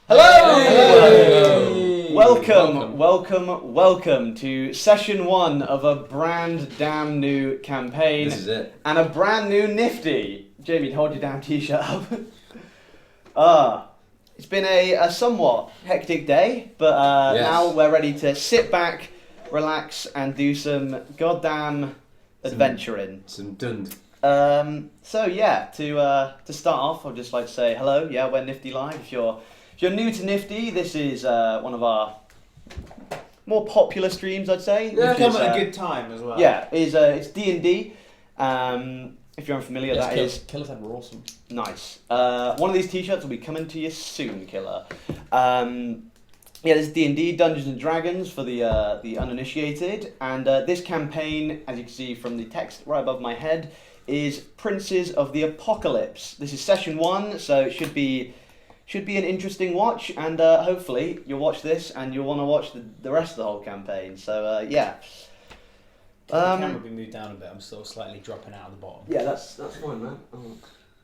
Hello! Hey! Welcome to session 1 of a brand damn new campaign. This is it. And a brand new NifD. Jamie, hold your damn t-shirt up. It's been a somewhat hectic day, but Yes. now we're ready to sit back, relax, and do some goddamn adventuring. Some dund. So yeah, to start off, I'd just like to say hello. Yeah, we're NifD Live. If you're new to NifD, this is one of our more popular streams, I'd say. Yeah, Come at a good time as well. Yeah, it's D&D. If you're unfamiliar, Yes, Killers were awesome. nice. One of these t-shirts will be coming to you soon, Killer. Yeah, this is D&D, Dungeons and Dragons for the uninitiated, and this campaign, as you can see from the text right above my head, is Princes of the Apocalypse. This is session 1, so it should be an interesting watch, and hopefully you'll watch this and you'll want to watch the rest of the whole campaign. So yeah. The camera will be moved down a bit. I'm still slightly dropping out of the bottom. Yeah, that's fine, man.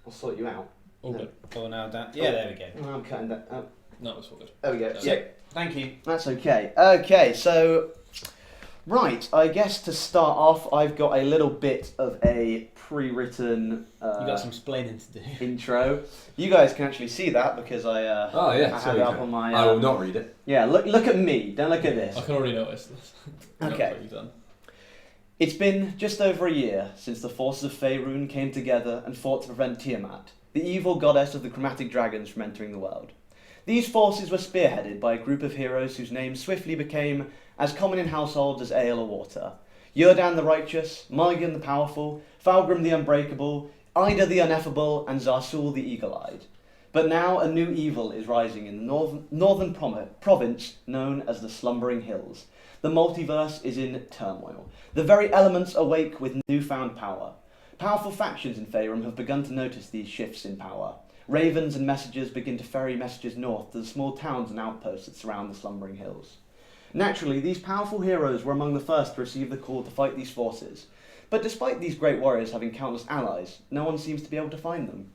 I'll sort you out. All good. Oh, now down. Yeah, there we go. Oh, I'm cutting that. Oh, No, it's all good. there we go. That's Yeah, it. Thank you. that's okay. Okay, so right, I guess to start off, I've got a little bit of a pre-written You got some splaining to do. intro. You guys can actually see that because I Oh yeah, I so have it you up can. on my. I will not read it. Yeah, look at me. Don't look at this. I can already notice this. Okay. What you've done. It's been just over a year since the forces of Faerun came together and fought to prevent Tiamat, the evil goddess of the chromatic dragons, from entering the world. These forces were spearheaded by a group of heroes whose names swiftly became as common in households as ale or water. Yurdan the Righteous, Margan the Powerful, Falgrim the Unbreakable, Ida the Ineffable, and Zarsul the Eagle-Eyed. But now a new evil is rising in the northern province known as the Slumbering Hills. The multiverse is in turmoil. The very elements awake with newfound power. Powerful factions in Faerun have begun to notice these shifts in power. Ravens and messengers begin to ferry messages north to the small towns and outposts that surround the Slumbering Hills. Naturally, these powerful heroes were among the first to receive the call to fight these forces. But despite these great warriors having countless allies, no one seems to be able to find them.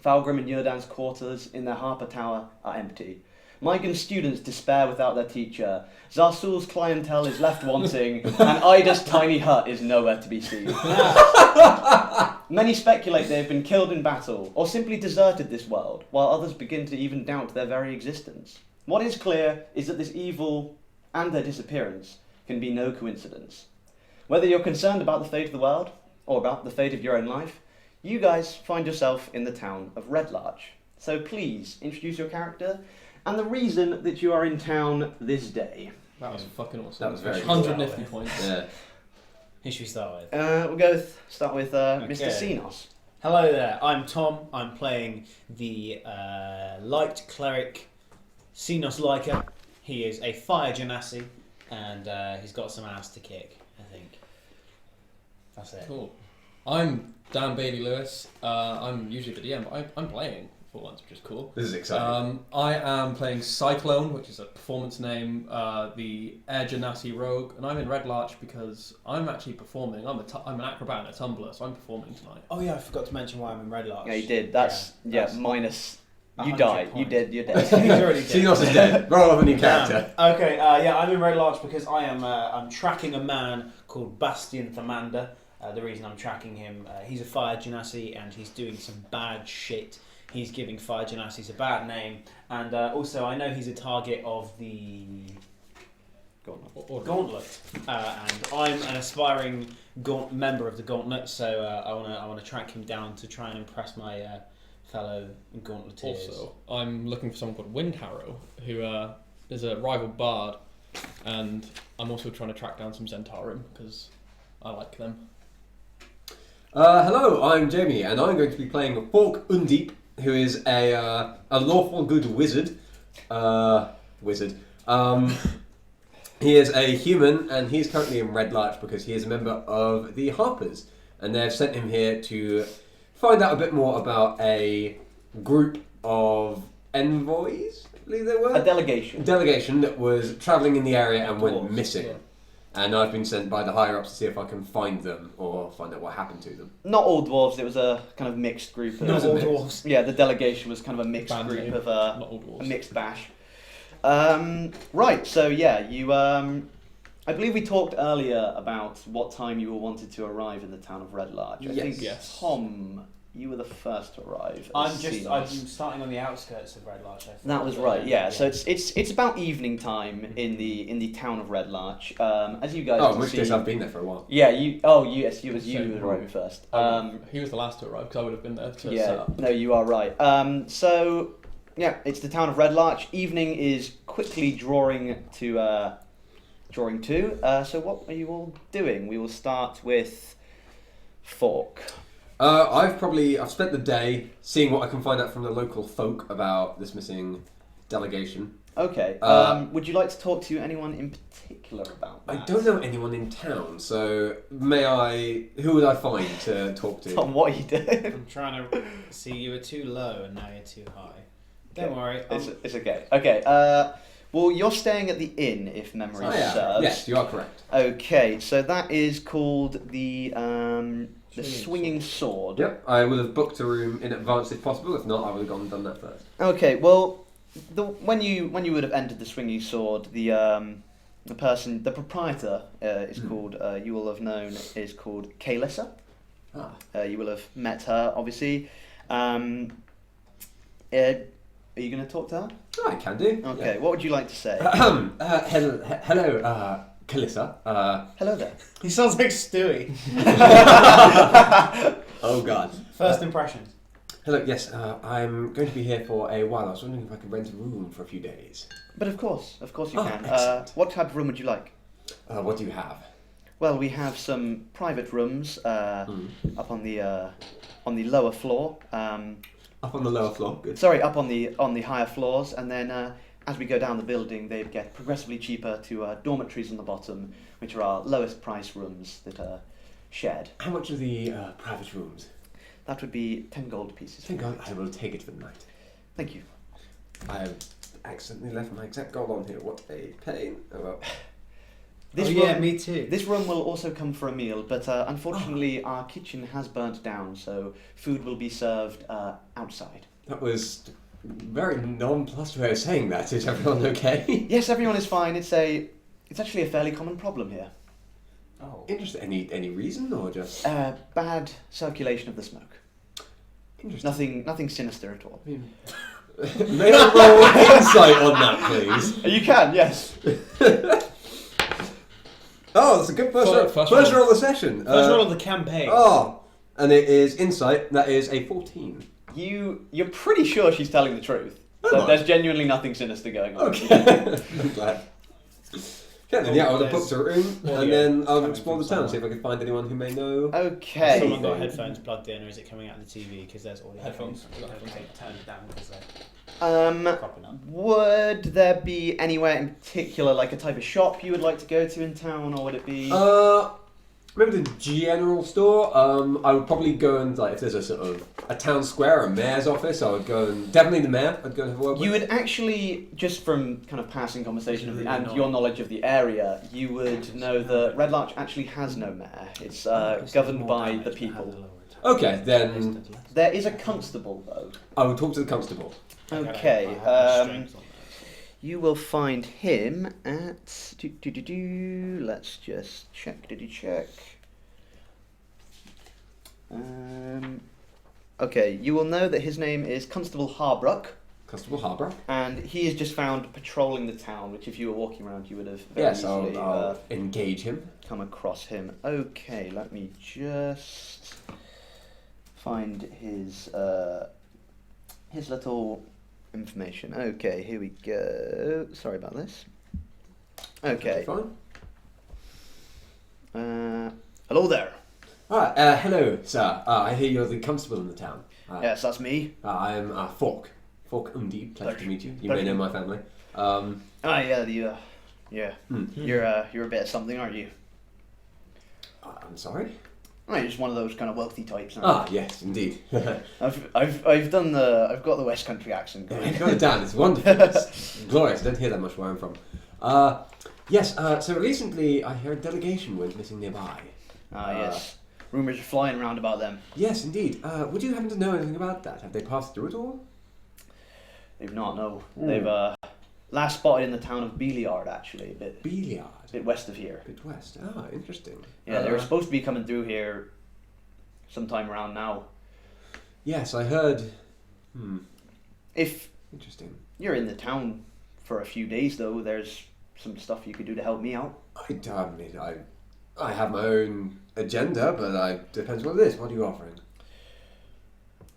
Falgrim and Yurdan's quarters in their Harper Tower are empty. Mygan's students despair without their teacher. Zarsul's clientele is left wanting, and Ida's tiny hut is nowhere to be seen. Many speculate they have been killed in battle, or simply deserted this world, while others begin to even doubt their very existence. What is clear is that this evil and their disappearance can be no coincidence. Whether you're concerned about the fate of the world, or about the fate of your own life, you guys find yourself in the town of Red Larch. So please, introduce your character, and the reason that you are in town this day. That was fucking awesome. That was very good. 100 nifty points. Yeah. Who should we start with? We'll start with Mr. Okay. Xenos. Hello there. I'm Tom. I'm playing the light cleric Xenos Leica. He is a fire genasi, and he's got some ass to kick, I think. That's it. Cool. I'm Dan Bailey Lewis. I'm usually the DM, but I'm playing for once, which is cool. This is exciting. I am playing Cyclone, which is a performance name, the Air Genasi Rogue, and I'm in Red Larch because I'm actually performing. I'm an acrobat and a tumbler, so I'm performing tonight. Oh yeah, I forgot to mention why I'm in Red Larch. Yeah, you did. That's minus. You 100 died. You points. did. You're He's dead. already dead. Xenos is dead. Roll off a new character. Okay, yeah, I'm in Red Larch because I'm tracking a man called Bastian Thermander. The reason I'm tracking him, he's a fire genasi and he's doing some bad shit. He's giving fire genasis a bad name, and also I know he's a target of the Gauntlet, and I'm an aspiring member of the Gauntlet, so I want to track him down to try and impress my fellow Gauntleteers. Also, I'm looking for someone called Wind Harrow, who is a rival bard, and I'm also trying to track down some Zentarim because I like them. Hello, I'm Jamie, and I'm going to be playing Fork Undeep, who is a lawful good wizard. He is a human, and he's currently in Red Larch because he is a member of the Harpers, and they've sent him here to find out a bit more about a group of envoys, I believe they were? A delegation. Delegation that was travelling in the area and went missing. Yeah. and I've been sent by the higher ups to see if I can find them or find out what happened to them. Not all dwarves. It was a kind of mixed group. Of, Not all mix. dwarves. Yeah, the delegation was kind of a mixed Band group name. of Not all a dwarves. mixed bash. Right. So yeah, you. I believe we talked earlier about what time you all wanted to arrive in the town of Red Larch. I Yes. think Yes. Tom, you were the first to arrive. I'm as I'm Xenos. starting on the outskirts of Red Larch. I think. That was right. Yeah. So it's about evening time in the town of Red Larch. As you guys Oh, can in which see. case I've been there for a while. Yeah. You. Oh, yes. You was you Same who was rule. arriving first. He was the last to arrive because I would have been there to set Yeah, up. no, you are right. So, yeah, it's the town of Red Larch. Evening is quickly drawing to. So, what are you all doing? We will start with Fork. I've spent the day seeing what I can find out from the local folk about this missing delegation. Okay. Would you like to talk to anyone in particular about that? I don't know anyone in town, so who would I find to talk to? Tom, what are you doing? I'm trying to see. You were too low, and now you're too high. Don't worry. It's okay. Okay. Well, you're staying at the inn, if memory serves. Yes, you are correct. Okay, so that is called the Swinging Sword. Yep, I would have booked a room in advance if possible. If not, I would have gone and done that first. Okay, well, when you would have entered the Swinging Sword, the proprietor is called. You will have known is called Kalissa. Ah. You will have met her, obviously. Are you going to talk to her? Oh, I can do. Okay. What would you like to say? Hello, Kalissa. Hello there. He sounds like Stewie. Oh God. First impressions. Hello. Yes, I'm going to be here for a while. I was wondering if I could rent a room for a few days. But of course you Oh, can. excellent. What type of room would you like? What do you have? Well, we have some private rooms up on the lower floor. Up on the lower floor. Good. Sorry, up on the higher floors, and then as we go down the building, they get progressively cheaper to dormitories on the bottom, which are our lowest price rooms that are shared. How much are the private rooms? That would be 10 gold pieces. I think I will take it for the night. Thank you. I have accidentally left my exact gold on here. What a pain. Oh well. This yeah, room, me too. This room will also come for a meal, but unfortunately our kitchen has burnt down, so food will be served outside. That was very nonplussed way of saying that. Is everyone okay? Yes, everyone is fine. It's actually a fairly common problem here. Oh. Interesting. Any reason or just Bad circulation of the smoke. interesting? Nothing sinister at all. I mean, may I roll insight on that, please? You can, yes. Oh, that's a good first First roll roll. of the session. First roll of the campaign. Oh, and it is insight. That is a 14. You're pretty sure she's telling the truth. Am So I? there's genuinely nothing sinister going on. Okay. I'm glad. Okay, then, yeah, I would have booked a room, Well, and yeah, then I'll coming explore from the town, see if somewhere. I can find anyone who may know. Has Okay. someone got headphones plugged in, or is it coming out of the TV? Because there's audio. Headphones. Okay, turn it down because they're Um, cropping up. would there be anywhere in particular, like a type of shop you would like to go to in town, or would it be? Maybe the general store. I would probably go and, like, if there's a sort of a town square, a mayor's office, I would go and definitely the mayor. I'd go and have a word with. You would actually, just from kind of passing conversation Really and not. your knowledge of the area, you would know that Red Larch actually has no mayor. It's governed by the people. Okay, then There is a constable, though. I would talk to the constable. Okay. You will find him at. Let's just check. Did you check? Okay, you will know that his name is Constable Harbrook, Constable Harbour. and he is just found patrolling the town, which if you were walking around, you would have very Yes, easily I'll engage him. come across him. Okay, let me just find his little information. Okay, here we go. Sorry about this. Okay. Fine. Hello there. Hello, sir. I hear you're the constable in the town. Yes, that's me. I'm Fork. Fork Undi. Pleasure to meet you. You may Pleasure. know my family. Yeah. Hmm. You're a bit of something, aren't you? I'm sorry. Oh, you're just one of those kind of wealthy types. Aren't Yes, indeed. I've got the West Country accent going. You've got it down. It's wonderful. It's glorious. I don't hear that much where I'm from. Yes, so recently I heard a delegation went missing nearby. Yes. Rumours are flying around about them. Yes, indeed. Would you happen to know anything about that? Have they passed through at all? They've not, no. They've last spotted in the town of Beliard, actually, a Beliard? bit west of here. Bit west. Ah, interesting. Yeah, they were supposed to be coming through here sometime around now. Yes, I heard... If Interesting. you're in the town for a few days, though, there's some stuff you could do to help me out. I have my own agenda, but depends what it is. What are you offering?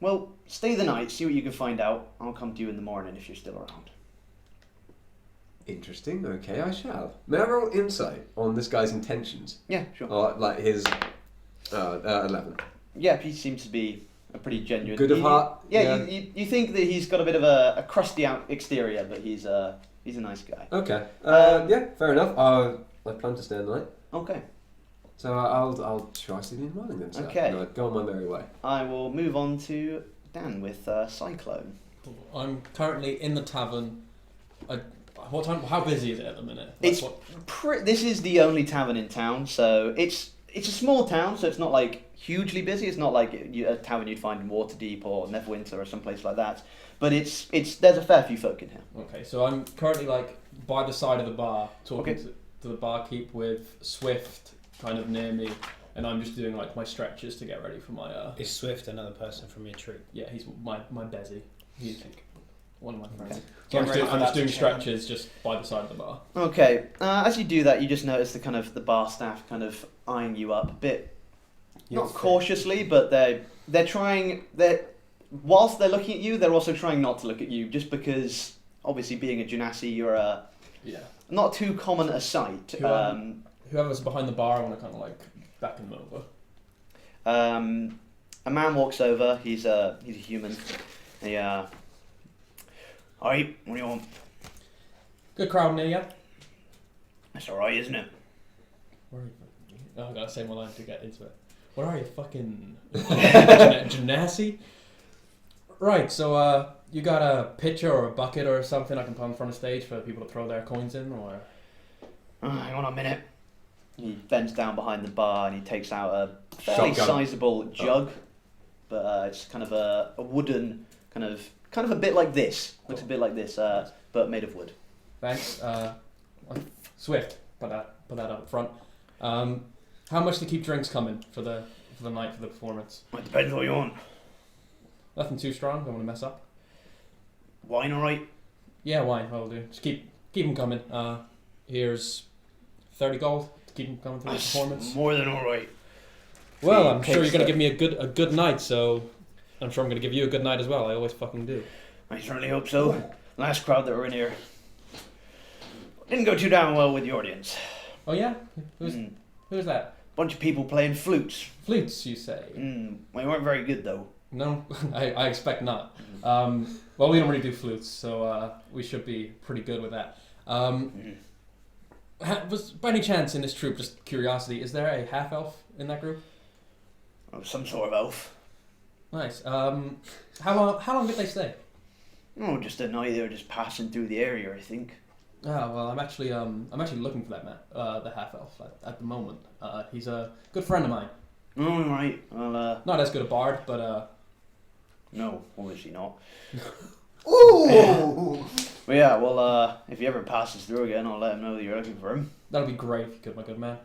Well, stay the night, see what you can find out. I'll come to you in the morning if you're still around. Interesting. Okay, I shall. May I roll insight on this guy's intentions? Yeah, sure. Or like his 11. Yeah, he seems to be a pretty genuine... Good of heart. Yeah, you think that he's got a bit of a crusty out exterior, but he's a nice guy. Okay. Yeah, fair enough. I plan to stay the night. Okay. So I'll try to see you in the morning then, sir. Okay. No, go on my merry way. I will move on to Dan with Cyclone. I'm currently in the tavern. What time? How busy is it at the minute? It's this is the only tavern in town, so it's a small town, so it's not like hugely busy. It's not like a tavern you'd find in Waterdeep or Neverwinter or someplace like that. But there's a fair few folk in here. Okay, so I'm currently like by the side of the bar talking Okay. to the barkeep with Swift kind of near me, and I'm just doing like my stretches to get ready for my. Is Swift another person from your troop? Yeah, he's my Bezzy. He's one of my friends. Okay. So I'm Get ready just, for I'm just that doing to stretches just by the side of the bar. Okay. As you do that, you just notice the bar staff kind of eyeing you up a bit, not cautiously, but they're trying. Whilst they're looking at you, they're also trying not to look at you, just because obviously being a Genasi, you're not too common a sight. Whoever's behind the bar, I want to kind of like beckon them over. A man walks over. He's a human. Alright, what do you want? Good crowd near you. That's alright, isn't it? Where are you? Oh, I gotta say my line to get into it. Where are you, fucking Genasi? Right, so you got a pitcher or a bucket or something I can put in front of stage for people to throw their coins in, or? Hang on a minute. He bends down behind the bar and he takes out a fairly Shotgun. sizable jug, but it's kind of a wooden, kind of a bit like this. Looks a bit like this, but made of wood. Thanks. Swift, put that up front. How much to keep drinks coming for the night for the performance? It depends what you want. Nothing too strong. Don't want to mess up. Wine, alright? Yeah, wine. That'll do. Just keep them coming. Here's 30 gold to keep them coming through the performance. More than alright. Well, I'm sure you're gonna give me a good night, so I'm sure I'm gonna give you a good night as well. I always fucking do. I certainly hope so. Last crowd that were in here didn't go too damn well with the audience. Oh yeah, who's that? Bunch of people playing flutes. Flutes, you say? They weren't very good though. No, I expect not. Well, we don't really do flutes, so we should be pretty good with that. Was by any chance in this troop, just curiosity, is there a half elf in that group? Oh, some sort of elf. Nice. How long did they stay? Oh, just a night. They were just passing through the area, I think. Ah, well, I'm actually looking for that man, the half elf at the moment. He's a good friend of mine. All right. Well, Not as good a bard, but no, obviously not. Ooh! But yeah, well, if he ever passes through again, I'll let him know that you're looking for him. that'll be great if you could, my good man.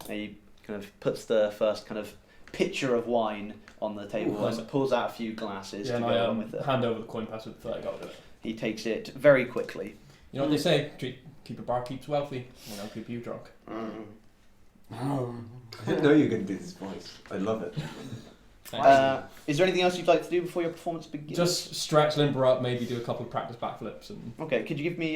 He kind of puts the first kind of pitcher of wine on the table and pulls out a few glasses Yeah, to and go I on with it. hand over the coin pass with 30 gold. He takes it very quickly. You know what they say? Keep a bar keeps wealthy. You know, keep you drunk. I didn't know you were going to do this voice. I love it. Is there anything else you'd like to do before your performance begins? Just stretch, limber up, maybe do a couple of practice backflips, and Okay, could you give me...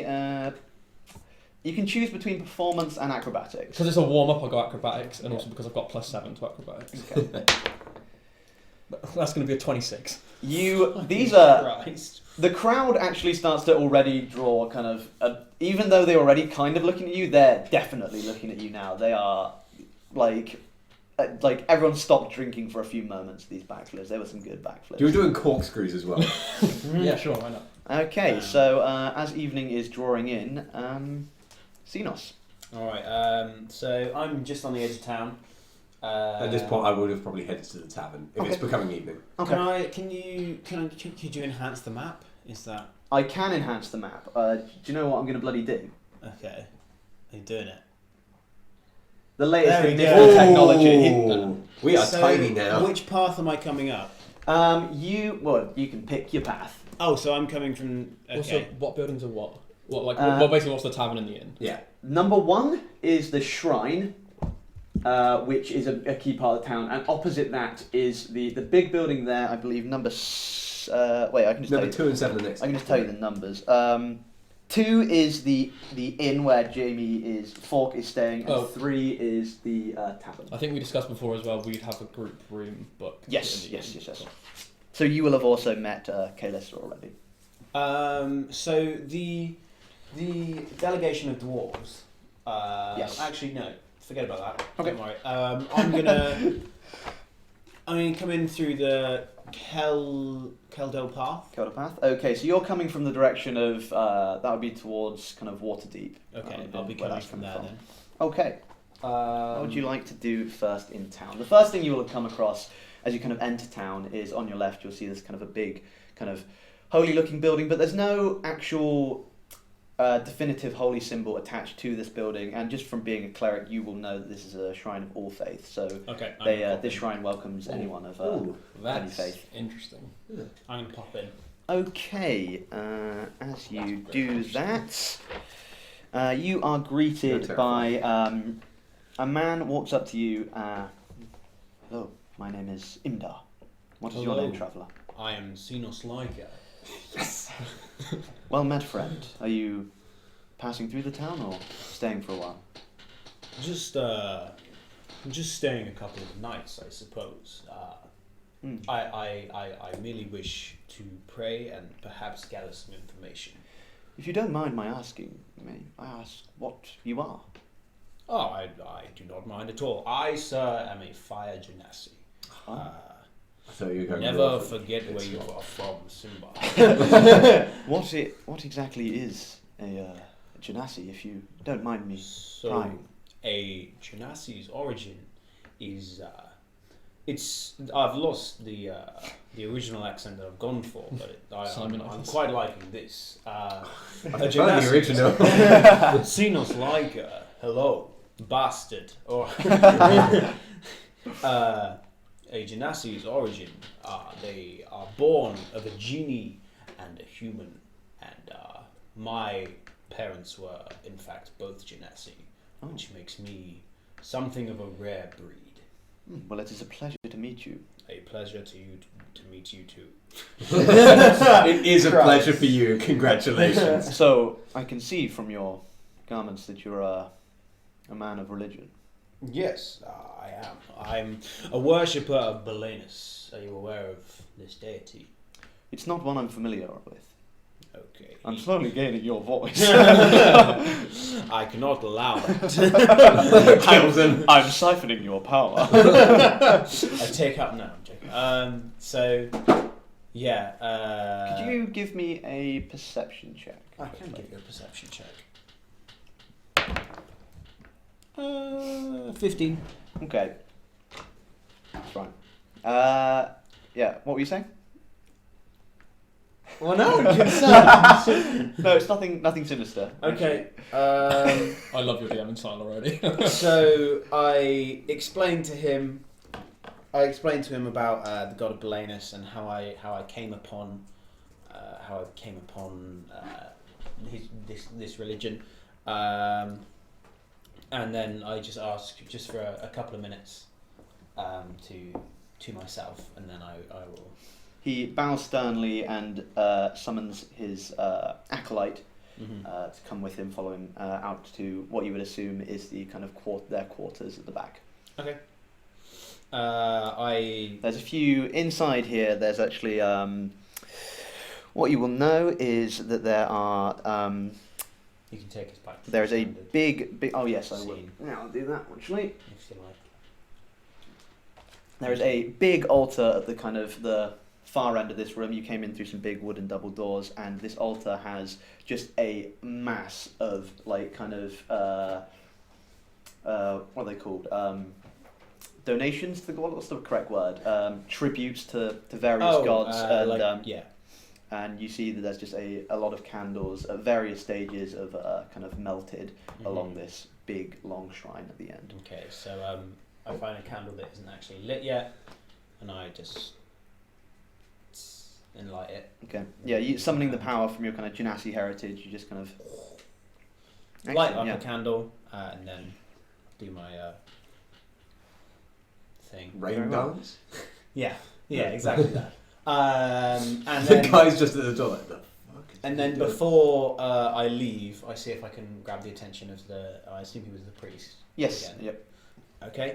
you can choose between performance and acrobatics. because it's a warm up, I'll go acrobatics, and also because I've got +7 to acrobatics. Okay. That's going to be a 26. The crowd actually starts to already draw kind of... even though they're already kind of looking at you, they're definitely looking at you now. They are like everyone stopped drinking for a few moments, these backflips. There were some good backflips. You were doing corkscrews as well. Yeah, sure, why not? Okay, so as evening is drawing in, Xenos. All right. So I'm just on the edge of town. At this point, I would have probably headed to the tavern if it's becoming evening. Okay. Could you enhance the map? Is that I can enhance the map. Do you know what I'm going to bloody do? okay? Are you doing it? The latest There we in go. NifD technology. Ooh, we are So, tiny now. Which path am I coming up? You can pick your path. Oh, so I'm coming from. Okay. Also, what buildings are what? What basically what's the tavern in the inn? Yeah. Number 1 is the shrine, which is a key part of the town, and opposite that is the big building there. I believe number. Wait, I can just Number tell 2 and 7 the next. I can just tell you the numbers. 2 is the inn where Fork is staying, and 3 is the tavern. I think we discussed before as well. We'd have a group room booked. Yes. in the inn. Yes. So you will have also met Kalista already. So the delegation of dwarves. Yes. Actually, no. Forget about that. Okay. Don't worry. I'm gonna come in through the Keldale path. Kelda path. Okay, so you're coming from the direction of that would be towards kind of Waterdeep. Okay, That I'll would be where coming that's from there then. Okay. What would you like to do first in town? The first thing you will have come across as you kind of enter town is on your left. You'll see this kind of a big, kind of holy-looking building, but there's no actual definitive holy symbol attached to this building. And just from being a cleric, you will know that this is a shrine of all faith. So Okay. this shrine welcomes anyone of any That's faith. interesting. I'm gonna pop in. Okay, as you do that, you are greeted by a man walks up to you. Hello, my name is Imdar. What is your Hello. name, traveller? I am Xenos Liger. Well met, friend. Are you passing through the town or staying for a while? Just staying a couple of nights, I suppose. I merely wish to pray and perhaps gather some information. If you don't mind my asking, may I ask what you are? Oh, I do not mind at all. I, sir, am a fire genasi. So you're going Never forget where you are from, Simba. What exactly is a genasi, if you don't mind me So, prying? a genasi's origin is I've lost the original accent that I've gone for, but I'm quite liking this. I prefer the original. Xenos Liger, hello, bastard. Or a genasi's origin. They are born of a genie and a human, and my parents were in fact both genasi, which makes me something of a rare breed. Well, it is a pleasure to meet you. A pleasure to meet you too. It is a pleasure for you. Congratulations. So, I can see from your garments that you're a man of religion. Yes, I am. I'm a worshipper of Belenus. Are you aware of this deity? It's not one I'm familiar with. Okay. I'm slowly gaining your voice. I cannot allow that. I'm siphoning your power. I take up now. I'm joking. Yeah. Could you give me a perception check? I can give you a perception check. 15. Okay. That's fine. Yeah, what were you saying? Well, no. No, it's nothing sinister. Okay. I love your DM style already. So I explained to him about the god of Belenus and how I came upon this religion, and then I just asked just for a couple of minutes to myself, and then I will. He bows sternly and summons his acolyte to come with him, follow him out to what you would assume is the kind of their quarters at the back. Okay. There's a few inside here. There's actually what you will know is that there are. You can take us back. There is a Standard big. Oh yes, I will. scene. Now I'll do that actually. If you like. There is a big altar at the kind of the far end of this room, you came in through some big wooden double doors, and this altar has just a mass of like kind of what are they called? Donations to the god. What's the correct word? Tributes to various gods, and and you see that there's just a lot of candles at various stages of kind of melted along this big long shrine at the end. Okay, so I find a candle that isn't actually lit yet, and I just light it. Okay. Yeah, you summoning the power from your kind of Genasi heritage. You just kind of light up a candle, and then do my thing. Rain dance? Yeah, exactly that. And The then, guy's just at the door like, the fuck is and he then doing? before I leave, I see if I can grab the attention of I assume he was the priest. yes. Again. Yep. Okay.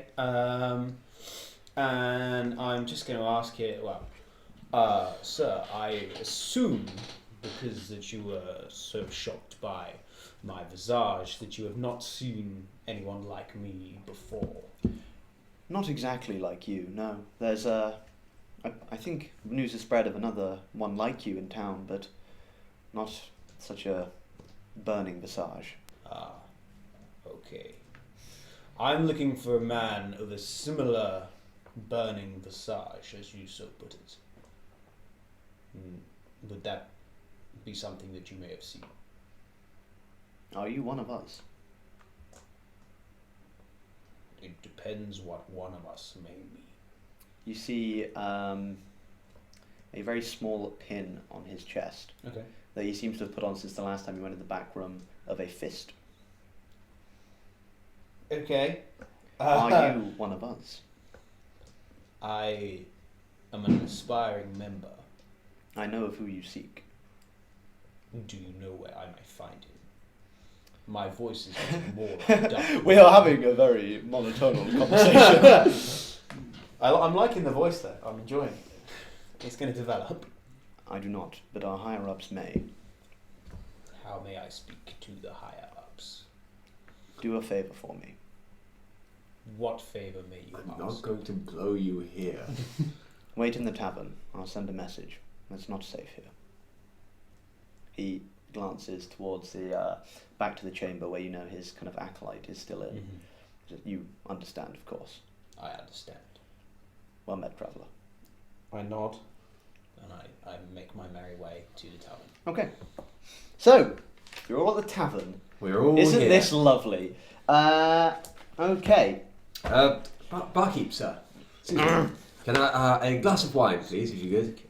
And I'm just going to ask it. Well, sir, I assume because that you were so shocked by my visage that you have not seen anyone like me before. Not exactly like you. No. There's I think news has spread of another one like you in town, but not such a burning visage. Ah, okay. I'm looking for a man of a similar burning visage, as you so put it. Would that be something that you may have seen? Are you one of us? It depends what one of us may be. You see a very small pin on his chest Okay. that he seems to have put on since the last time he went in the back room of a fist. Okay. Are you one of us? I am an aspiring member. I know of who you seek. Do you know where I may find him? My voice is getting more dull. We are having a very monotonal conversation. I'm liking the voice though. I'm enjoying it. It's going to develop. I do not, but our higher-ups may. How may I speak to the higher ups? Do a favour for me. What favour may you I'm ask? not going to blow you here. Wait in the tavern. I'll send a message. It's not safe here. He glances towards the back to the chamber where you know his kind of acolyte is still in. You understand, of course. I understand. Well met, traveller. I nod. And I make my merry way to the tavern. Okay. So, you're all at the tavern. We're all Isn't here. this lovely? Okay. Barkeep, sir. Excuse me. Can I a glass of wine, please, if you could?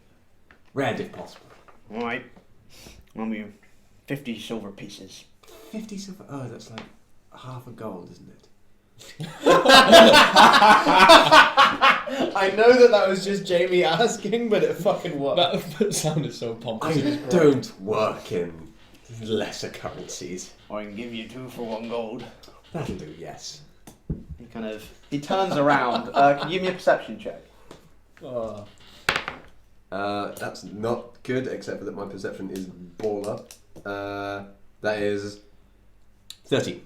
Red, if possible. Alright. I'll you 50 silver pieces. 50 silver. Oh, that's like half a gold, isn't it? I know that was just Jamie asking, but it fucking worked. That sounded so pompous. I don't work in lesser currencies. Or I can give you 2 for 1 gold. That'll do, yes. He turns around. Can you give me a perception check? That's not good, except for that my perception is baller. That is 13.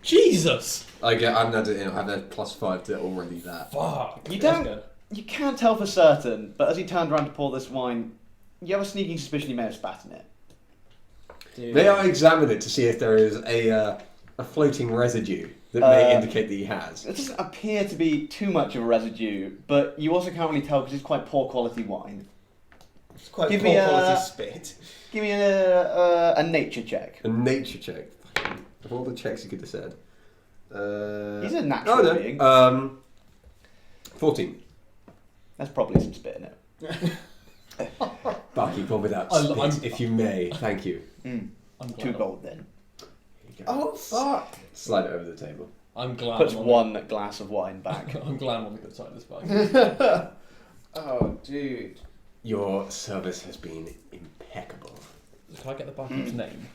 Jesus! I'm not. I have that +5 to already that. Fuck. You That's don't- good. You can't tell for certain, but as he turned around to pour this wine, you have a sneaking suspicion he may have spat in it. Dude. May I examine it to see if there is a floating residue that may indicate that he has? It doesn't appear to be too much of a residue, but you also can't really tell because it's quite poor quality wine. It's quite Give poor me a- quality spit. Give me a nature check. A nature check. Of all the checks you could have said. He's a natural being. 14. There's probably some spit in it. Barkeep, one without I'm- spit, if you may. Thank you. I'm glad 2 gold then. Here you go. Oh fuck! Slide it over the table. I'm glad. Puts I'm on 1 glass of wine back. I'm glad I'm on the good side of this bag. Oh dude. Your service has been impeccable. Can I get the barkeep's name?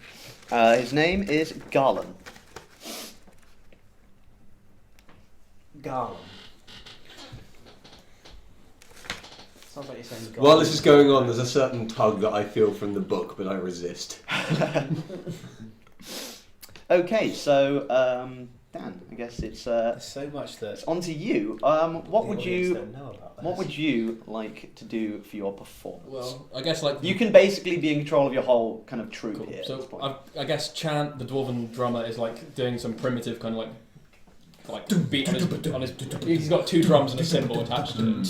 His name is Garland. Garland. Sounds like you're saying Garland. While this is going on, there's a certain tug that I feel from the book, but I resist. Okay, so Dan, I guess it's There's so much that on to you. What the would audience you don't know about this. What would you like to do for your performance? Well, I guess like You can basically be in control of your whole kind of troupe cool. here. At this So point. I guess Chant, the dwarven drummer, is like doing some primitive kind of like beat on his. He's got 2 drums and a cymbal attached to it.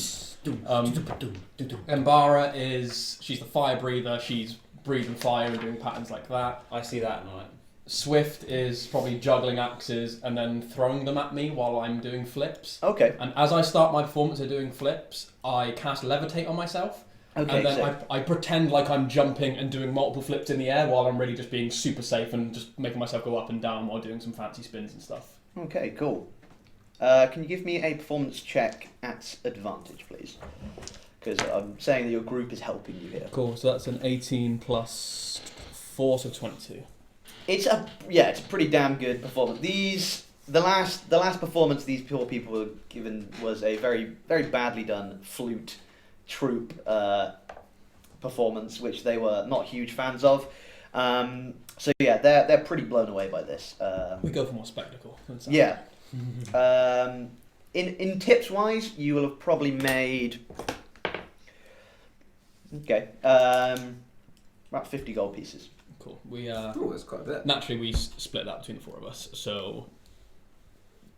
Embara she's the fire breather. She's breathing fire and doing patterns like that. I see that and I'm like, Swift is probably juggling axes and then throwing them at me while I'm doing flips. Okay. And as I start my performance of doing flips, I cast levitate on myself. Okay. And then So, I pretend like I'm jumping and doing multiple flips in the air while I'm really just being super safe and just making myself go up and down while doing some fancy spins and stuff. okay. Cool. Can you give me a performance check at advantage, please? Because I'm saying that your group is helping you here. Cool, so that's an 18 plus 4, so 22. It's a pretty damn good performance. The last performance these poor people were given was a very very badly done flute troupe performance, which they were not huge fans of. So yeah, they're pretty blown away by this. We go for more spectacle. Than sound. Yeah. In tips wise, you will have probably made about 50 gold pieces. Cool. We Oh, that's quite a bit. naturally we split that between the 4 of us, so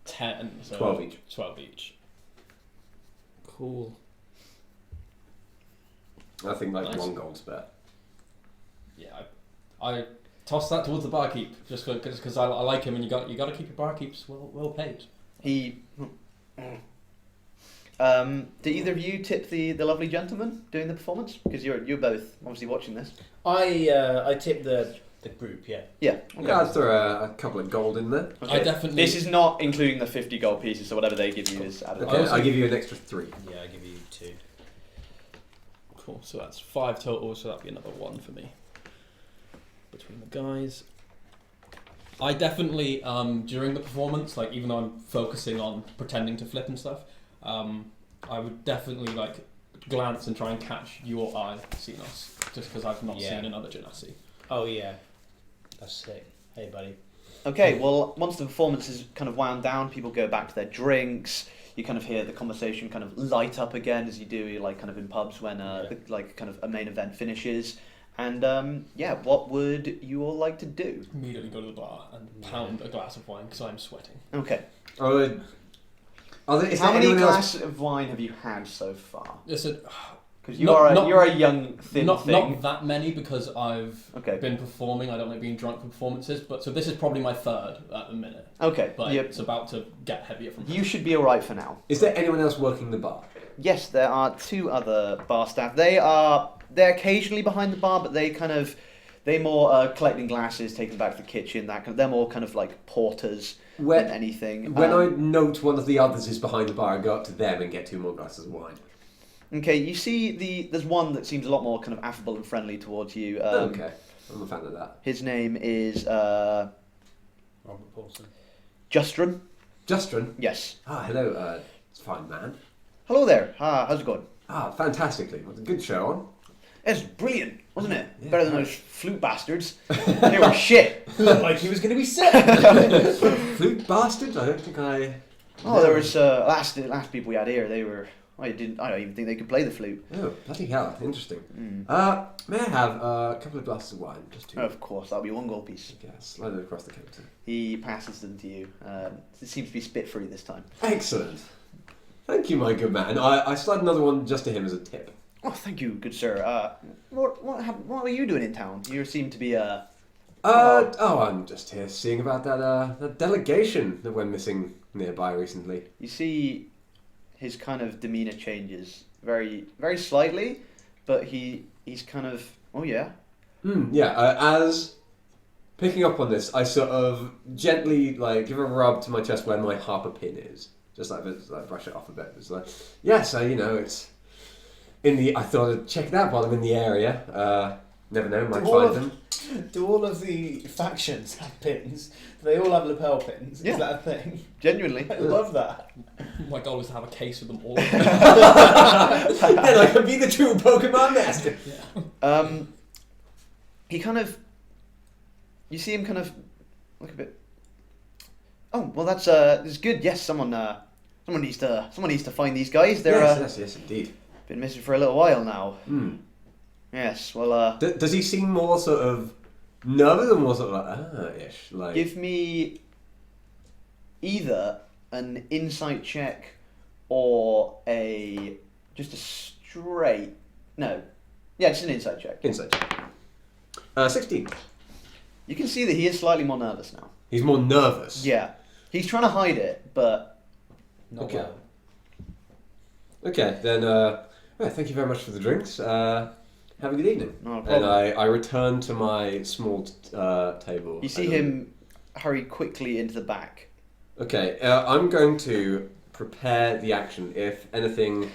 10. So 12 each. 12 each. Cool. I think like Nice. 1 gold spare. Yeah, I tossed that towards the barkeep just because I like him, and you got to keep your barkeeps well paid. He. Did either of you tip the lovely gentleman doing the performance? Because you're both obviously watching this. I tipped the group, yeah. Yeah. Okay. Yeah, I'd throw a couple of gold in there. Okay. I definitely. This is not including the 50 gold pieces, so whatever they give you is added. Okay, also- I'll give you an extra 3. Yeah, I give you 2. Cool. So that's 5 total. So that'd be another 1 for me between the guys. I definitely during the performance, like even though I'm focusing on pretending to flip and stuff, I would definitely like glance and try and catch your eye, Xenos, just because I've not Yeah. seen another Genasi. Oh yeah, that's sick. Hey buddy. Okay, well, once the performance is kind of wound down, people go back to their drinks. You kind of hear the conversation kind of light up again as you do, like kind of in pubs when like kind of a main event finishes. And what would you all like to do? Immediately go to the bar and pound a glass of wine because I'm sweating. Okay. Is How there many anyone else? glasses of wine have you had so far? Listen, Because you Not- are not- you're a young thin not thing. that many because I've Okay. been performing. I don't like being drunk for performances, but so this is probably my 3rd at the minute. Okay. But Yep. it's about to get heavier from here. You should be all right for now. Is there anyone else working the bar? Yes, there are 2 other bar staff. They're occasionally behind the bar, but they more collecting glasses, taking them back to the kitchen. They're more kind of like porters than When, anything. when I note one of the others is behind the bar, I go up to them and get 2 more glasses of wine. Okay, you see there's one that seems a lot more kind of affable and friendly towards you. Okay, I'm a fan of that. His name is Robert Paulson. Justron. Justron. Yes. Hello, fine man. Hello there. How's it going? Fantastically. What a good show on. It's brilliant, wasn't it? Yeah. Better than those flute bastards. They were shit. Looked like he was going to be sick. Flute bastard? I don't think I... Oh, there was last people we had here. They were. I don't even think they could play the flute. Oh, bloody hell. Interesting. May I have a couple of glasses of wine? Just 2. Of course, that'll be 1 gold piece. Yeah, slide it across the counter. He passes them to you. It seems to be spit-free this time. Excellent. Thank you, my good man. I slide another one just to him as a tip. Oh, thank you, good sir. What are you doing in town? You seem to be I'm just here seeing about that delegation that went missing nearby recently. You see, his kind of demeanor changes very, very slightly, but he's kind of As picking up on this, I sort of gently give a rub to my chest where my harper pin is, just like brush it off a bit. It's like, yes, it's in the. I thought I'd check it out while I'm in the area. Never know, might find them. Do all of the factions have pins? Do they all have lapel pins? Yeah. Is that a thing? genuinely. I love that. My goal is to have a case of them all. Then I can be the true Pokemon master. He kind of. You see him kind of look a bit. Oh, well, that's good. Yes, someone needs to find these guys. They're Yes, indeed. been missing for a little while now. Hmm. Yes. Well, Does he seem more sort of nervous or more sort of like ish? Like give me either an insight check or just a straight just an insight check. insight. 16. You can see that he is slightly more nervous now. He's more nervous. Yeah, he's trying to hide it, but Not Okay. well. Okay, then. Thank you very much for the drinks. Have a good evening. not a And problem. I return to my small table. You see him hurry quickly into the back. Okay, I'm going to prepare the action. If anything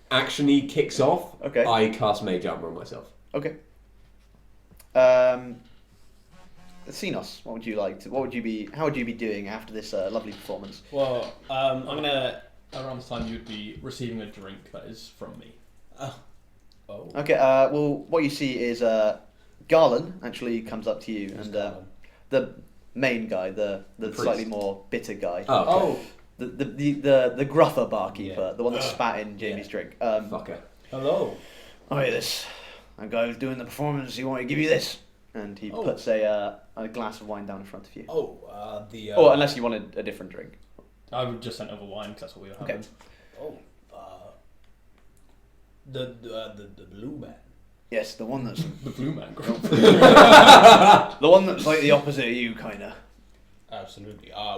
actiony kicks off, Okay. I cast Mage Armor on myself. Okay. Sinos, what would you like to? How would you be doing after this lovely performance? Well, I'm gonna around this time you'd be receiving a drink that is from me. Oh. Okay. Well, what you see is Garland actually comes up to you, and the main guy, the Priest. slightly more bitter guy, Oh, okay. the gruffer barkeeper, Yeah. the one that spat in Jamie's drink. Fucker. Hello. Oh, hey, that guy who's doing the performance. He wanted to give you this, and he Oh. puts a glass of wine down in front of you. Oh, Or unless you wanted a different drink. I would just sent over wine because that's what we were having. Okay. Oh, the blue man. Yes, the one that's The Blue Man Group. the one that's like the opposite of you, kind of. Absolutely. I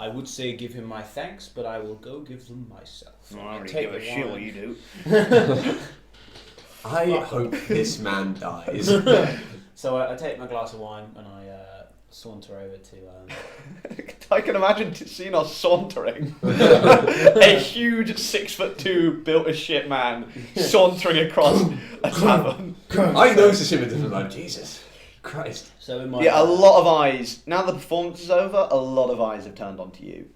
would say give him my thanks, but I will go give them myself. I don't really Take give a the shit wine. what you do. I hope this man dies. So I take my glass of wine and I saunter over to. I can imagine Sinos sauntering. A huge 6'2" built as shit man sauntering across a tavern. I notice him a different like Jesus Christ. So in my Yeah, a lot of eyes. Now the performance is over, a lot of eyes have turned onto you.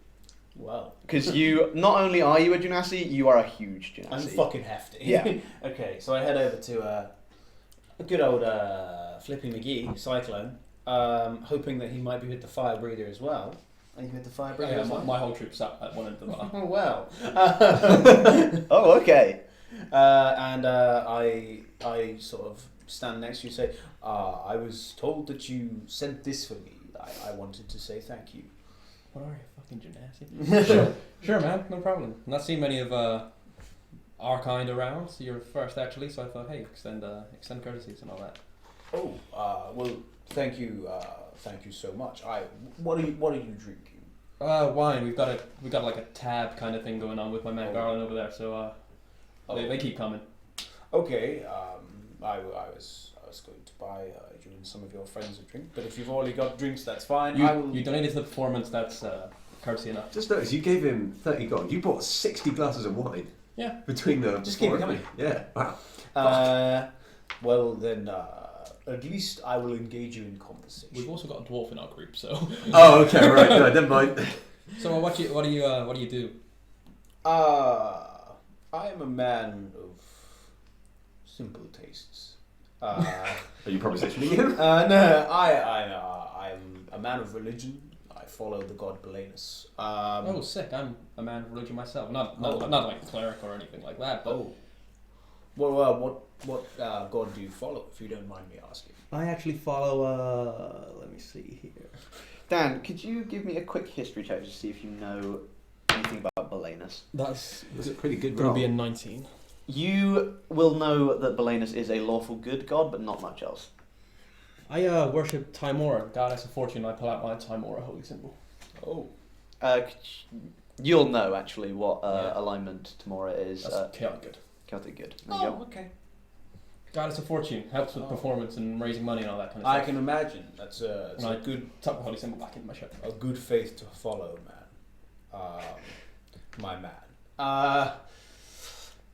Well, Because you, not only are you a Genasi, you are a huge Genasi. I'm fucking hefty. Yeah. Okay, so I head over to a good old Flippy McGee, Cyclone, hoping that he might be with the fire breather as well. Are you with the fire breather Yeah, as well? my whole troop sat at one end of the bar. Oh, well. Oh, okay. And I sort of stand next to you and say, I was told that you sent this for me. I wanted to say thank you. What are you, fucking Genasi? Sure, man, no problem. Not seen many of our kind around. So you're first, actually. So I thought, hey, extend courtesies and all that. Oh, well, thank you so much. What are you drinking? Wine. We've got like a tab kind of thing going on with my man Garland over there. So they keep coming. Okay, I was going to buy you and some of your friends a drink, but if you've already got drinks, that's fine. You donated to the performance. That's courtesy enough. Just notice you gave him 30 gold. You bought 60 glasses of wine. Yeah. Between the Just keep it four of coming. you. Yeah. Wow. Well then, at least I will engage you in conversation. We've also got a dwarf in our group. So. Oh, okay, right. No, never mind. So what do you do? I am a man of simple tastes. Are you propositioning him? No, I am a man of religion. I follow the god Belenus. Oh, sick! I'm a man of religion myself. Not like a cleric or anything like that. But What god do you follow, if you don't mind me asking? I actually follow, let me see here. Dan, could you give me a quick history check to see if you know anything about Belenus? that's Was it pretty good? going to be a roll? 19. You will know that Belenus is a lawful good god, but not much else. I worship Timora, goddess of fortune. I pull out my Timora holy symbol. Oh, You'll know, actually, what Yeah. alignment Tamora is. That's chaotic good. Celtic good. There you go. okay. Goddess of fortune helps with performance and raising money and all that kind of I stuff. can imagine. That's a Right. good Tuck the holy symbol back into my shirt. a good faith to follow, man. My man.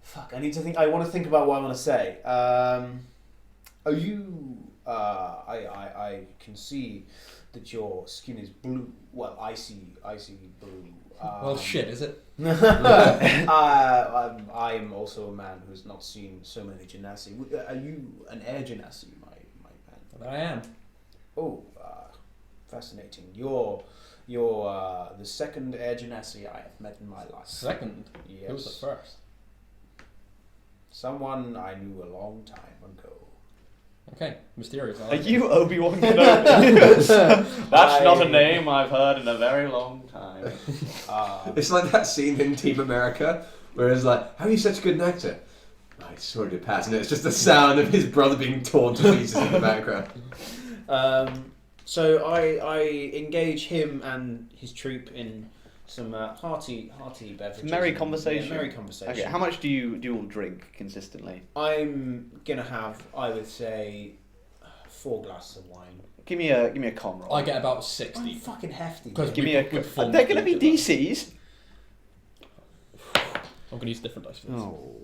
Fuck. I need to think. I want to think about what I want to say. Are you? I can see that your skin is blue. Well, icy blue. Well, shit, is it? I am also a man who's not seen so many genasi. Are you an air genasi, my man? That I am. Oh, Fascinating. You're the second Air Genasi I have met in my life. Second? Yes. Who was the first? Someone I knew a long time ago. Okay, mysterious. Are you Obi-Wan Kenobi? That's not a name I've heard in a very long time. It's like that scene in Team America where it's like, how are you such a good actor? I sort of pass, and it's just the sound of his brother being torn to pieces in the background. So I engage him and his troop in some hearty beverages. Merry conversation. Yeah, merry conversation. Okay, how much do you all drink consistently? I'm gonna have, I would say, 4 glasses of wine. Give me a con roll. I get about I'm 60. fucking hefty. Because Give me a. formed They're gonna be together. DCs. I'm gonna use different dice for this. Oh.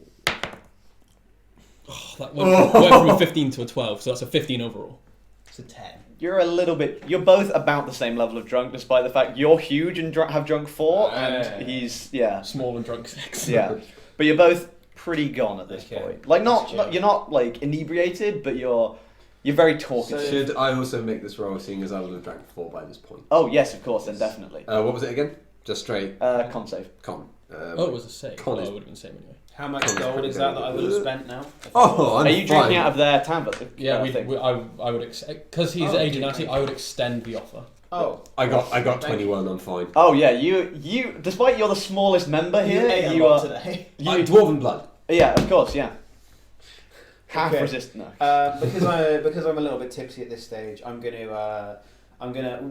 Oh, that went from a 15 to a 12, so that's a 15 overall. It's a 10. You're a little bit. You're both about the same level of drunk, despite the fact you're huge and have drunk 4, and he's Small and drunk 6. yeah. But you're both pretty gone at this Okay. point. Like not you're not like inebriated, but you're very talkative. Should I also make this roll, seeing as I would have drank 4 by this point? Oh yes, of course, then definitely. What was it again? Just straight Con save. con. Oh, it was a save. Con Oh, is- it would have been the same anyway. How much Comes gold pretty is that good. I would have spent now? Oh, I'm Are you fine. drinking out of their tablet? Yeah, thing? I would because he's Oh, agent okay. Natty, I would extend the offer. Oh. I got Thank 21. I'm fine. Oh yeah, you. Despite you're the smallest member You here, ate a you lot are. today. I'm dwarven blood. Yeah, of course, yeah. Half Okay. resist. No. Because I'm a little bit tipsy at this stage, I'm gonna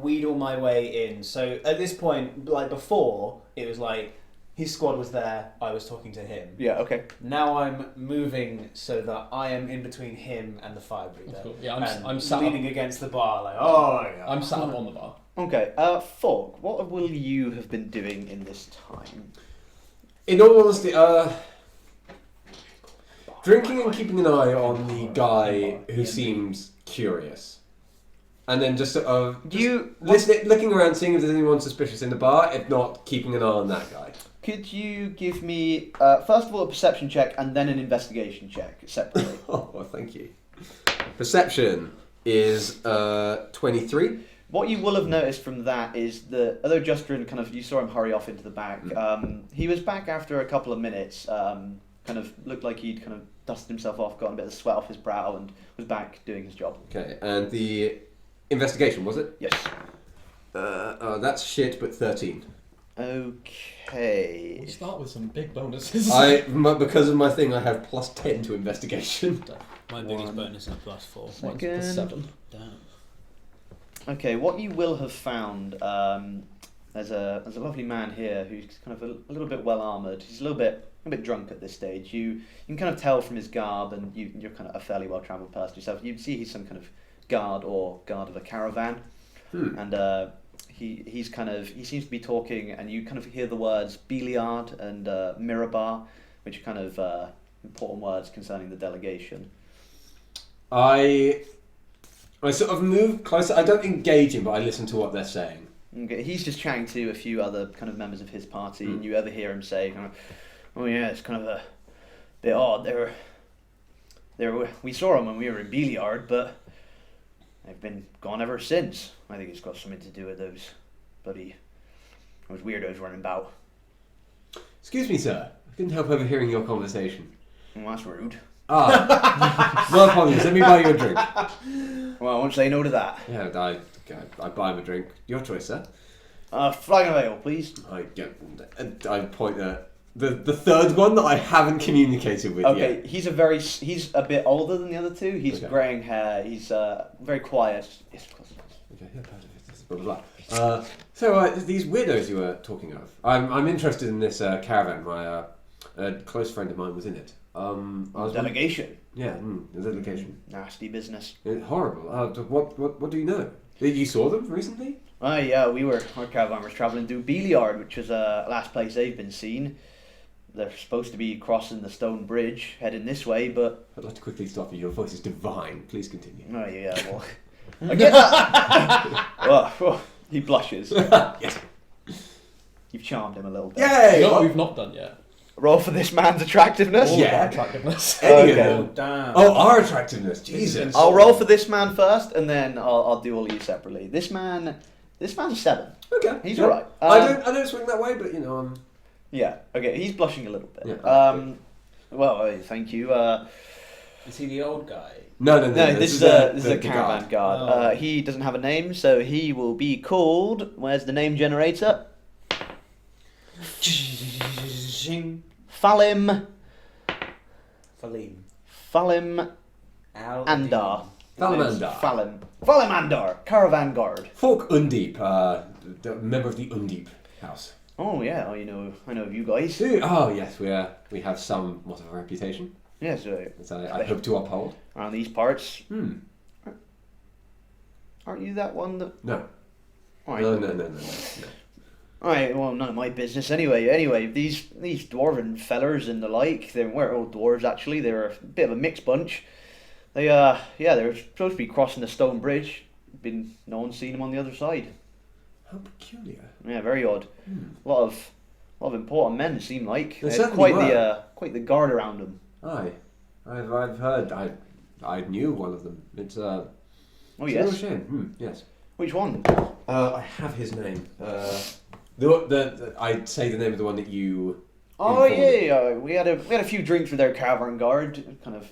wheedle my way in. So at this point, like before, it was like his squad was there, I was talking to him. Yeah. Okay. Now I'm moving so that I am in between him and the fire breather. Cool. Yeah, and I'm sat leaning against the bar, like yeah. I'm sat up on the bar. Okay. Fork, what will you have been doing in this time? In all honesty, drinking and keeping an eye on the guy who seems curious. And then just sort of looking around, seeing if there's anyone suspicious in the bar. If not, keeping an eye on that guy. Could you give me first of all a perception check and then an investigation check separately? Oh, well, thank you. Perception is 23. What you will have noticed from that is that although Justrin you saw him hurry off into the back, he was back after a couple of minutes. Kind of looked like he'd kind of dusted himself off, gotten a bit of sweat off his brow, and was back doing his job. Okay, and the investigation, was it? Yes. That's shit, but 13. Okay. We'll start with some big bonuses. Because of my thing, I have plus 10 to investigation. My biggest bonus is a +4. Mine's Second. +7. Damn. Okay, what you will have found, there's a lovely man here who's kind of a little bit well armoured. He's a little bit drunk at this stage. You can kind of tell from his garb, and you're kind of a fairly well travelled person yourself. You'd see he's some kind of guard of a caravan, and he seems to be talking, and you kind of hear the words Biliard and Mirabar, which are kind of important words concerning the delegation. I sort of move closer. I don't engage him, but I listen to what they're saying. Okay, he's just chatting to a few other kind of members of his party, and you ever hear him say, kind of, "Oh yeah, it's kind of a bit odd. We saw them when we were in Biliard, but they've been gone ever since. I think it's got something to do with those weirdos running about." Excuse me, sir. I couldn't help overhearing your conversation. Well, that's rude. My apologies. Let me buy you a drink. Well, I won't say no to that. Yeah, I buy him a drink. Your choice, sir. Flagon of ale, please. I point at the third one that I haven't communicated with Okay, yet. he's a bit older than the other two. He's greying hair. He's very quiet. Yes, of course. Okay, blah, blah, blah. So these weirdos you were talking of, I'm interested in this caravan. A close friend of mine was in it. Delegation. The delegation. Nasty business. Horrible. What do you know? You saw them recently? Yeah, our caravan was travelling through Biliard, which was the last place they've been seen. They're supposed to be crossing the stone bridge, heading this way, but... I'd like to quickly stop you. Your voice is divine. Please continue. Oh, yeah, well... I get that! Oh, he blushes. Yes. You've charmed him a little bit. Yay! You know what we've not done yet? roll for this man's attractiveness. All Yeah. about attractiveness. Any of Okay. Oh them. damn. Oh, our attractiveness. Jesus. I'll roll for this man first, and then I'll do all of you separately. This man's a 7. Okay. He's yeah. alright. I don't swing that way, but Yeah. Okay. He's blushing a little bit. Yeah. Well, thank you. Is he the old guy? No. No, this is a the caravan guard. Oh. He doesn't have a name, so he will be called. Where's the name generator? Falim. Falim Andar. Falamandar. Falimandar. Caravan guard. Folk Undip, the member of the Undip house. Oh yeah. I know of you guys. Oh yes, we have somewhat of a reputation, Yeah. So that I hope to uphold. around these parts, Hmm. aren't you that one that? No. All right. No. Alright, well, none of my business anyway. These dwarven fellers and the like, they weren't all dwarves actually, they were a bit of a mixed bunch. They were supposed to be crossing the stone bridge. No one's seen them on the other side. How peculiar. Yeah, very odd. Hmm. A lot of important men seem like. They They had certainly quite the guard around them. Aye. I've heard. I knew one of them. It's Oh it's a real yes. shame. Yes. Which one? I have his name. The I'd say the name of the one that you. Oh informed me. yeah. We had a few drinks with their caravan guard. Kind of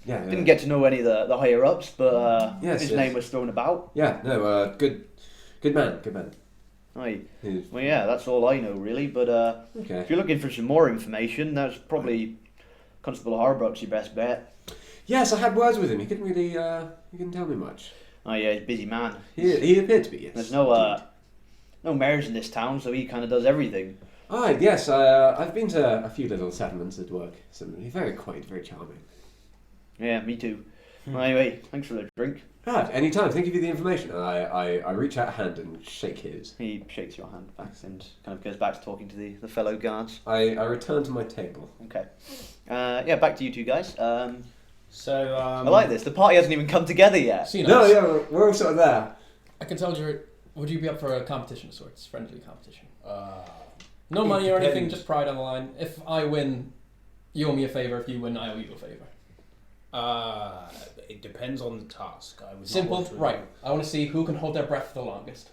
Yeah. didn't get to know any of the higher ups, but Yes, his yes. name was thrown about. Yeah. No. Good man. Aye. He's- Well, yeah, that's all I know really. But Okay. if you're looking for some more information, that's probably Constable Harbrook's your best bet. Yes, I had words with him. He couldn't really. He couldn't tell me much. Oh yeah, he's a busy man. He appeared to be. Yes. There's no mayors in this town, so he kind of does everything. Yes. I've been to a few little settlements at work. So he's very quaint, very charming. Yeah, me too. Well, anyway, thanks for the drink. Anytime. Thank you for the information. I reach out a hand and shake his. He shakes your hand back and kind of goes back to talking to the fellow guards. I return to my table. Okay. Yeah, back to you two guys. So I like this. The party hasn't even come together yet. See, No, yeah, we're all sort of there. I can tell you. Would you be up for a competition of sorts? Friendly competition. Uh, No It money or anything, depends. just pride on the line. If I win, you owe me a favor. If you win, I owe you a favor. it depends on the task. I would not Simple, want to- right? I want to see who can hold their breath the longest.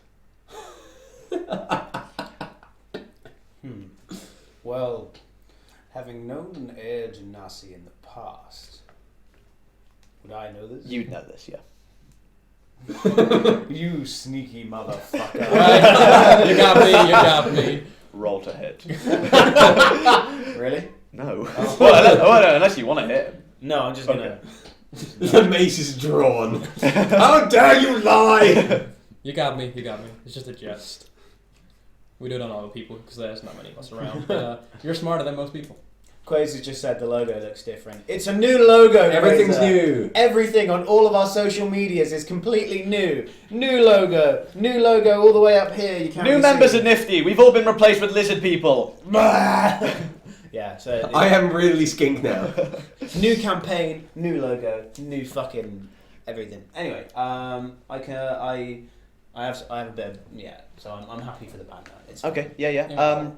Well, having known Air Genasi in the past, would I know this? You'd know this, yeah. You sneaky motherfucker. Right? You got me. Roll to hit. Really? No. Oh. Well, unless you want to hit. No, I'm just gonna. Okay. The mace is drawn. How dare you lie! You got me. It's just a jest. We do it on all the people because there's not many of us around. But, you're smarter than most people. Quasi just said the logo looks different. It's a new logo. Everything's Fraser. new. Everything on all of our social medias is completely new. New logo all the way up here. You can't New be members seen. of NifD. We've all been replaced with lizard people. Yeah, so I am really skink now. new campaign, new logo, new fucking everything. Anyway, I have a bit of, so I'm happy for the band now. It's Okay. Yeah. Yeah,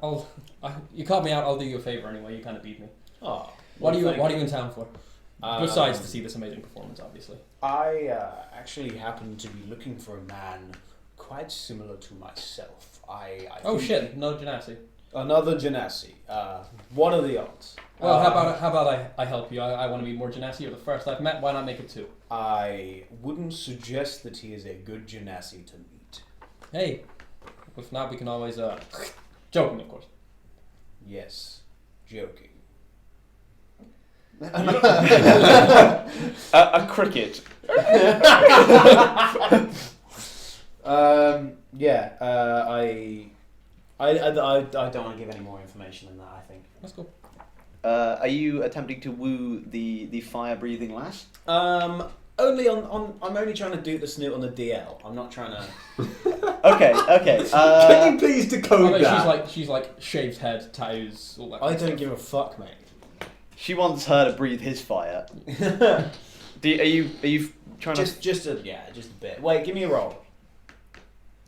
you caught me out. I'll do you a favor anyway. You kind of beat me. Oh, What well, are you in town for? Um, Besides to see this amazing performance, obviously. I actually happen to be looking for a man quite similar to myself. I Oh think- shit! No Genasi. Another Genasi. What are the odds? Well, how about I help you? I want to be more Genasi. You're the first I've met. Why not make it two? I wouldn't suggest that he is a good Genasi to meet. Hey, if not, we can always joking, of course. Yes, joking. A cricket. I don't want to give any more information than that. I think. Let's go. Are you attempting to woo the fire-breathing lass? Only on. I'm only trying to do the snoot on the DL. I'm not trying to. Okay. Can you please decode that? She's like shaved head, tattoos, all that. I kind of don't stuff. give a fuck, mate. She wants her to breathe his fire. Are you trying to? just a bit. Wait, give me a roll.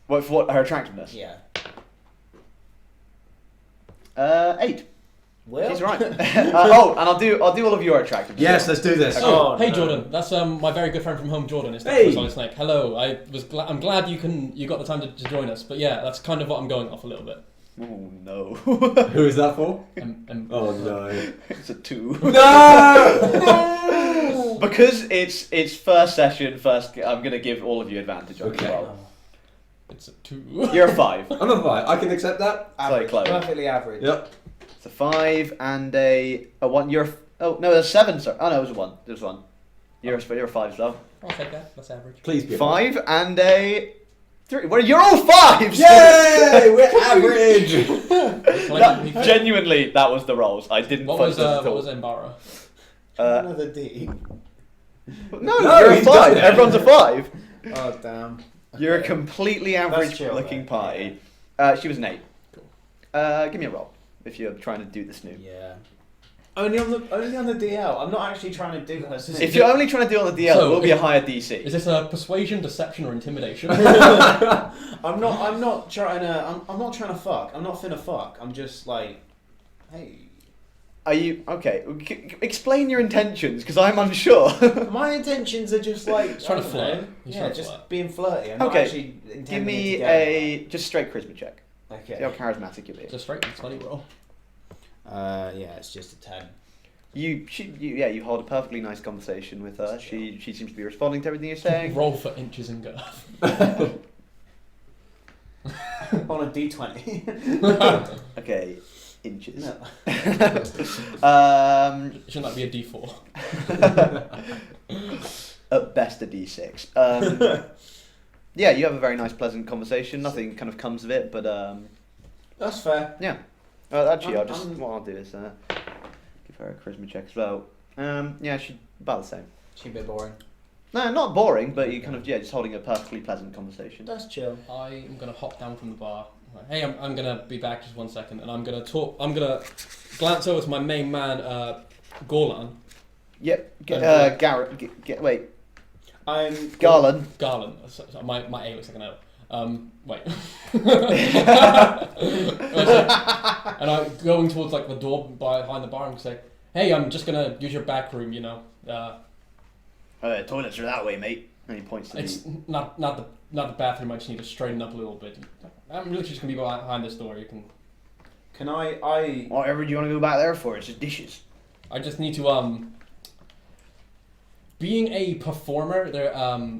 What for? What her attractiveness? Yeah. 8. Will? She's right. And I'll do all of your attractive. Yes, let's do this. Oh, hey no. Jordan, that's my very good friend from home, Jordan. Is Hey. Solid Snake. Hello, I'm glad you got the time to join us. But yeah, that's kind of what I'm going off a little bit. Oh no. Who is that for? Oh Oh no. It's a 2. No! Because it's first session, I'm gonna give all of you advantage on Okay. the roll. It's a 2. You're a 5. I'm a 5. I can accept that. Average. Chloe. Perfectly average. Yep. It's a 5 and a 1. Oh no, there's 7. Sorry. Oh no, it was a 1. There was 1. You're a 5 as well. I'll take that. That's average. Please be a 5 and a 3. Well, you're all 5s. Yay! We're average! Genuinely, that was the rolls. I didn't. What fudge was this at all. Embara? Another D. No, No, you're a he's 5. done it. Everyone's a 5. Oh damn. You're a Okay. completely That's average chill, looking though. party. She was an 8. Cool. Give me a roll if you're trying to do the snoop. Yeah. Only on the DL. I'm not actually trying to do her. If you're only trying to do it on the DL, So, it will be a higher DC. Is this a persuasion, deception, or intimidation? I'm not trying to fuck. I'm not finna fuck. I'm just like, hey. Are you okay? Explain your intentions, because I'm unsure. My intentions are just like He's trying to I don't flirt. know. He's Yeah, trying to just flirt. being flirty. I'm not Okay. actually intending Give me it to a just straight charisma check. get See how Okay. charismatic you'll be. Just straight 20 roll. Yeah, it's just a 10. You hold a perfectly nice conversation with her. She seems to be responding to everything you're saying. Roll for inches and girth. On a D20. Okay, inches. No. Shouldn't that be a D4? At best a D6. Yeah, you have a very nice, pleasant conversation. Nothing kind of comes of it, but That's fair. yeah. Actually, I'm- what I'll do is give her a charisma check as well. Yeah, she's about the same. She's a bit boring. No, not boring, but you kind of just holding a perfectly pleasant conversation. That's chill. I'm gonna hop down from the bar. Hey, I'm gonna be back just 1 second, and I'm gonna talk. I'm gonna glance over to my main man, Gorlan. Yep. Garrett. Wait. I'm Garland. Garland. So my A looks like an L. Wait. And I'm going towards like the door behind the bar and say, "Hey, I'm just gonna use your back room. You know, Toilets are that way, mate." And he points to it's not the bathroom. I just need to straighten up a little bit. I'm really just gonna be behind this door. You can. Can I Whatever do you want to go back there for? It's just dishes. I just need to Being a performer, there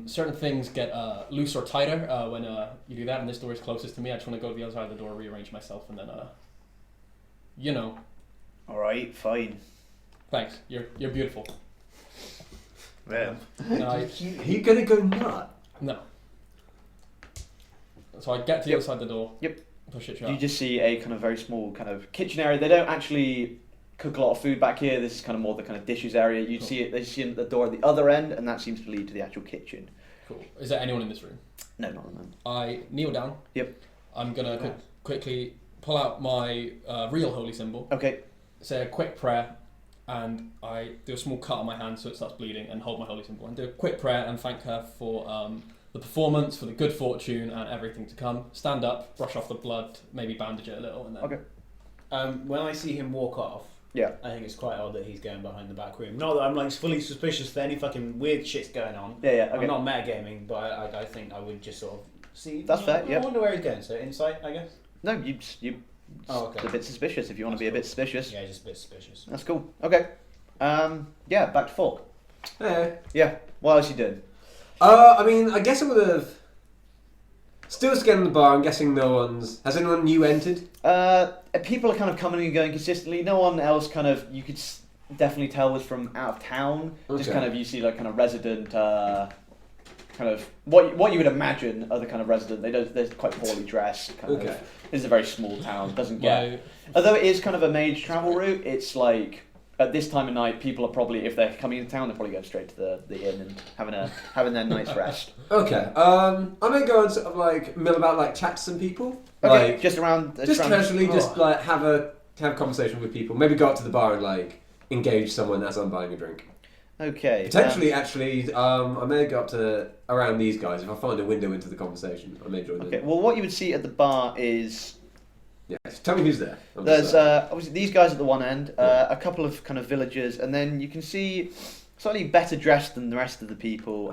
certain things get loose or tighter when you do that, and this door is closest to me. I just want to go to the other side of the door, rearrange myself, and then you know. All right, fine. Thanks. You're beautiful. Yeah. No, Are you gonna go nut? no. So I get to the other side of the door. Yep. Push it shut. You just see a kind of very small kind of kitchen area. They don't actually cook a lot of food back here. This is kind of more the kind of dishes area. You'd Cool. see it. They see the door at the other end, and that seems to lead to the actual kitchen. Cool. Is there anyone in this room? No, not at the moment. I kneel down. Yep. I'm gonna quickly pull out my real holy symbol, Okay. say a quick prayer, and I do a small cut on my hand so it starts bleeding, and hold my holy symbol and do a quick prayer and thank her for the performance, for the good fortune, and everything to come. Stand up, brush off the blood, maybe bandage it a little, and then. Okay. when I see him walk off, Yeah. I think it's quite odd that he's going behind the back room. Not that I'm like fully suspicious that any fucking weird shit's going on. Yeah. Yeah. Okay. I'm not metagaming, but I think I would just sort of see. That's fair, I yeah. wonder where he's going. So insight, I guess. No, you. Oh, okay. It's a bit suspicious if you want to be a bit suspicious. Yeah, just a bit suspicious. That's cool. Okay. Yeah. Back to Fork. Hey. Yeah. What else you doing? I mean, I guess I would have. Still scanning the bar. I'm guessing no one's. Has anyone new entered? People are kind of coming and going consistently. No one else kind of you could definitely tell was from out of town. Just Okay. kind of you see like kind of resident, kind of what you would imagine are the kind of resident. They're quite poorly dressed. Kind Okay. of. This is a very small town. Doesn't get. My, Although it is kind of a mage travel route, it's like at this time of night, people are probably if they're coming into town, they're probably going straight to the inn and having their night's rest. Okay. I'm gonna go and sort of like mill about, like chat to some people. Okay, Like just around. just around- casually, oh. just like have a conversation with people. Maybe go up to the bar and like engage someone as I'm buying a drink. Okay. Potentially, actually, I may go up to around these guys if I find a window into the conversation. I may join Okay. them. Well, what you would see at the bar is Yes. Tell me who's there. There's obviously these guys at the one end, a couple of kind of villagers, and then you can see slightly better dressed than the rest of the people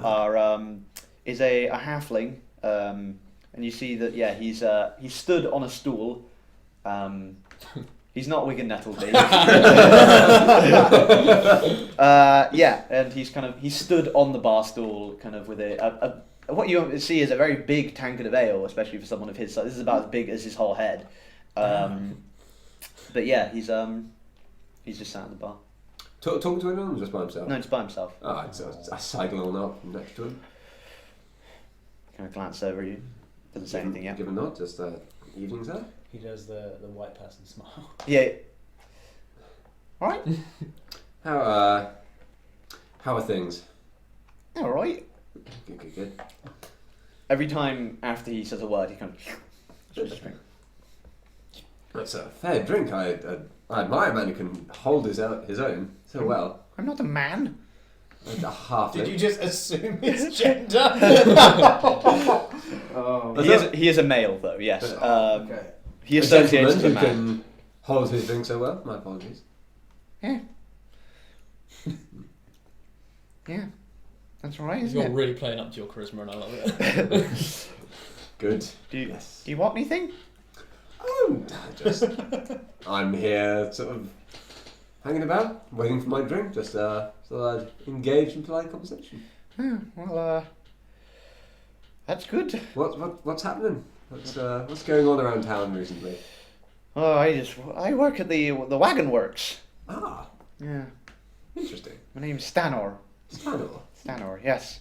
is a halfling, and you see that he's stood on a stool. He's not Wigan Nettleby. And he's stood on the bar stool, kind of with a what you see is a very big tankard of ale, especially for someone of his size. This is about as big as his whole head. But yeah, he's just sat at the bar. Talking to anyone or just by himself? No, just by himself. Alright, so I sidle on up next to him. Kind of glance over you. Doesn't say anything yet. Give a nod, just evening, sir. He does the white person smile. Yeah. Alright. How are things? Alright. Good. Every time after he says a word, he kind of just drink. That's a fair drink. I admire a man who can hold his own so well. I'm not a man. A half. Did you just assume his gender? He is a male, though. Yes. Okay. He A associates gentleman with a who man. can hold his drink so well? My apologies. Yeah. Yeah. That's all right, isn't You're it? really playing up to your charisma, and I love it. Good. Do you want anything? I'm here, sort of hanging about, waiting for my drink, just so I'd engage in polite conversation. Well, that's good. What's happening? What's going on around town recently? Oh, I work at the wagon works. Ah, Yeah. interesting. My name's Stanor. Stanor. Stanor, yes.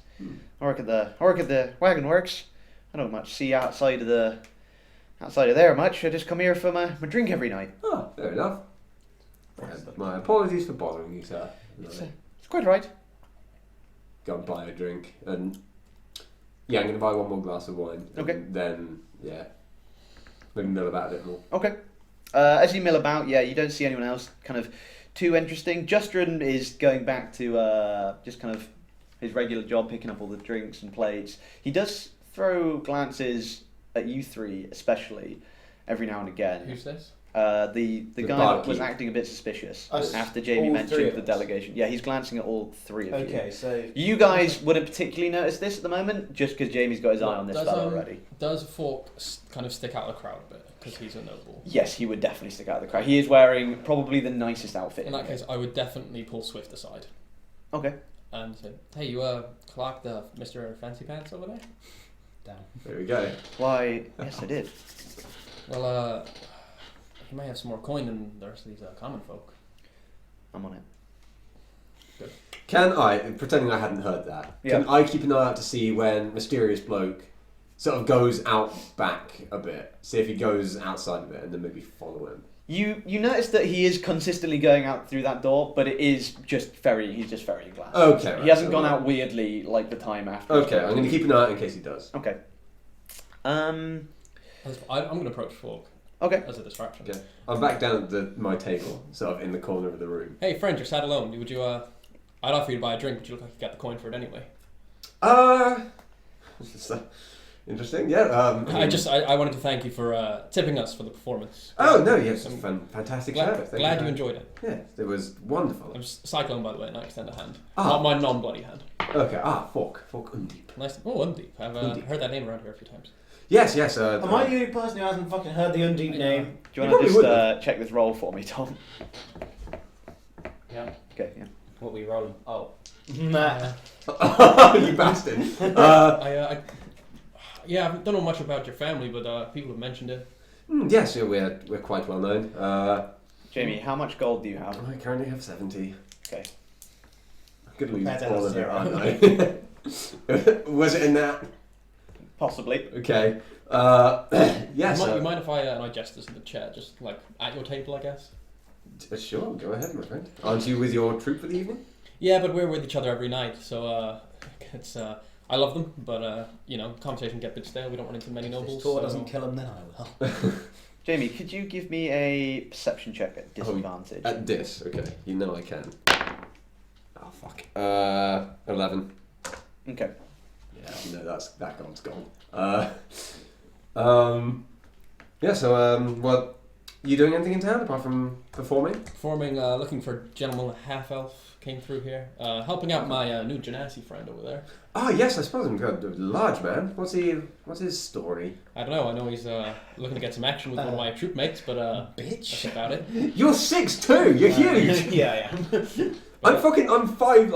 I work at the wagon works. I don't much see outside of there much. I just come here for my drink every night. Ah, fair enough. My apologies for bothering you, sir. It's quite right. Go and buy a drink, and yeah, I'm gonna buy one more glass of wine. Okay. And then maybe mill about a bit more. Okay. As you mill about, you don't see anyone else kind of too interesting. Justrin is going back to just kind of his regular job, picking up all the drinks and plates. He does throw glances at you three, especially, every now and again. Who's this? The guy that barkeep. was acting a bit suspicious Us, after Jamie all mentioned three of the us? delegation. Yeah, he's glancing at all three of you. Okay, so You guys wouldn't particularly notice this at the moment, just because Jamie's got his eye on this fella already. Does Fork kind of stick out of the crowd a bit because he's a noble? Yes, he would definitely stick out of the crowd. He is wearing probably the nicest outfit. In that case, I would definitely pull Swift aside Okay. and say, "Hey, you clocked Mr. Fancy Pants over there?" down. There we go. Why, yes, I did. Well, he may have some more coin than the rest of these common folk. I'm on it. Can I, pretending I hadn't heard that, can I keep an eye out to see when Mysterious Bloke sort of goes out back a bit, see if he goes outside of it, and then maybe follow him? You notice that he is consistently going out through that door, but he's just very glass. Okay, right, He hasn't so gone out weirdly like the time after. Okay, I'm going to keep an eye out in case he does. Okay. I'm going to approach Fork Okay. as a distraction. Okay. I'm back down at my table, sort of in the corner of the room. Hey, friend, you're sat alone. Would you? I'd offer you to buy a drink, but you look like you got the coin for it anyway. Interesting, yeah. I wanted to thank you for tipping us for the performance. Oh, no, yes, fantastic show. Glad Thank you enjoyed it. Yeah, it was wonderful. I'm Cyclone, by the way, and I extend a hand. Ah. Not my non-bloody hand. Okay, Fork Undeep. Nice. Undeep. I've Undeep. heard that name around here a few times. Yes. Am I the only person who hasn't fucking heard the Undeep name? Do you You want to probably just check this roll for me, Tom? Yeah. Okay, yeah. What were you rolling? Oh. Nah. You bastard. I don't know much about your family, but people have mentioned it. Yes, yeah, we're quite well known. Jamie, how much gold do you have? I currently have 70. Okay. I could lose Compared to all of it, zero. aren't I? Was it in that? Possibly. Okay. Yes. You mind if I jest this in the chair, just like at your table, I guess? Sure, go ahead, my friend. Aren't you with your troop for the evening? Yeah, but we're with each other every night, so it's I love them, but conversation get a bit stale. We don't run into many If nobles. this tour so- doesn't kill him, then I will. Jamie, could you give me a perception check at disadvantage? At this, okay. You know I can. Oh, fuck. 11. Okay. Yeah, no, that gold's gone. Yeah, so, You doing anything in town apart from performing? Performing, looking for gentleman half elf came through here, helping out my new Genasi friend over there. Oh yes, I suppose I'm good. Large man. What's his story? I don't know. I know he's looking to get some action with one of my troop mates, but Bitch. that's about it. You're 6'2". You're huge. Yeah, I am. I'm 5'3"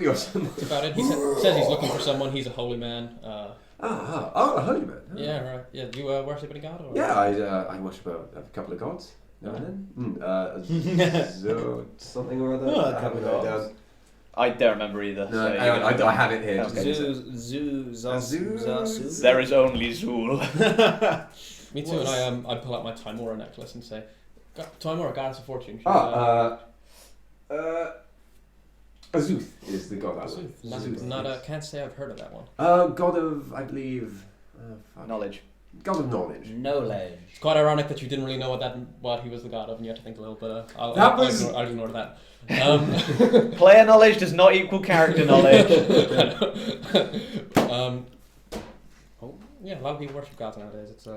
or something. That's about it. He says he's looking for someone. He's a holy man. A holy man. Oh. Yeah, right. Yeah, do you worship any god? Or? Yeah, I worship a couple of gods now and then. Something or other. Oh, I haven't got it down. I don't remember either. No, so I have it here. Okay. Zazu. There is only Zool. Me too. And I pull out my Timora necklace and say, Timora, goddess of fortune. She's, Azuth is the god. Can't say I've heard of that one. God of, I believe, Knowledge. God of knowledge. Knowledge. It's quite ironic that you didn't really know what he was the god of, and you had to think a little bit. I'll ignore that. Player knowledge does not equal character knowledge. Yeah, a lot of people worship gods nowadays. It's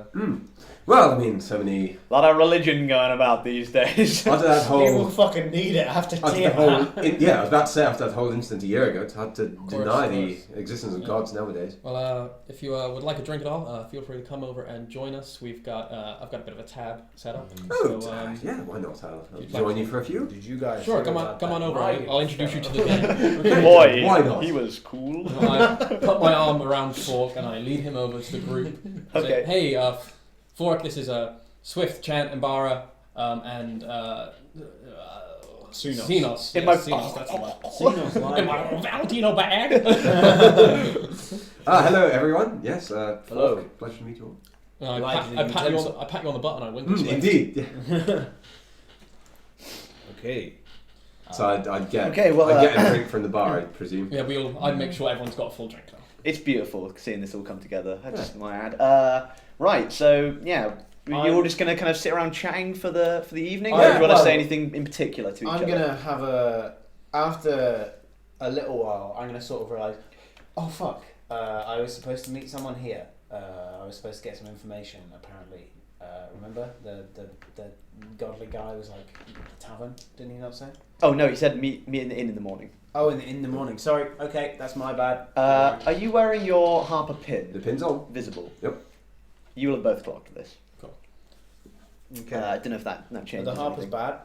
Well, I mean, so many. A lot of religion going about these days. After that People whole. fucking need it after After the whole, yeah, I was about to say after that whole incident a year ago, it's hard to deny the existence of gods nowadays. well, if you would like a drink at all, feel free to come over and join us. We've got I've got a bit of a tab set up. Oh, So, yeah, why not? I'll you'd join like you for a few. Did you guys? Sure, hear come about on that over. riot? I'll introduce you to the game. Boy, Why not? he was cool. I put my arm around Fork and I lead him over to the group. I say, Okay. hey, Fork, this is Swift, Chant, Imbara, and Xenos. In Yes, my- Xenos, that's the one. Xenos line. In my Valentino bag. Hello, everyone. Yes, Hello. Fork, pleasure to meet you all. I Like pat the you on the butt and I wink at you. Indeed. Yeah. Okay. So I'd get. Okay, well, I'd get a drink from the bar, I presume. Yeah, I'd make sure everyone's got a full drink though. It's beautiful seeing this all come together. I just might add. Right, so yeah, you're all just gonna kind of sit around chatting for the evening, or do you want to say anything in particular to each other? I'm gonna have after a little while, I'm gonna sort of realise, oh fuck, I was supposed to meet someone here. I was supposed to get some information. Apparently, remember the godly guy was like the tavern. Didn't he not say? Oh no, he said meet in the inn in the morning. Oh, in the morning. Sorry. Okay, that's my bad. Are you wearing your Harper pin? The pin's on. Visible. Yep. You will have both clocked this. Okay. I don't know if that Are changes. the Harper's anything. bad?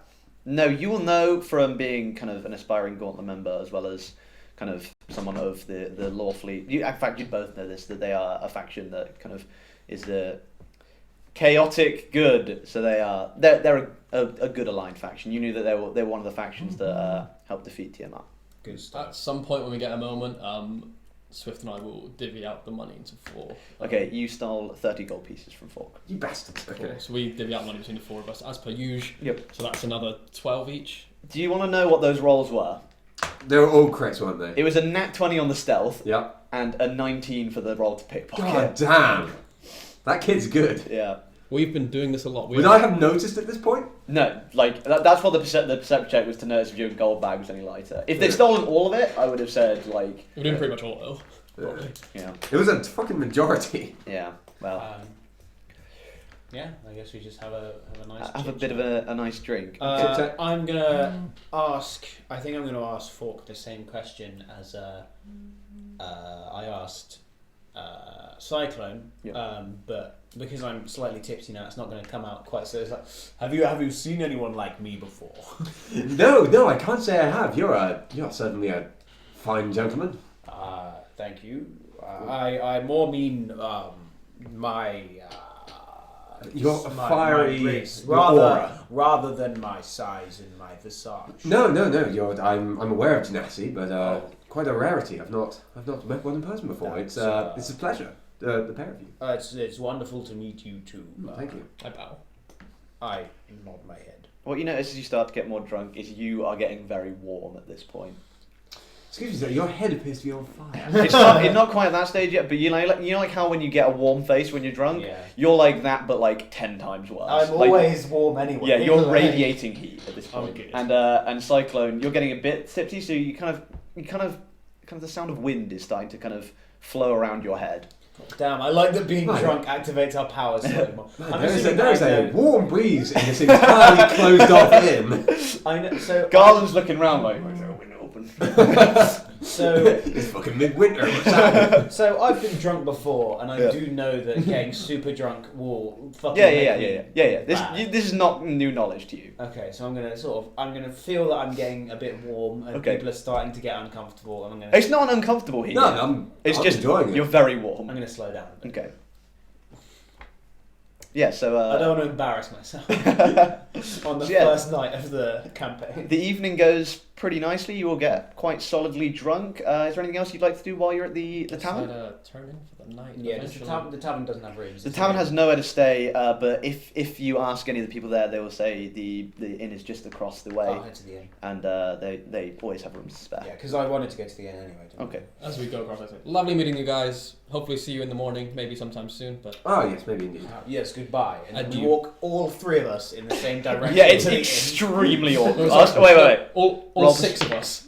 No, you will know from being kind of an aspiring Gauntlet member as well as kind of someone of the Lawfully. In fact, you both know this, that they are a faction that kind of is the chaotic good. So they're a good aligned faction. You knew that they were one of the factions that helped defeat Tiamat. Good At stuff. some point when we get a moment, Swift and I will divvy out the money into four. Okay, you stole 30 gold pieces from Fork. You bastards. Okay. So we divvy out money between the four of us as per usual. Yep. So that's another 12 each. Do you want to know what those rolls were? They were all correct, weren't they? It was a nat 20 on the stealth Yeah. and a 19 for the roll to pickpocket. God damn. That kid's good. Yeah. We've been doing this a lot. Would I have noticed at this point? No, like that's what the perception check was to notice if your gold bag was any lighter. If they'd stolen all of it, I would have said like. We're doing pretty much all though. Probably. Yeah. It was a fucking majority. Yeah. Well, Yeah, I guess we just have a nice. have a chit bit of chat. a nice drink. Chit-chat. I'm gonna ask. I think I'm gonna ask Fork the same question as I asked Cyclone. Yeah. But because I'm slightly tipsy now, it's not going to come out quite so. It's like, have you seen anyone like me before? No, I can't say I have. You're certainly a fine gentleman. Thank you. I more mean my. You're my fiery. grace, your aura. rather than my size and my visage. No. I'm aware of Genasi, but quite a rarity. I've not met one in person before. It's a pleasure. The pair of you. It's wonderful to meet you too. Thank you. I bow. I nod my head. What you notice as you start to get more drunk is you are getting very warm at this point. Excuse me, sir. Your head appears to be on fire. It's not quite at that stage yet, but you know like how when you get a warm face when you're drunk, Yeah. you're like that, but like 10 times worse. I'm Like, always warm anyway. yeah, you're radiating heat at this I'm point. good. And Cyclone, you're getting a bit tipsy, so you kind of the sound of wind is starting to kind of flow around your head. Damn, I like that being Right. drunk activates our powers so much. Man, there is a warm breeze in this entirely closed off inn. I know. So Garland's looking round like, where's our window open? So It's fucking midwinter. What's happening? So I've been drunk before, and I Yeah. do know that getting super drunk will fucking Yeah. make me This bad. this is not new knowledge to you. Okay, so I'm gonna feel that I'm getting a bit warm, and Okay. people are starting to get uncomfortable, and I'm gonna It's not uncomfortable here. No, it's I'm just enjoying it. you're very warm. I'm gonna slow down a bit. Okay. Yeah. So. I don't want to embarrass myself on the Yeah. first night of the campaign. The evening goes pretty nicely. You will get quite solidly drunk. Is there anything else you'd like to do while you're at the tavern? Turn in for the night. Yeah, eventually. the tavern doesn't have rooms. The tavern has nowhere to stay, but if you ask any of the people there, they will say the inn is just across the way, I'll head to the inn. and they always have rooms to spare. Yeah, because I wanted to go to the inn anyway. didn't I? Okay. As we go across, I say, lovely meeting you guys. Hopefully, see you in the morning, maybe sometime soon. But Oh yes, maybe indeed. Yes, goodbye. And then we Adieu. walk all three of us in the same direction. Yeah, it's to the inn. extremely awkward. No, sorry. Wait. all Rob. 6 of us.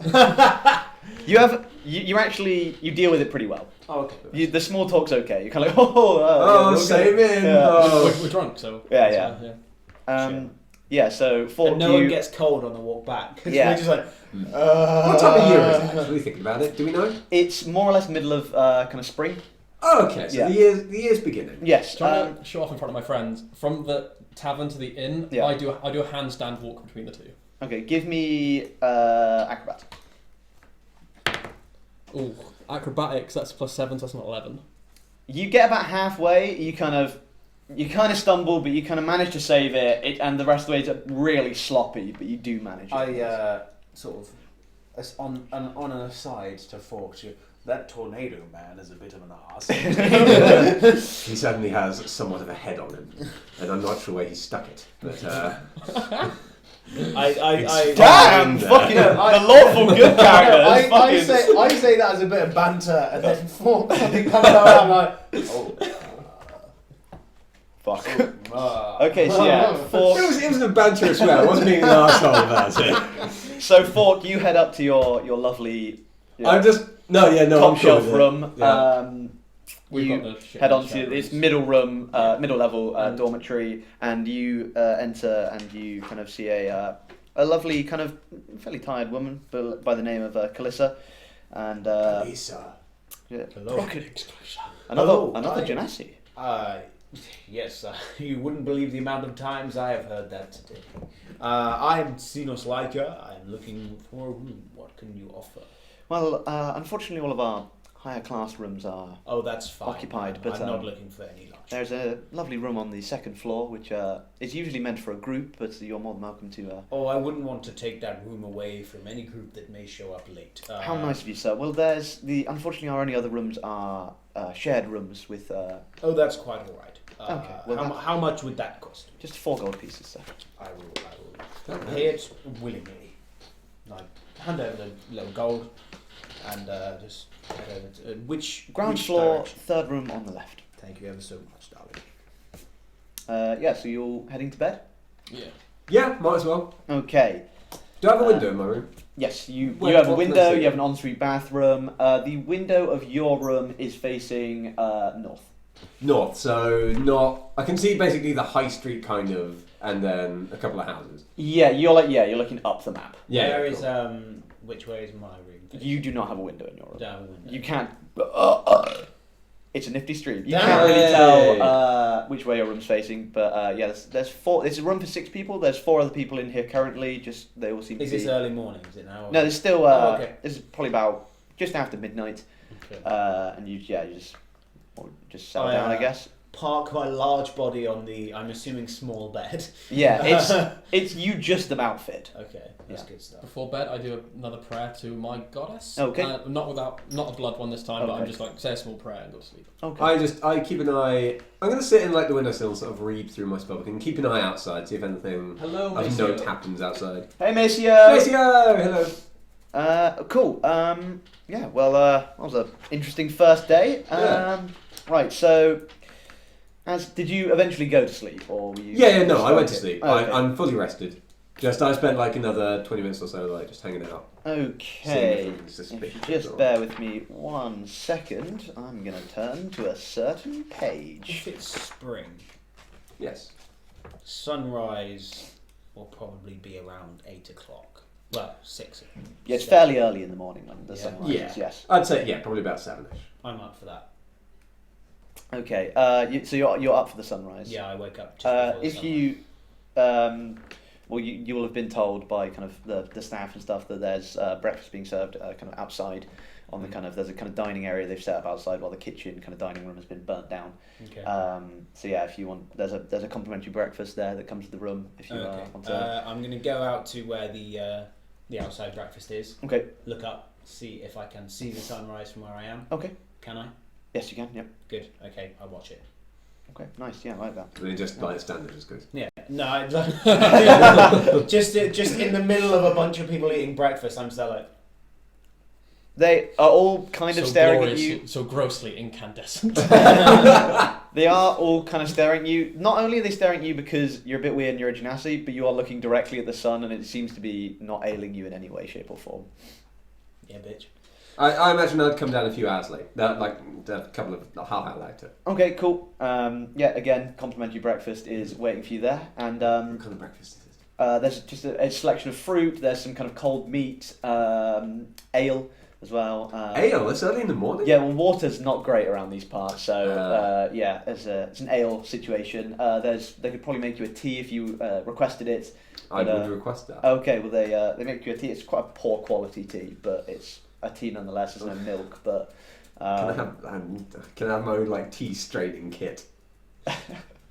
You actually deal with it pretty well. Oh, okay. The small talk's okay. You're kind of like Oh, yeah, same in. Yeah. Oh. We're drunk, so Yeah. yeah. Yeah. So for And no you, one gets cold on the walk back. 'Cause Yeah. we're just like, What time of year is it? Actually, thinking about it, do we know? it's more or less middle of kind of spring. Oh, okay, so Yeah. the year's beginning. Yes. Trying to show off in front of my friends from the tavern to the inn. Yeah. I do a handstand walk between the two. Okay. Give me acrobatics. Ooh, acrobatics. That's +7, so that's not 11. You get about halfway. You kind of stumble, but you kind of manage to save it. And the rest of the way is really sloppy, but you do manage it. I sort of, on an aside to Fork, that tornado man is a bit of an arse. He certainly has somewhat of a head on him, and I'm not sure where he stuck it. But I Damn, fucking the lawful good character. is fucking... I say that as a bit of banter, and then Fork something comes out, I'm like, oh. Fuck. Okay, so yeah, Fork. it was a banter as well. I wasn't being an arsehole about it. So Fork, you head up to your lovely. I'm just top top shelf room. Yeah. We've You got the shit head in on the to shower this rooms. middle room, middle level And- dormitory, and you enter, and you kind of see a lovely, kind of fairly tired woman by the name of Calissa, and Lisa. yeah, Hello. another Hi. Genasi. Yes, you wouldn't believe the amount of times I have heard that today. I'm Sinos Laika. I'm looking for a room. What can you offer? Well, unfortunately, all of our higher class rooms are. Oh, that's fine. Occupied, but, I'm not looking for any lunch. There's a lovely room on the second floor, which is usually meant for a group, but you're more than welcome to. Oh, I wouldn't want to take that room away from any group that may show up late. How nice of you, sir. Well, there's the. Unfortunately, our only other rooms are shared rooms with Oh, that's quite all right. Okay, well, how much would that cost? just 4 gold pieces, sir. I will pay it willingly. I hand over the little gold and just head over to which Ground which floor, direction? third room on the left. Thank you ever so much, darling. Yeah, so you're heading to bed? Yeah. Yeah, might as well. Okay. Do I have a window in my room? Yes, you Where- have a what can I window, see? you have an ensuite bathroom. The window of your room is facing north. North, so not. I can see basically the high street kind of, and then a couple of houses. Yeah, you're looking up the map. Where cool. is which way is my room? You do not have a window in your room. Down window. You can't. It's a nifty street. You Damn. can't really Hey. tell which way your room's facing, but yeah, there's 4. It's a room for 6 people. There's 4 other people in here currently. Just they all seem Is to be. this early morning? Is it now? No, there's still. Oh, okay. This is probably about just after midnight, Okay. and you just settle down, I guess. Park my large body on the, I'm assuming, small bed. Yeah, it's you just about fit. Okay, that's Yeah. good stuff. Before bed, I do another prayer to my goddess. Okay. Not a blood one this time, but I'm Okay. just like say a small prayer and go to sleep. Okay. I keep an eye. I'm going to sit in like the windowsill and sort of read through my spellbook and keep an eye outside, see if anything Hello, of Maisie. note happens outside. Hey, Maceo. Hello. Cool. Yeah. Well, that was an interesting first day. Yeah. Right. So, did you eventually go to sleep, or were you? Yeah, no, I went to Okay. sleep. Okay. I'm fully rested. I spent like another 20 minutes or so, like just hanging out. Okay. Seeing if If suspicious you just or- bear with me 1 second, I'm going to turn to a certain If page. it's spring, Yes. sunrise will probably be around 8 o'clock. Well, 6. Yeah, it's 7. fairly early in the morning when the Yeah. sun rises, Yeah. yes. I'd say probably about 7ish. I'm up for that. Okay, so you're up for the sunrise. Yeah, I wake up just before the If sunrise. you, well, you will have been told by kind of the staff and stuff that there's breakfast being served kind of outside on the kind of, there's a kind of dining area they've set up outside while the kitchen kind of dining room has been burnt down. Okay. So yeah, if you want, there's a complimentary breakfast there that comes to the room if you Okay. want to. I'm going to go out to where the outside breakfast is. Okay. Look up, see if I can see the sunrise from where I am. Okay. Can I? Yes, you can. Yep. Good. Okay, I'll watch it. Okay. Nice. Yeah, I like that. I mean, just like standard is good. Yeah. No, I just in the middle of a bunch of people eating breakfast, I'm still like, They are all kind of so staring glorious, at you. so grossly incandescent. They are all kind of staring at you. Not only are they staring at you because you're a bit weird and you're a genasi, but you are looking directly at the sun, and it seems to be not ailing you in any way, shape, or form. yeah, bitch. I imagine I'd come down a few hours late. Like a couple of half hour later. Okay, cool. Yeah, again, complimentary breakfast is waiting for you there, and What kind of breakfast is it? there's just a selection of fruit. There's some kind of cold meat, ale as well. Ale? It's early in the morning? Yeah, well, water's not great around these parts, so yeah, it's an ale situation. They could probably make you a tea if you requested it. I But, would request that. Okay, well they make you a tea. It's quite a poor quality tea, but it's a tea nonetheless. There's no milk, but Can I have my own like tea straighting kit?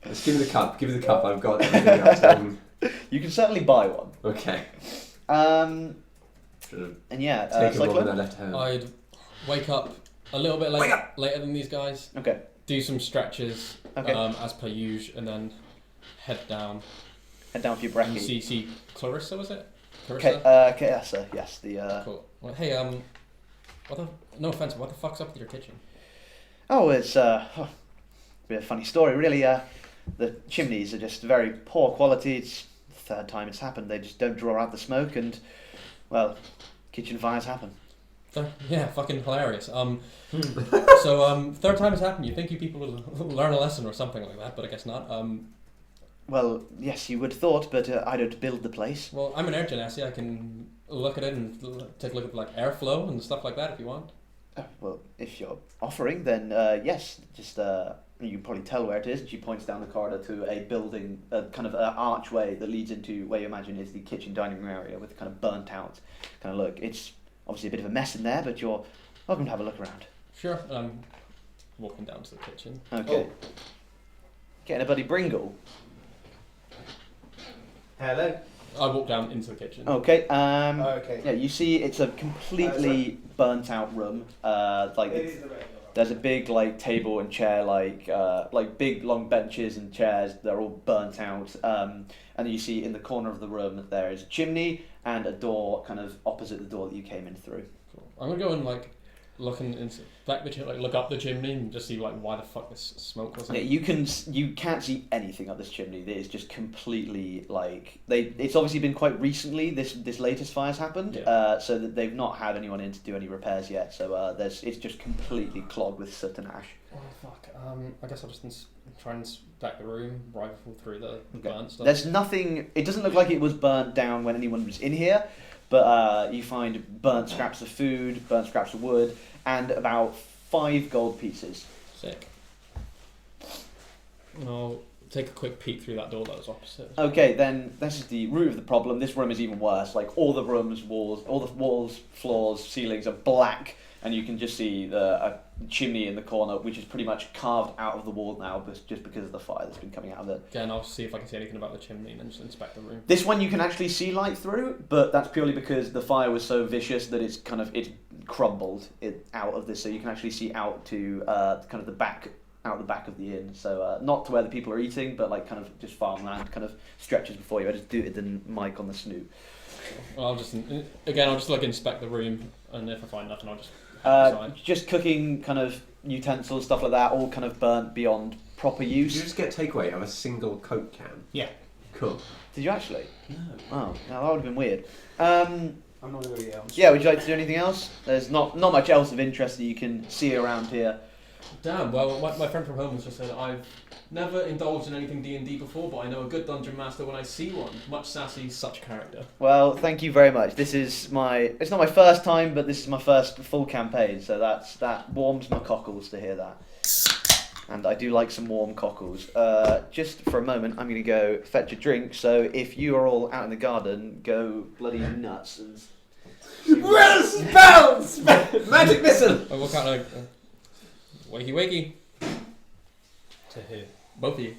Just give me the cup. Give me the cup. I've got everything else. you can certainly buy one. Okay. And yeah, Take a more than I Cyclone? left home. I'd wake up a little bit Wake up! later than these guys, Okay, do some stretches Okay. as per usual, and then head down. head down for your And brekkie. see Clarissa, was it? Okay, Clarissa? Kaessa, yes, the. Cool. Well, hey, no offense, what the fuck's up with your kitchen? Oh, it's a bit of a funny story, really. The chimneys are just very poor quality. It's the third time it's happened. They just don't draw out the smoke, and well, kitchen fires happen. Yeah, fucking hilarious. So, third time has happened. You think you people will learn a lesson or something like that, but I guess not. Well, yes, you would have thought, but I don't build the place. Well, I'm an air genasi. I can look at it and take a look at like airflow and stuff like that if you want. Well, if you're offering, then yes, just you can probably tell where it is. And she points down the corridor to a building, kind of an archway that leads into where you imagine is the kitchen dining room area with kind of burnt out kind of look. It's obviously a bit of a mess in there, but you're welcome to have a look around. Sure. I'm walking down to the kitchen. Okay. Getting a buddy Bringle. Hello. I walk down into the kitchen. Okay. Okay. Yeah, you see, it's a completely burnt out room. There's a big like table and chair, like big long benches and chairs. They're all burnt out. And then you see in the corner of the room there is a chimney and a door, kind of opposite the door that you came in through. Cool. I'm gonna go and like look up the chimney and just see like why the fuck this smoke was. Yeah, you can't see anything up this chimney. It is just completely like it's obviously been quite recently. This latest fire's happened, Yeah. so that they've not had anyone in to do any repairs yet. So it's just completely clogged with soot and ash. Oh fuck. I guess I'll just try and inspect the room, rifle through the burnt stuff. There's nothing. It doesn't look like it was burnt down when anyone was in here, but you find burnt scraps of food, burnt scraps of wood, and about 5 gold pieces. Sick. And I'll take a quick peek through that door that was opposite. Okay, then this is the root of the problem. This room is even worse. Like all the walls, floors, ceilings are black, and you can just see a chimney in the corner, which is pretty much carved out of the wall now, but just because of the fire that's been coming out of it. Again, I'll see if I can see anything about the chimney and then just inspect the room. This one you can actually see light through, but that's purely because the fire was so vicious that it's crumbled out of this, so you can actually see out to kind of the back of the inn. So not to where the people are eating, but like kind of just farmland, kind of stretches before you. I just do it than Mike on the snoot. Well, I'll just inspect the room, and if I find nothing, I'll just Just cooking kind of utensils, stuff like that, all kind of burnt beyond proper You use. just get takeaway of a single Coke can. Yeah. Cool. Did you actually? No. Oh, that would have been weird. I'm not going to get on. Yeah, would you like to do anything else? There's not much else of interest that you can see around here. Damn. Well, my friend from home was just saying that I've never indulged in anything D&D before, but I know a good dungeon master when I see one. Much sassy, such character. Well, thank you very much. It's not my first time, but this is my first full campaign, so that warms my cockles to hear that. And I do like some warm cockles. Just for a moment, I'm going to go fetch a drink, so if you are all out in the garden, go bloody nuts. And Well, spells! Magic missile! I walk out like, wakey wakey. To who? Both of you.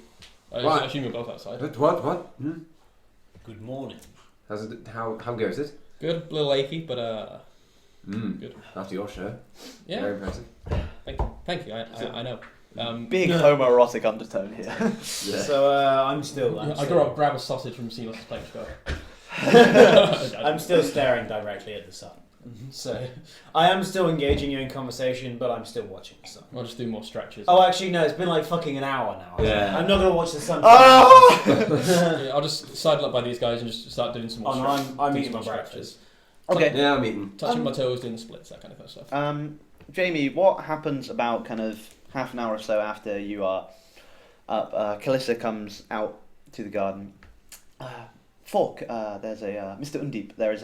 I Right. assume you're both outside. What? Hmm? Good morning. How's it? How goes it? Good, a little achy, but good. After your show. Yeah. Very impressive. Thank you. I know. big homoerotic undertone here. Yeah. So I'm still. I go up, grab a sausage from Silas' plate, and go. I'm still staring directly at the sun. So I am still engaging you in conversation, but I'm still watching the sun. I'll just do more stretches. Oh, actually, no. It's been like fucking an hour now. Yeah. I'm not gonna watch the sun. Ah! Yeah, I'll just sidle up by these guys and just start doing some more Oh no, I'm doing eating some my more breakfast. Okay. Yeah, I'm eating. Touching my toes, doing the splits, that kind of stuff. Jamie, what happens about kind of half an hour or so after you are up? Calissa comes out to the garden. Falk, there's a Mr. Undip. There's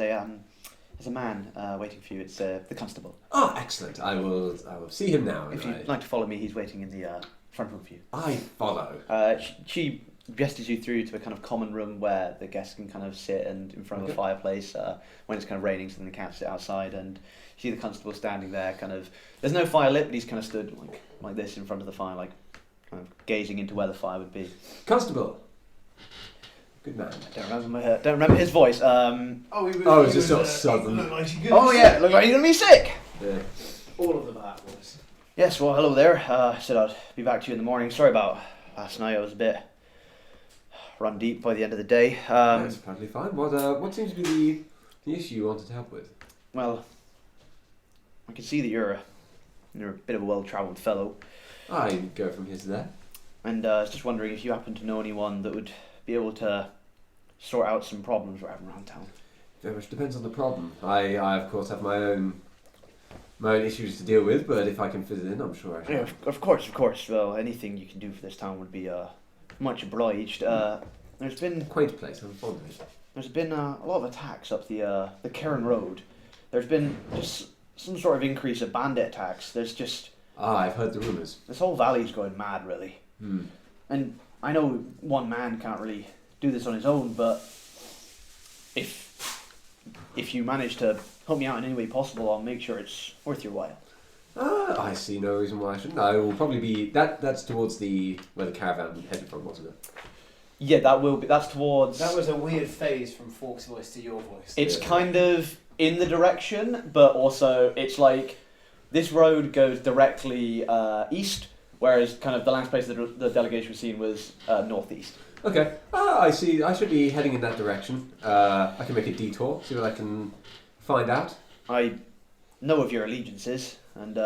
a man waiting for you. It's the constable. Oh, excellent. I will see him now. If you'd like to follow me, he's waiting in the front room for you. I follow. She gestures you through to a kind of common room where the guests can kind of sit and in front of a fireplace when it's kind of raining, so then they can't sit outside. And you see the constable standing there, kind of. There's no fire lit, but he's kind of stood like this in front of the fire, like kind of gazing into where the fire would be. Constable. Good man. Don't remember his voice. It's just sort of southern. Oh yeah, look like he's gonna be sick. Yeah. All of the bad boys. Yes, well, hello there. Said I'd be back to you in the morning. Sorry about last night. I was a bit run deep by the end of the day. That's perfectly fine. What seems to be the issue you wanted to help with? Well, I can see that you're a bit of a well-travelled fellow, I go from here to there. and I was just wondering if you happen to know anyone that would be able to sort out some problems we're having around town. Very much depends on the problem. I of course have my own issues to deal with, but if I can fit it in, I'm sure I can. Yeah, of course. Well, anything you can do for this town would be much obliged. There's been Quaint place, I'm fond of it. a lot of attacks up the Cairn Road. There's been just some sort of increase of bandit attacks. There's just I've heard the rumours. this whole valley's going mad, really. And I know one man can't really do this on his own, but if you manage to help me out in any way possible, I'll make sure it's worth your while. I see no reason why I shouldn't. I will probably be that's towards where the caravan headed from, wasn't it? Yeah, that's towards. That was a weird phase from Fork's voice to your voice. It's Yeah. kind of in the direction, but also it's like this road goes directly east, whereas kind of the last place that the delegation was seen was northeast. Okay. I see. I should be heading in that direction. I can make a detour, see what I can find out. I know of your allegiances, and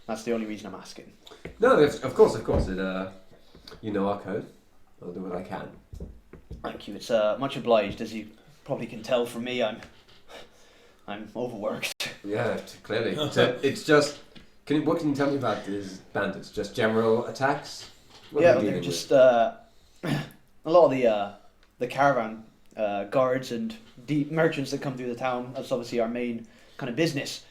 that's the only reason I'm asking. No, of course. It, you know our code. I'll do what I can. Thank you. It's much obliged, as you probably can tell from me. I'm overworked. Yeah, clearly. So it's just. What can you tell me about these bandits? Just general attacks? What are Yeah, we they're dealing just a lot of the caravan guards and merchants that come through the town. That's obviously our main kind of business.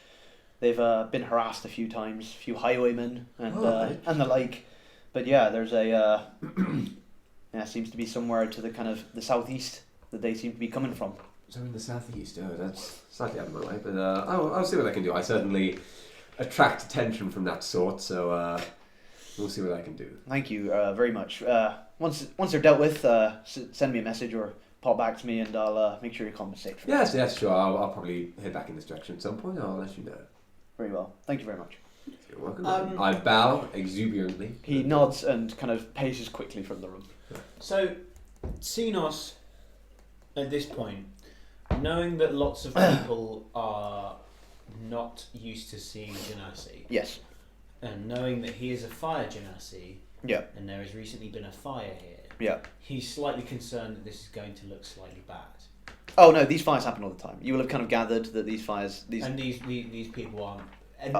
They've been harassed a few times, a few highwaymen and the like. But yeah, there's a seems to be somewhere to the kind of the southeast that they seem to be coming from. So in the southeast. Oh, that's slightly out of my way, but I'll see what I can do. I certainly attract attention from that sort, so we'll see what I can do. Thank you very much. Once they're dealt with, send me a message or pop back to me, and I'll make sure you compensate for it. Yes, sure. I'll probably head back in this direction at some point. I'll let you know. Very well. Thank you very much. You're welcome. I bow exuberantly. He nods and kind of paces quickly from the room. So, Xenos, at this point, knowing that lots of people are not used to seeing Genasi, Yes. and knowing that he is a fire Genasi, Yeah. and there has recently been a fire here, Yeah. He's slightly concerned that this is going to look slightly bad. Oh no, these fires happen all the time. You will have kind of gathered that these fires, And these people aren't. And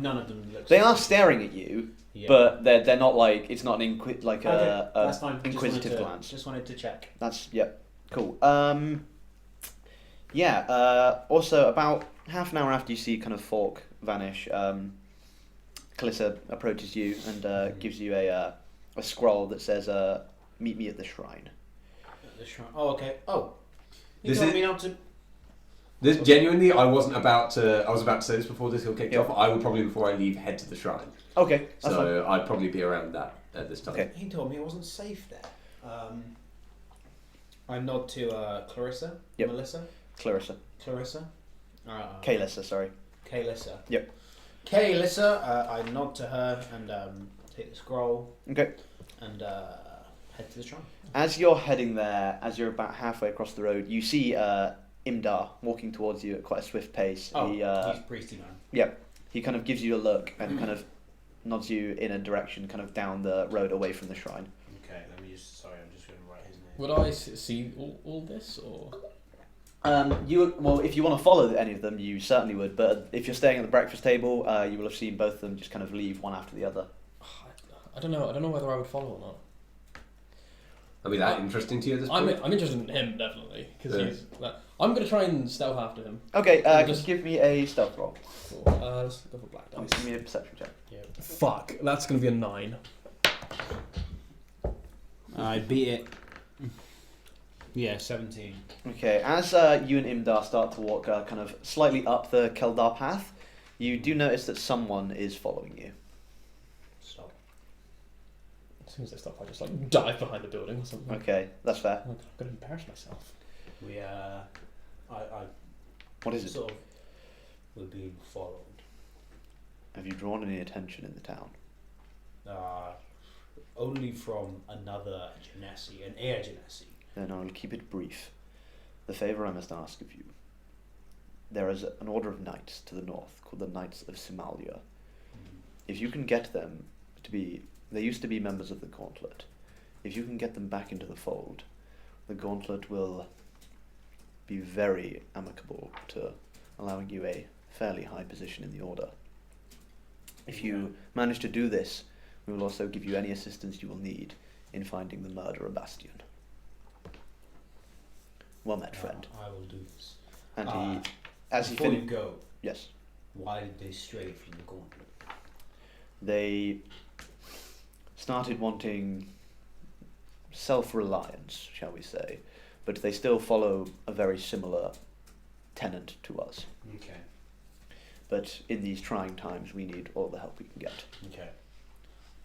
none of them look. they are staring at you, Yeah. but they're not like it's not an That's fine. inquisitive glance. Just wanted to check. That's cool. Also, about half an hour after you see kind of Fork vanish, Calissa approaches you and gives you a scroll that says, "Meet me at the shrine." The shrine. Oh, okay. Oh, you This told is- me not to. This genuinely, I was about to say this before this all kicked Yeah. off. I would probably, before I leave, head to the shrine. Okay, that's fine. So I'd probably be around that at this time. Okay. He told me it wasn't safe there. I nod to Clarissa. Yep. Melissa. Clarissa. Clarissa. Kalissa, sorry. Kaylissa. Yep. Kaylissa. I nod to her and take the scroll Okay. and head to the shrine. As you're heading there, as you're about halfway across the road, you see Imdar walking towards you at quite a swift pace. Oh, He, he's priesty man. Yep. He kind of gives you a look and kind of nods you in a direction, kind of down the road away from the shrine. Okay, let me just. Sorry, I'm just going to write his name. Would I see all this, or? If you want to follow any of them, you certainly would. But if you're staying at the breakfast table, you will have seen both of them just kind of leave one after the other. I don't know. I don't know whether I would follow or not. Are we that interesting to you at this point? I'm interested in him definitely because Yeah. he's. I'm gonna try and stealth after him. Okay, Just- just give me a stealth roll. Cool. Let's go for black Please dice. give me a perception check. Fuck, that's gonna be a 9. I beat it. Yeah, 17. Okay, as you and Imdar start to walk kind of slightly up the Keldar path, you do notice that someone is following you. Stop. As soon as they stop, I just like dive behind the building or something. Okay, that's fair. I'm gonna embarrass myself. We I What is it? sort of we're being followed. Have you drawn any attention in the town? Only from another Genasi, an air Genasi. Then I'll keep it brief. The favour I must ask of you. There is an order of knights to the north called the Knights of Simalia. If you can get them to be... They used to be members of the Gauntlet. If you can get them back into the fold, the Gauntlet will be very amicable to allowing you a fairly high position in the order. If you manage to do this, we will also give you any assistance you will need in finding the murderer Bastion. Well met, friend. I will do this. And he, as he Before you finished, go, yes, why did they stray from the Gauntlet? they started wanting self-reliance, shall we say, but they still follow a very similar tenet to us. Okay. But in these trying times, we need all the help we can get. Okay.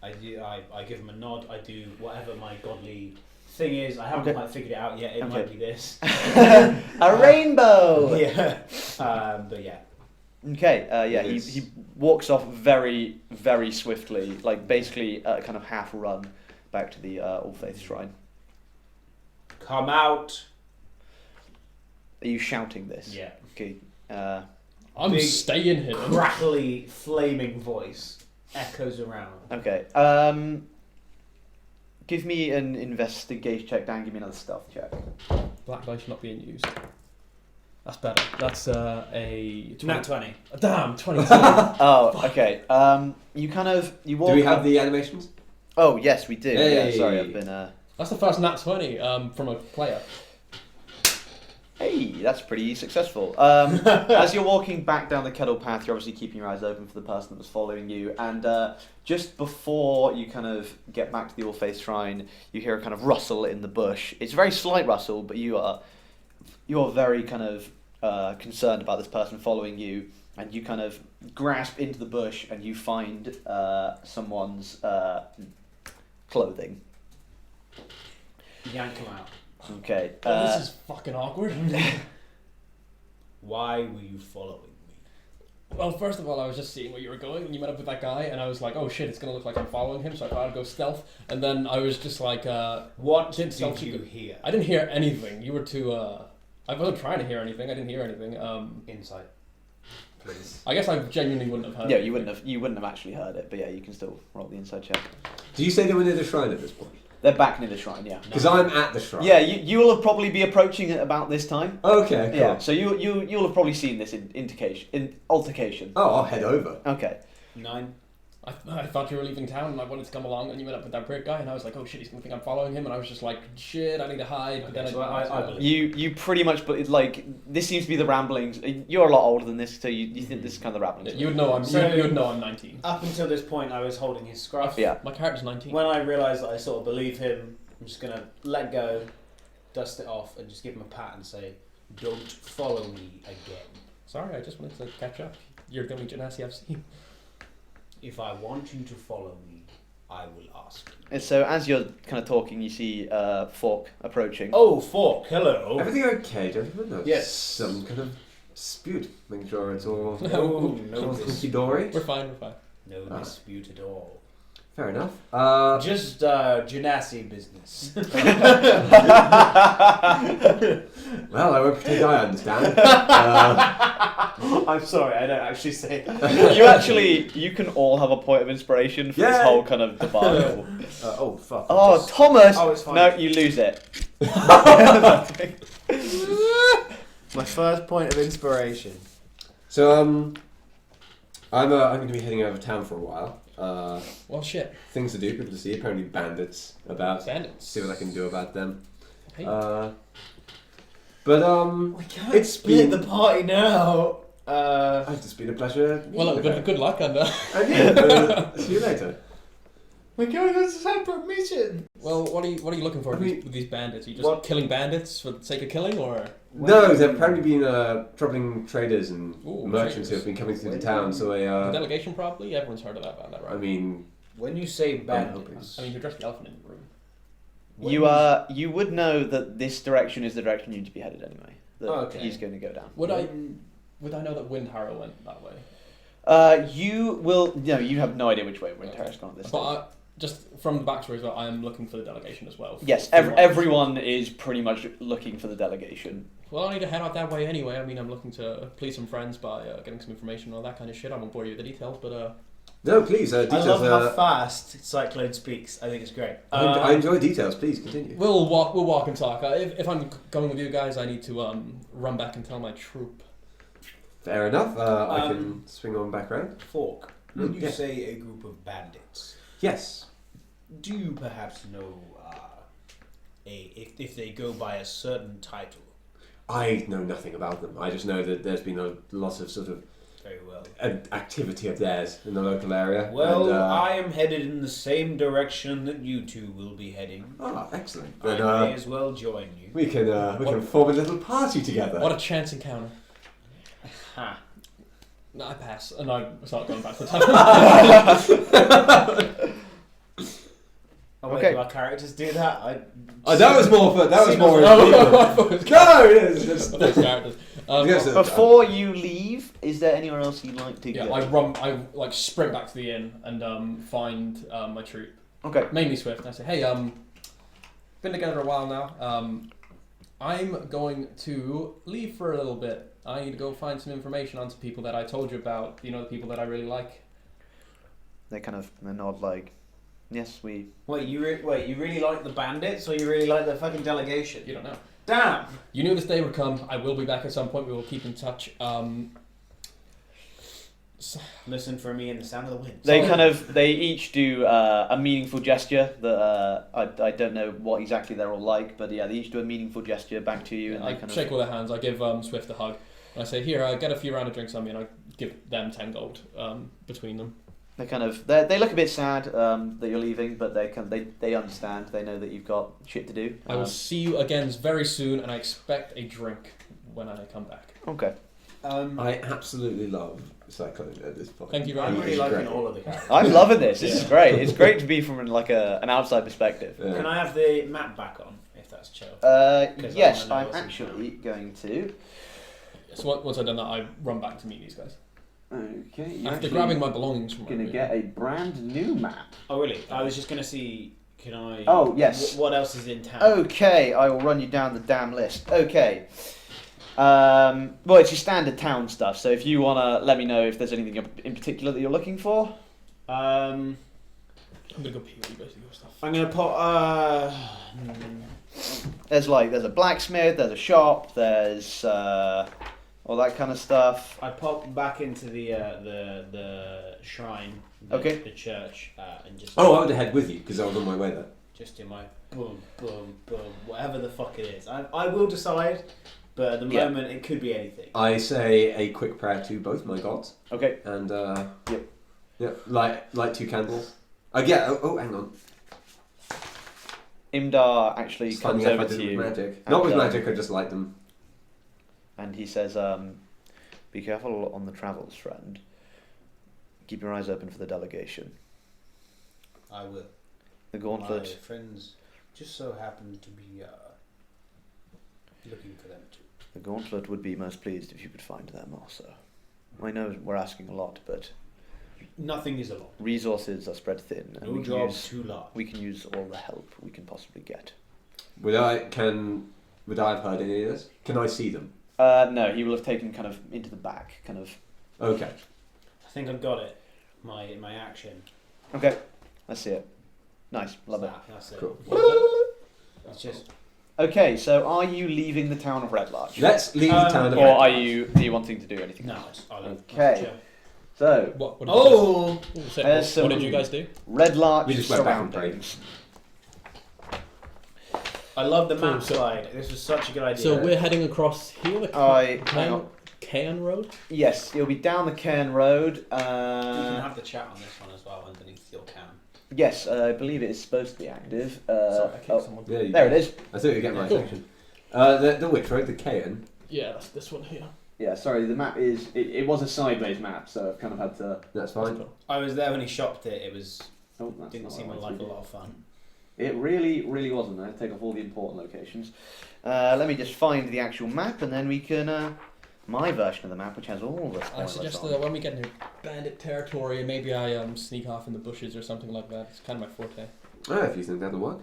I give him a nod. I do whatever my godly thing is. I haven't Okay. quite figured it out yet. It Okay. might be this. A rainbow! Yeah. But yeah. Okay, Yes. he walks off very, very swiftly, like basically kind of half run back to the All Faith Shrine. Come out. Are you shouting this? Yeah. Okay. I'm Big staying hidden. Crackly, flaming voice echoes around. Okay. Give me an investigation check, Dan. Give me another stealth check. Black dice not being used. That's better. That's a 20. Nat 20. Damn, 22. Oh, okay. You walk. Do we have the animations? Oh yes, we do. Yeah, Hey. sorry, I've been. That's the first nat 20 from a player. Hey, that's pretty successful. As you're walking back down the kettle path, you're obviously keeping your eyes open for the person that was following you. And just before you kind of get back to the All Faith Shrine, you hear a kind of rustle in the bush. It's a very slight rustle, but you're very kind of concerned about this person following you. And you kind of grasp into the bush and you find someone's clothing. Yank him out. Okay. Oh, this is fucking awkward. Why were you following me? Well, first of all, I was just seeing where you were going, and you met up with that guy, and I was like, oh shit, it's gonna look like I'm following him, so I thought I'd go stealth. And then I was just like, What Did did stealth you you- hear? I didn't hear anything. You were too. I wasn't trying to hear anything. I didn't hear anything. Insight, please. I guess I genuinely wouldn't have heard. Yeah, you anything. wouldn't have actually heard it, but yeah, you can still roll the inside check. Do you say they were near the shrine at this point? They're back near the shrine, yeah. Because I'm at the shrine. Yeah, you will have probably be approaching it about this time. Okay, cool. Yeah, so you'll have probably seen this altercation. Oh, I'll head over. Okay. 9. I thought you were leaving town and I wanted to come along and you met up with that prick guy and I was like, oh shit, he's gonna think I'm following him, and I was just like, shit, I need to hide. But Okay, then so I believe. You pretty much, but it's like this seems to be the ramblings. You're a lot older than this, so you think this is kind of the ramblings. You would know I'm 19. Up until this point, I was holding his scruff. Yeah. My character's 19. When I realised that I sort of believe him, I'm just gonna let go, dust it off, and just give him a pat and say, "Don't follow me again." Sorry, I just wanted to catch up. You're the only Genasi I've seen. If I want you to follow me, I will ask. And so as you're kind of talking, you see Fork approaching. Oh, Fork, hello. Everything okay, gentlemen? There's Yes. some kind of dispute. Making sure it's all No, hunky dory. We're fine. No dispute at all. Fair enough. Just Genasi business. Well, I won't pretend I understand. I'm sorry, I don't actually say that. You can all have a point of inspiration for this Yay! whole kind of debacle. Oh, fuck. Oh, Just- Thomas! Oh, it's fine. No, you lose it. My first point of inspiration. So, I'm going to be heading out of town for a while. Well, shit. Things to do, people to see. Apparently, bandits about. Bandits. See what I can do about them. Hey. But We can't it's split been- the party now. it's just been a pleasure. Well, good luck on that. And yeah, see you later. We're going on a separate mission. Well, what are you looking for I mean- with these bandits? Are you just What- killing bandits for the sake of killing, or? No, they've apparently been troubling traders and Ooh, merchants who traders. have been coming through the When- town. So The I, delegation, probably. Everyone's heard of that band, right? I mean, When you say hoping. bandits, I mean, you addressed the elephant in the room. You would know that this direction is the direction you need to be headed anyway. That Okay. he's going to go down. Would I know that Wind Harrow went that way? You will. No, you have no idea which way Winter's gone at this But stage. just from the backstory as well, I am looking for the delegation as well. Yes, For what- everyone is pretty much looking for the delegation. Well, I need to head out that way anyway. I mean, I'm looking to please some friends by getting some information and all that kind of shit. I won't bore you with the details, but no, please. I Details. love how fast Cyclone speaks. I think it's great. I enjoy details. Please continue. we'll walk and talk. If I'm going with you guys, I need to run back and tell my troop. Fair enough. I can swing on back round. Fork, when you Yeah. say a group of bandits, Yes. do you perhaps know if they go by a certain title? I know nothing about them. I just know that there's been a lot of sort of Very well. activity of theirs in the local area. Well, and, I am headed in the same direction that you two will be heading. excellent. I Then may as well join you. we can form a little party together. What a chance encounter. Ha. No, I pass, and I start going back to the town. Oh, wait, Okay. do our characters do that? That was more for that was See, more. no, No, it is. Those characters. Yes, Before you leave, is there anywhere else you'd like to Yeah, go? I like sprint back to the inn and find my troop, Okay. mainly Swift. And I say, hey, been together a while now. I'm going to leave for a little bit. I need to go find some information on some people that I told you about. You know, the people that I really like. They kind of nod like, yes, we. Wait, you really like the bandits, or you really like the fucking delegation? You don't know. Damn. You knew this day would come. I will be back at some point. We will keep in touch. Listen for me in the sound of the wind. They each do a meaningful gesture that I don't know what exactly they're all like, but yeah, they each do a meaningful gesture back to you, and I they kind shake of. all their hands. I give Swift a hug. And I say, here, get a few round of drinks on me, and I give them 10 gold between them. They kind of they look a bit sad that you're leaving, but they understand. They know that you've got shit to do. I will see you again very soon, and I expect a drink when I come back. Okay. I absolutely love Cyclone at this point. Thank you very I'm much. really He's liking great. all of the characters. I'm loving this. This is Yeah. great. It's great to be from an outside perspective. Yeah. Can I have the map back on, if that's chill? 'Cause Yes, I wanna know I'm what's in actually going to. So once I've done that, I run back to meet these guys. Okay. You're After actually grabbing my belongings from gonna my room. get a brand new map. Oh, really? I was just going to see, can I... Oh, yes. What else is in town? Okay, I will run you down the damn list. Okay. Well, it's your standard town stuff. So if you wanna let me know if there's anything in particular that you're looking for. I'm gonna go pee while you guys do your stuff. I'm gonna put. There's a blacksmith, there's a shop, there's all that kind of stuff. I pop back into the shrine, the church, and just. Oh, I would head with you because I was on my way there. Just do my boom, boom, boom, whatever the fuck it is. I will decide, but at the moment it could be anything. I say a quick prayer to both my gods. Okay. And light 2 candles. Oh, hang on. Imdar actually comes over to you. Magic. Not with magic, I just light them. And he says, be careful on the travels, friend. Keep your eyes open for the delegation. I will. The gauntlet. My friends just so happen to be looking for them too. The gauntlet would be most pleased if you could find them also. I know we're asking a lot, but nothing is a lot. Resources are spread thin, and no job's too large. We can use all the help we can possibly get. Would I have heard any of this? Can I see them? No, he will have taken kind of into the back, kind of. Okay. I think I've got it. My action. Okay, let's see it. Nice, love it. That's it. Cool. It's just. Okay, so are you leaving the town of Red Larch? Let's leave the town of Or Red are Larch. you wanting to do anything? No, Okay. So, What did what did you guys do? Red Larch We just went back and surroundings. I love the map so- slide. This was such a good idea. So we're heading across here, the hang on. Cairn Road? Yes, you'll be down the Cairn Road. you can have the chat on this one as well underneath your cam. Yes, I believe it is supposed to be active. Sorry, I kicked someone. Yeah, there it is. I thought you were getting my Cool. section. The which road? The Cairn? Yeah, that's this one here. Yeah, sorry, the map is... It was a sideways map, so I've kind of had to... That's fine. Cool. I was there when he shopped it. It was Oh, that's didn't not seem what I like a wanted. lot of fun. It really, really wasn't. I had to take off all the important locations. Let me just find the actual map, and then we can... my version of the map, which has all the I spoilers suggest on. that when we get into bandit territory, maybe I sneak off in the bushes or something like that. It's kind of my forte. Oh, if you think that'll work.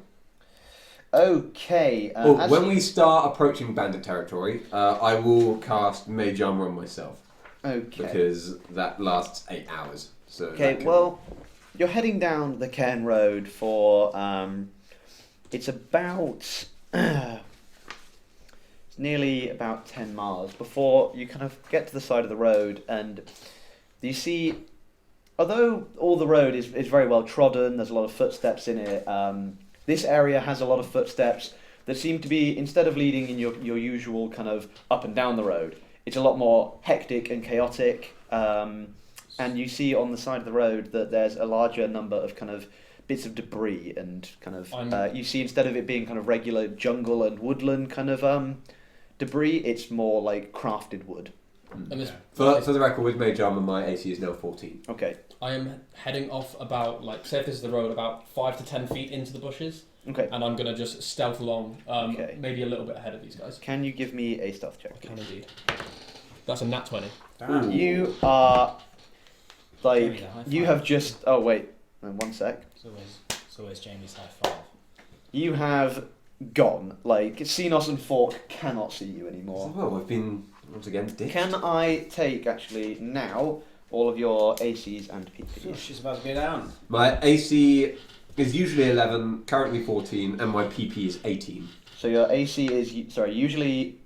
Okay. When we start approaching bandit territory, I will cast Mage Armor on myself. Okay. Because that lasts 8 hours. So Okay, well, you're heading down the Cairn Road for, it's about, it's nearly about 10 miles before you kind of get to the side of the road, and you see, although all the road is very well trodden, there's a lot of footsteps in it, this area has a lot of footsteps that seem to be, instead of leading in your usual kind of up and down the road, it's a lot more hectic and chaotic. And you see on the side of the road that there's a larger number of kind of bits of debris and kind of you see, instead of it being kind of regular jungle and woodland kind of debris, it's more like crafted wood. And this, For the record, with Mage Armor, my AC is now 14. Okay. I am heading off about, like, say if this is the road, about 5 to 10 feet into the bushes, Okay. and I'm gonna just stealth along, Okay. maybe a little bit ahead of these guys. Can you give me a stealth check? I can indeed. That's a nat 20. Damn. You are Give me like the high you five. have just. Oh wait, one sec. It's always Jamie's high five. You have gone. Like Xenos and Fork cannot see you anymore. Well, I've been, once again, ditched. Can I take actually now all of your ACs and Oh, PPs? she's about to go down. My AC is usually 11, currently 14, and my PP is 18. So your AC is usually.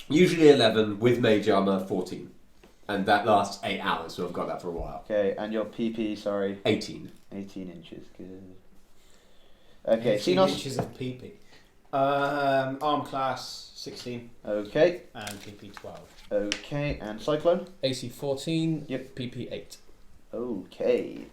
Usually 11, with Mage Armor, 14. And that lasts 8 hours, so I've got that for a while. Okay, and your PP, 18. 18 inches. Good. Okay, 18 Xenos. inches of PP. Arm class 16 Okay, and PP 12. okay, and Cyclone. AC 14, Yep. PP 8. Okay.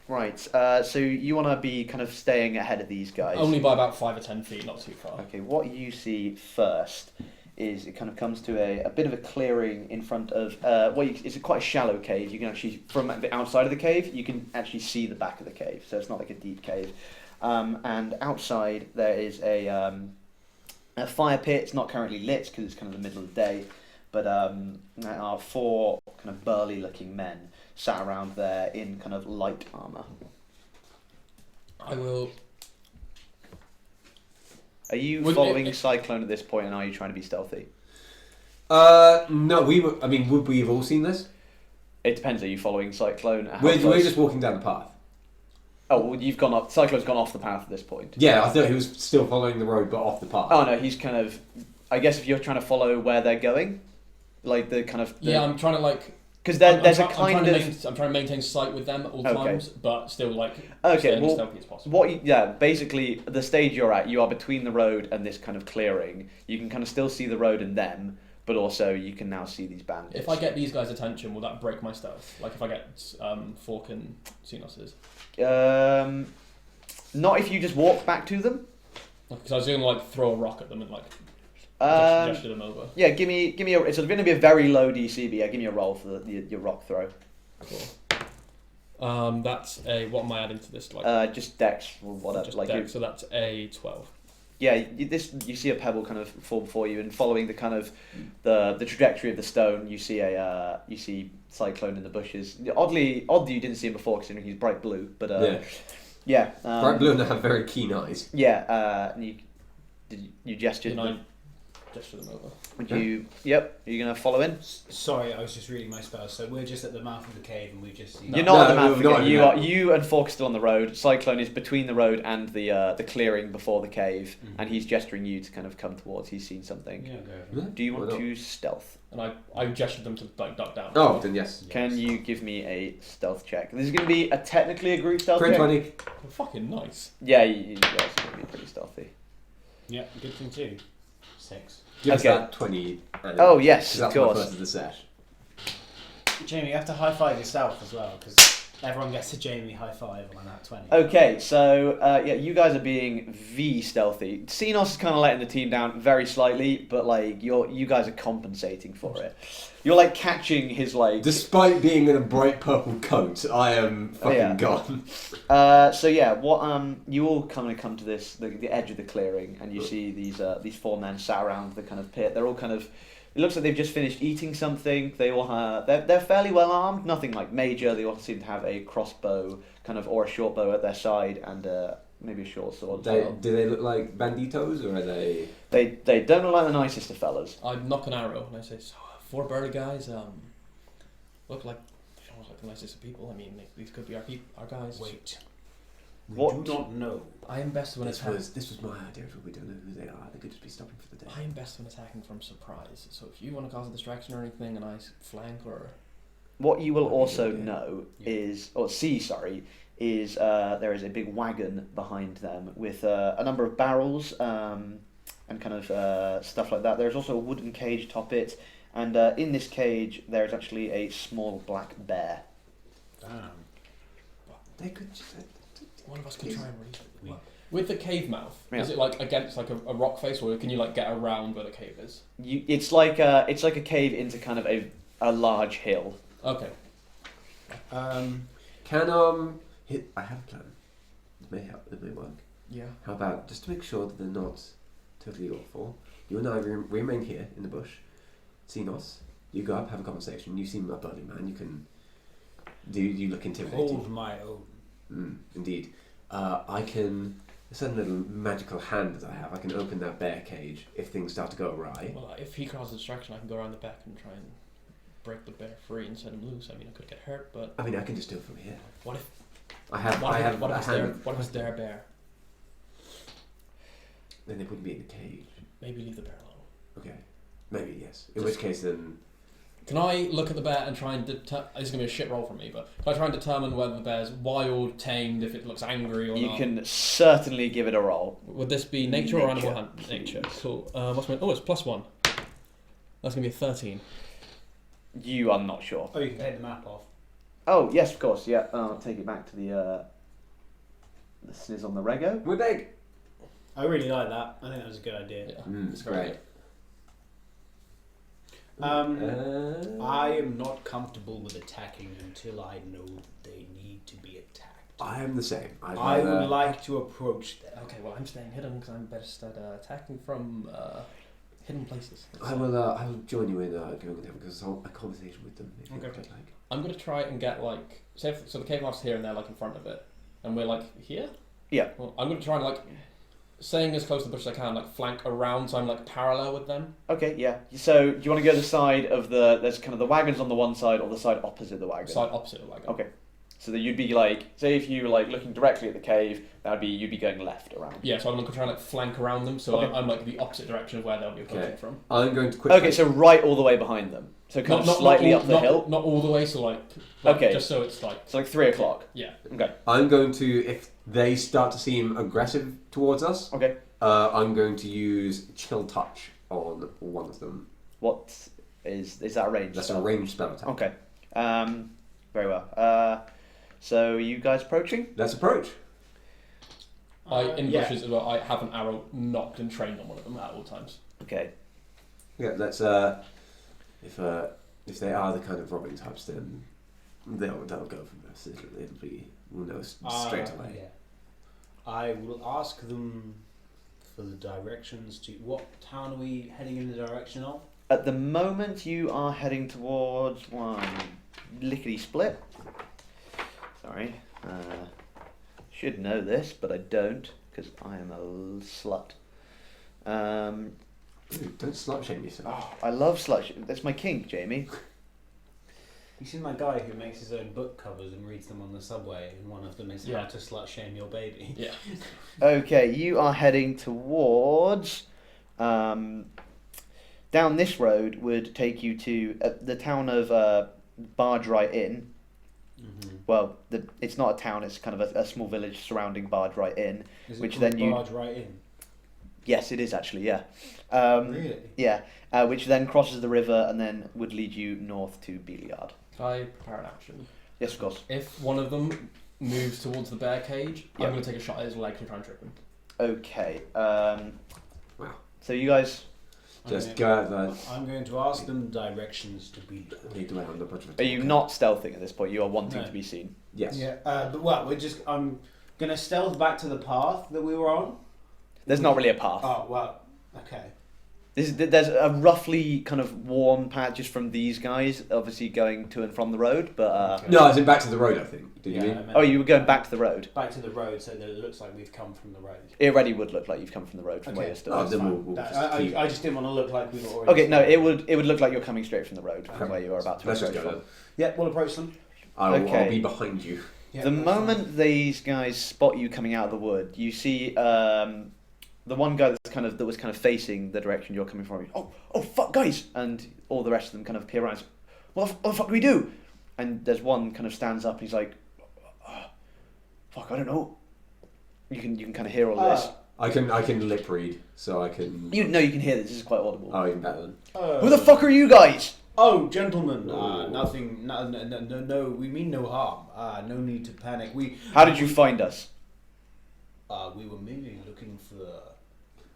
Right, so you want to be kind of staying ahead of these guys. Only by about 5 or 10 feet, not too far. Okay, what you see first is it kind of comes to a bit of a clearing in front of it's quite a shallow cave. You can actually, from the outside of the cave, you can actually see the back of the cave, so it's not like a deep cave. And outside there is a fire pit. It's not currently lit because it's kind of the middle of the day, but there are 4 kind of burly-looking men sat around there in kind of light armor. I will... Are you Would following it- Cyclone at this point, and are you trying to be stealthy? No, would we have all seen this? It depends. Are you following Cyclone? How We're close? just walking down the path. Oh, well, you've gone up. Cyclone's gone off the path at this point. Yeah, I thought he was still following the road, but off the path. Oh no, he's kind of. I guess if you're trying to follow where they're going, like the kind of. Yeah, I'm trying to like. Because there's a kind of. I'm trying to maintain sight with them at all times, but still like. Okay, stay as well, stealthy as possible. Basically, the stage you're at, you are between the road and this kind of clearing. You can kind of still see the road and them, but also you can now see these bandits. If I get these guys' attention, will that break my stealth? Like if I get Fork and Xenos's? Not if you just walk back to them. Because I was going to like throw a rock at them and like gesture them over. Yeah, give me a. It's going to be a very low DC, but yeah, give me a roll for your rock throw. Cool. That's a. What am I adding to this? Like just Dex or whatever. just like Dex, so that's a 12. Yeah, you see a pebble kind of fall before you, and following the kind of the trajectory of the stone, you see Cyclone in the bushes. Oddly you didn't see him before, considering he's bright blue. But yeah. Bright blue and they have very keen eyes. Yeah, and you gestured. Can I gesture them over? Would you? Yep. Are you gonna follow in? Sorry, I was just reading my spells. So we're just at the mouth of the cave, and we've just seen. You're not at the No, mouth of the we're cave. not. You and Fork are still on the road. Cyclone is between the road and the clearing before the cave, and he's gesturing you to kind of come towards. He's seen something. Yeah, go for it. Do you want to stealth? And I gestured them to like duck down. Oh, then yes. Can you give me a stealth check? This is going to be technically a group stealth check. 20. Fucking nice. Yeah, you guys are going to be pretty stealthy. Yeah, good thing too. 6. Give us Okay. that 20. Oh yes, That's of my course. first of the sesh. Jamie, you have to high five yourself as well, because everyone gets a Jamie high five on that 20. Okay, so you guys are being stealthy. Xenos is kind of letting the team down very slightly, but like you guys are compensating for it. You're like catching his like. Despite being in a bright purple coat, I am fucking gone. So yeah, what you all kind of come to the edge of the clearing, and you see these 4 men sat around the kind of pit. They're all kind of. It looks like they've just finished eating something. They all they're fairly well armed, nothing like major. They all seem to have a crossbow kind of or a short bow at their side and maybe a short sword. Do they look like banditos or are they? They don't look like the nicest of fellas. I knock an arrow and I say, so 4 burly guys look like they don't look like the nicest of people. I mean, these could be our guys. Wait. We What? do not know. I am best when attacking. This was my idea, but we don't know who they are. They could just be stopping for the day. I am best when attacking from surprise. So if you want to cause a distraction or anything, and I flank or What you will also Okay. know Yeah. is there is a big wagon behind them with a number of barrels and kind of stuff like that. There's also a wooden cage atop it, and in this cage there is actually a small black bear. Damn. They could just. one of us can try and reach it. We- With the cave mouth, Yeah. is it like against like a rock face, or can you like get around where the cave is? It's like a cave into kind of a large hill. Okay. Can hit? I have a plan. It may help. It may work. Yeah. How about just to make sure that they're not totally awful? You and I remain here in the bush. Xenos, you go up, have a conversation. You seem a burly man. You can. You look intimidating? Hold my own. Indeed. I can. A certain little magical hand that I have. I can open that bear cage if things start to go awry. Well, if he causes a distraction, I can go around the back and try and break the bear free and set him loose. I mean, I could get hurt, but I mean, I can just do it from here. what if? I have. What I if, have what a if it's their? hand. What if it's their bear? Then they wouldn't be in the cage. Maybe leave the bear alone. Okay. Maybe yes. In which case, then. Can I look at the bear and try and this is gonna be a shit roll for me, but can I try and determine whether the bear's wild, tamed, if it looks angry or You not? can certainly give it a roll. Would this be nature or animal Nature. hand? Nature. Cool. What's my? Oh, it's +1. That's gonna be a 13. You are not sure. Oh, you can take the map off. Oh yes, of course. Yeah. I'll take it back to the sniz on the rego. We're big. I really like that. I think that was a good idea. Yeah. It's great. I am not comfortable with attacking until I know they need to be attacked. I am the same. I would like to approach them. Okay, well I'm staying hidden because I'm best at attacking from hidden places. I will join you in going and having a conversation with them. If you Okay. would like. I'm gonna try and get like so the cave mouth's here and they're like in front of it, and we're like here. Yeah. Well, I'm gonna try and like staying as close to the bush as I can, like flank around, so I'm like parallel with them. Okay. Yeah. So do you want to go the side of there's kind of the wagons on the one side or the side opposite the wagon? Side opposite of the wagon. Okay. So that you'd be like, say if you were like looking directly at the cave, you'd be going left around. Yeah, so I'm going to try and like flank around them, so Okay. I'm like the opposite direction of where they'll be approaching from. I'm going to quickly... Okay, so right all the way behind them. So kind of slightly up the hill. Not all the way, so like Okay. just so it's like... So like 3 o'clock. Yeah. Okay. I'm going to, if they start to seem aggressive towards us, Okay. I'm going to use Chill Touch on one of them. What is that a range? That's spell? a ranged spell attack. Okay. Very well. So you guys approaching? Let's approach. In yeah. bushes as well, I have an arrow knocked and trained on one of them at all times. Okay. Yeah, let's, if they are the kind of robbing types, then they'll go from us. We'll know straight away. Yeah. I will ask them for the directions to... What town are we heading in the direction of? At the moment, you are heading towards one lickety split. Sorry. Should know this, but I don't because I am a slut. Don't slut shame yourself. Oh, I love slut. That's my kink, Jamie. You seen that guy who makes his own book covers and reads them on the subway, and one of them is how to slut shame your baby. Yeah. Okay, you are heading towards. Down this road would take you to the town of Bardry Inn. Mm-hmm. Well, it's not a town; it's kind of a small village surrounding Bardry Inn. Is it Which called then you- barge right in? Yes, it is actually. Yeah. Really? Yeah. Which then crosses the river and then would lead you north to Beeliard. Can I prepare an action? Yes, of course. If one of them moves towards the bear cage, Yep. I'm going to take a shot at his leg to try and trip him. Okay. Wow. So you guys, Just go out there. I'm going to ask them directions to be. Lead the way on the budget. are you not stealthing at this point? You are wanting No. to be seen. Yes. Yeah. But well, I'm gonna stealth back to the path that we were on. There's not really a path. Oh well. Okay. There's a roughly kind of worn path just from these guys, obviously going to and from the road. But No, I said back to the road, I think. Did you I mean? meant oh, you were going back to the road. back to the road so that it looks like we've come from the road. It already would look like you've come from the road from where Okay. you're still. Oh, That's then fine. we'll That- just keep- I just didn't want to look like we were already. Okay, no, it would look like you're coming straight from the road from where you are about to Let's just approach go from. then. Yeah, we'll approach them. I'll Okay. be behind you. Yeah, The that's moment these guys spot you coming out of the wood, you see the one guy that was kind of facing the direction you're coming from. Oh fuck, guys! And all the rest of them kind of peer around. What the fuck do we do? And there's one kind of stands up. And he's like, fuck, I don't know. You can kind of hear all of this. I can lip read, so I can. You can hear this. This is quite audible. Oh, even better then. Who the fuck are you guys? Oh, gentlemen, Oh. nothing. No. We mean no harm. No need to panic. How did you find us? We were merely looking for.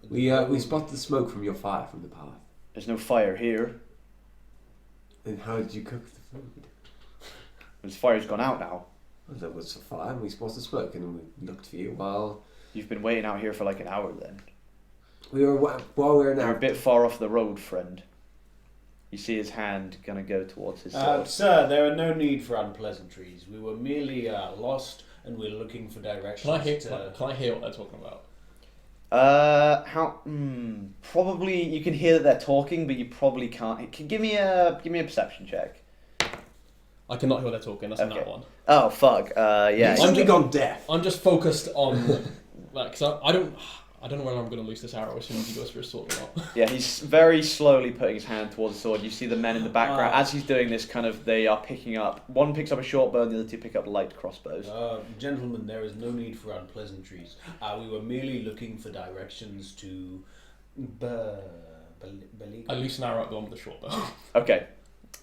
We spotted the smoke from your fire from the path. There's no fire here. Then how did you cook the food? This fire's gone out now. Well, there was a fire, and we spotted smoke, and we looked for you while You've been waiting out here for like an hour then. we were You're a bit far off the road, friend. You see his hand gonna go towards his sword. Sir, there are no need for unpleasantries. We were merely lost, and we're looking for directions. Can I hear what they're talking about? Probably you can hear that they're talking, but you probably can't. Give me a perception check. I cannot hear what they're talking. That's Okay. that one. Oh fuck. Yeah. You've suddenly gone deaf. I'm just focused on like, cause I don't know whether I'm going to lose this arrow as soon as he goes for his sword or not. Yeah, he's very slowly putting his hand towards the sword. You see the men in the background as he's doing this. They are picking up. One picks up a short bow, and the other two pick up light crossbows. Gentlemen, there is no need for unpleasantries. We were merely looking for directions to. I loose an arrow at the one with the short bow. Okay.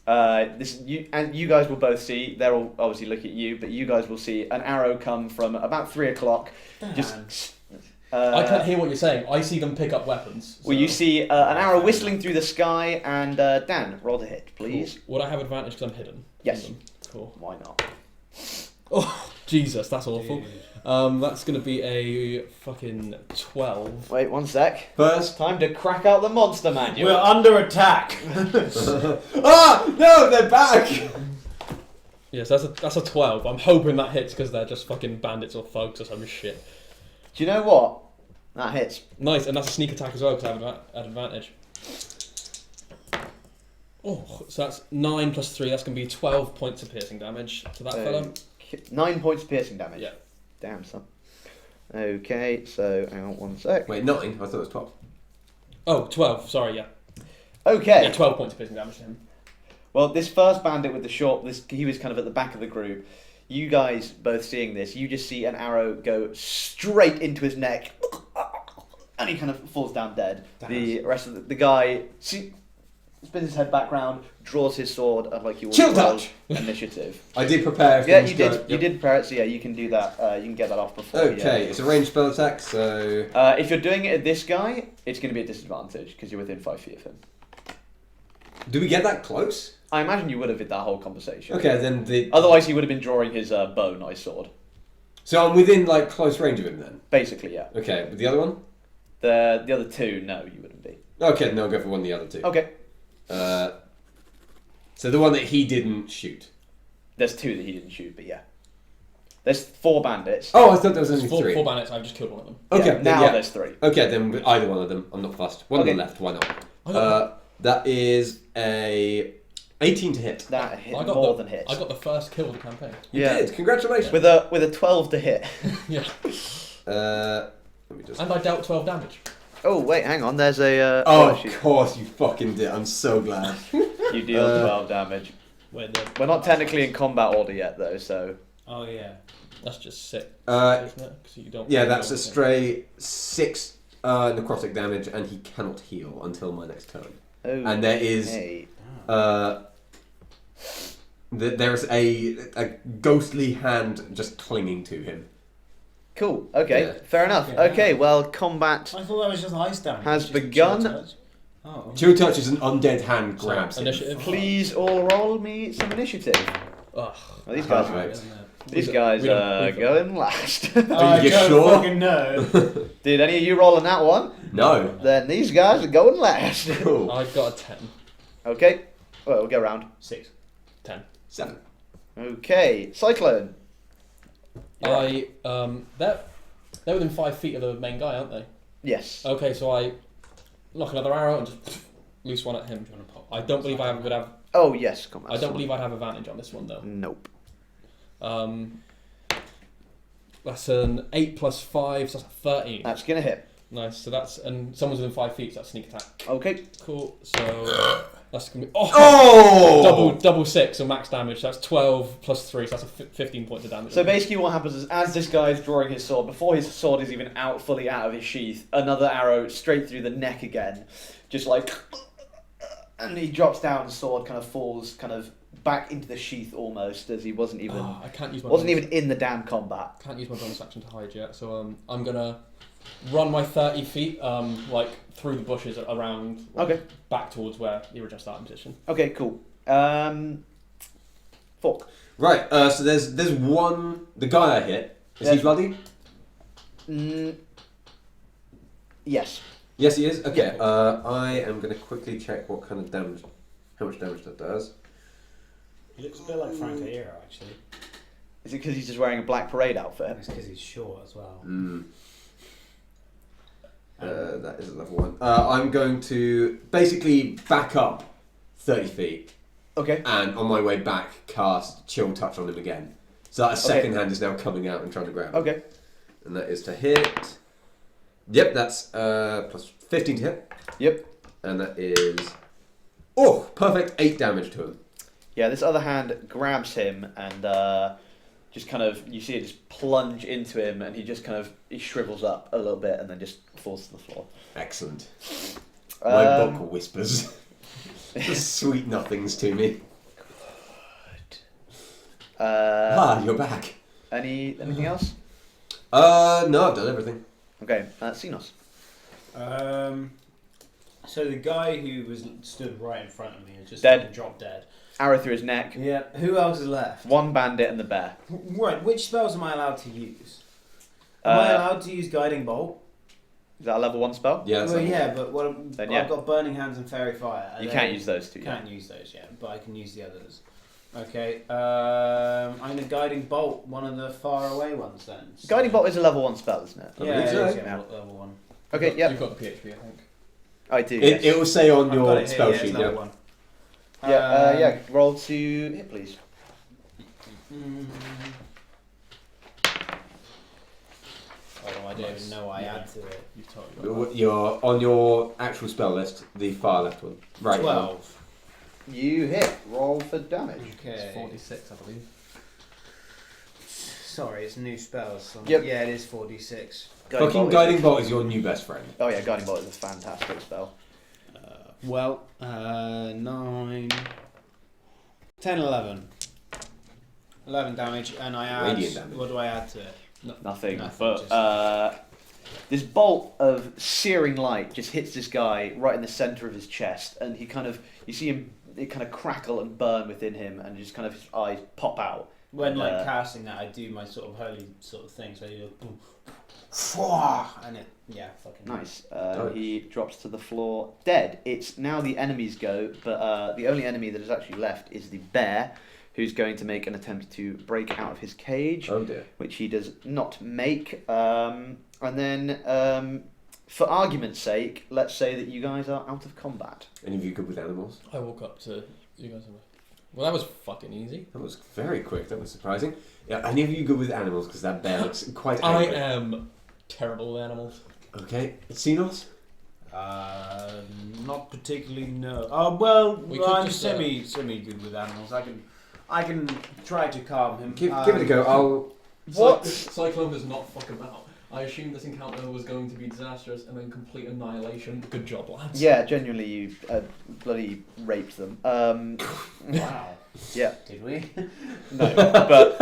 You guys will both see. They'll obviously look at you, but you guys will see an arrow come from about 3 o'clock. Just. I can't hear what you're saying. I see them pick up weapons. Well, you see an arrow whistling through the sky, and Dan, roll to hit, please. Cool. Would I have advantage because I'm hidden? Yes. from them? Cool. Why not? Oh, Jesus, that's awful. That's going to be a fucking 12. Wait 1 sec. First. Time to crack out the monster manual. We're under attack. No, they're back. Yes, that's a 12. I'm hoping that hits because they're just fucking bandits or thugs or some shit. Do you know what? That hits. Nice, and that's a sneak attack as well because I have advantage. Oh, so that's 9 plus 3. That's going to be 12 points of piercing damage to that fella. 9 points of piercing damage. Yeah. Damn, son. Okay, so hang on 1 sec. Wait, 9? I thought it was 12. Oh, 12. Sorry, yeah. Okay. Yeah, 12 points of piercing damage to him. Well, this first bandit with the short, he was kind of at the back of the group. You guys both seeing this, you just see an arrow go straight into his neck, and he kind of falls down dead. The rest of the guy spins his head back round, draws his sword, and like you want Chill to roll touch! initiative. I did prepare. Yeah, you did. You did prepare it, so yeah, you can do that. You can get that off before. Okay, it's a ranged spell attack, so... If you're doing it at this guy, it's going to be a disadvantage because you're within 5 feet of him. Do we get that close? I imagine you would have with that whole conversation. Okay, then the... Otherwise, he would have been drawing his bow knife sword. So I'm within, like, close range of him, then? Basically, yeah. Okay, but the other one? The other two, no, you wouldn't be. Okay, then I'll go for one of the other two. Okay. So the one that he didn't shoot. There's 2 that he didn't shoot, but yeah. There's 4 bandits. Oh, I thought there was only Four 3. bandits, I've just killed one of them. Okay, Yeah, then, now yeah. there's 3. Okay, then either one of them. I'm not fussed. One on Okay. the left, why not? That is a 18 to hit. That hit I got more the, than hits. I got the first kill of the campaign. You Yeah. did, congratulations. With a 12 to hit. Yeah. Let me just... And I dealt 12 damage. Oh wait, hang on. There's a. Oh, shoot. of course you fucking did. I'm so glad. You deal 12 damage. Where the... We're not technically in combat order yet, though. So. Oh yeah. That's just sick, Uh, isn't it? 'Cause you don't yeah, that's a stray 6 necrotic damage, and he cannot heal until my next turn. Oh. And there is... Hey. There's a ghostly hand just clinging to him. Cool. Okay. Yeah. Fair enough. Yeah. Okay. Well, combat. I thought that was just ice damage. Has Just begun. chill touch. Oh. Chill touch is an undead hand grabs him. Initiative. Please all roll me some initiative. Ugh. Well, these guys. Perfect. These guys We don't- are we don't- going last. Are you don't sure? fucking know. Did any of you roll on that one? No. Then these guys are going last. Cool. I've got a 10. Okay. Well, we'll go round. 6. 10. 7. Okay. Cyclone. They're within 5 feet of the main guy, aren't they? Yes. Okay, so I knock another arrow and just loose one at him. Do you want to pop? I don't believe I would have. Oh yes. Combat. I don't believe I'd have advantage on this one though. Nope. That's an 8 plus 5, so that's a 13. That's gonna hit. Nice. So that's and someone's within 5 feet, so that's sneak attack. Okay. Cool. So that's gonna be double 6, so max damage. So that's 12 plus 3, so that's a 15 points of damage. So basically, what happens is, as this guy is drawing his sword, before his sword is even fully out of his sheath, another arrow straight through the neck again, just like, and he drops down. The sword kind of falls, kind of back into the sheath almost, as he wasn't even I can't use my wasn't bonus, even in the damn combat. Can't use my bonus action to hide yet. So I'm gonna run my 30 feet like through the bushes around. Okay. Back towards where the original starting position. Okay. Cool. Fork. Right, so there's one... The guy I hit, is he Yes. bloody? Yes. Yes, he is? Okay, Yeah. I am going to quickly check what kind of damage... How much damage that does. He looks a bit like Frank Aero, actually. Is it because he's just wearing a black parade outfit? It's because he's short as well. That is a level 1. I'm going to basically back up 30 feet, Okay. and on my way back, cast Chill Touch on him again. So that second hand is now coming out and trying to grab him. Okay. And that is to hit. Yep, that's plus 15 to hit. Yep. And that is... Oh, perfect 8 damage to him. Yeah, this other hand grabs him and just kind of, you see it just plunge into him, and he shrivels up a little bit and then just falls to the floor. Excellent. My book whispers. Um, Just sweet nothings to me. You're back. Anything else? No, I've done everything. Okay, Xenos. So the guy who was stood right in front of me has just Dead. dropped dead. Arrow through his neck. Yeah. Who else is left? One bandit and the bear. Right. Which spells am I allowed to use? Am I allowed to use Guiding Bolt? Is that a level 1 spell? Yeah, that's Well, level yeah, but what Then, yeah. I've got Burning Hands and Fairy Fire. You can't use those two. yet. Can't use those yet, but I can use the others. Okay. I'm gonna Guiding Bolt one of the far away ones then. So- Guiding Bolt is a level 1 spell, isn't it? I Yeah, believe it so. is Yeah. level 1. Okay, You've yep. got the PHP, I think. I do. It, yes. it will say on I've your got it here, spell yeah, it's sheet, level yeah. 1. Yeah, roll to hit, please. Oh, I don't even know what I add to it. You've totally got You're on your actual spell list, the far left one. Right. 12. You hit. Roll for damage. that. It's Okay. 46, I believe. Sorry, it's new spells. So Yep. Yeah, it is 4d6. Fucking Guiding Bolt is your new best friend. Oh yeah, Guiding Bolt is a fantastic spell. 9, 10, 11. 11 damage, and I add. Radiant damage. What do I add to it? Nothing. Nothing, But this bolt of searing light just hits this guy right in the center of his chest, and he kind of, you see him, it kind of crackle and burn within him, and just kind of his eyes pop out. When like Uh, casting that, I do my sort of holy sort of thing. So you go, boom, and it, fucking Nice. Nice. He drops to the floor dead. It's now the enemy's go, but the only enemy that is actually left is the bear, who's going to make an attempt to break out of his cage, Oh dear. which he does not make. And then, for argument's sake, let's say that you guys are out of combat. Any of you good with animals? I woke up to you guys. Well, that was fucking easy. That was very quick. That was surprising. Yeah, any of you good with animals? Because that bear looks quite I angry. am terrible with animals. Okay, Xenos? Not particularly. No. Oh well, We could I'm just, semi good with animals. I can try to calm him. Give it a go. I'll. What? Cyclone does not fuck about. I assumed this encounter was going to be disastrous and then complete annihilation. Good job, lads. Yeah, genuinely, you bloody raped them. Wow. Yeah, Did we? no, but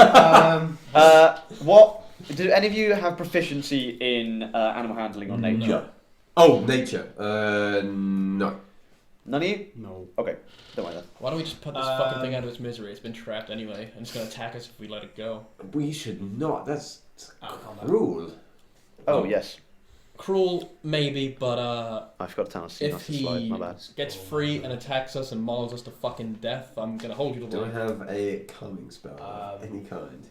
what? Do any of you have proficiency in animal handling or No. nature? Oh, nature. No. None of you? No. Okay, don't worry then. Why don't we just put this fucking thing out of its misery? It's been trapped anyway, and it's gonna attack us if we let it go. We should not. That's Out of combat. cruel. Oh No. yes, Cruel, maybe, but I forgot to tell us. if slide. he My bad. gets free and attacks us and mauls us to fucking death, I'm gonna hold you to Do I blame. have a calming spell of Um, any kind?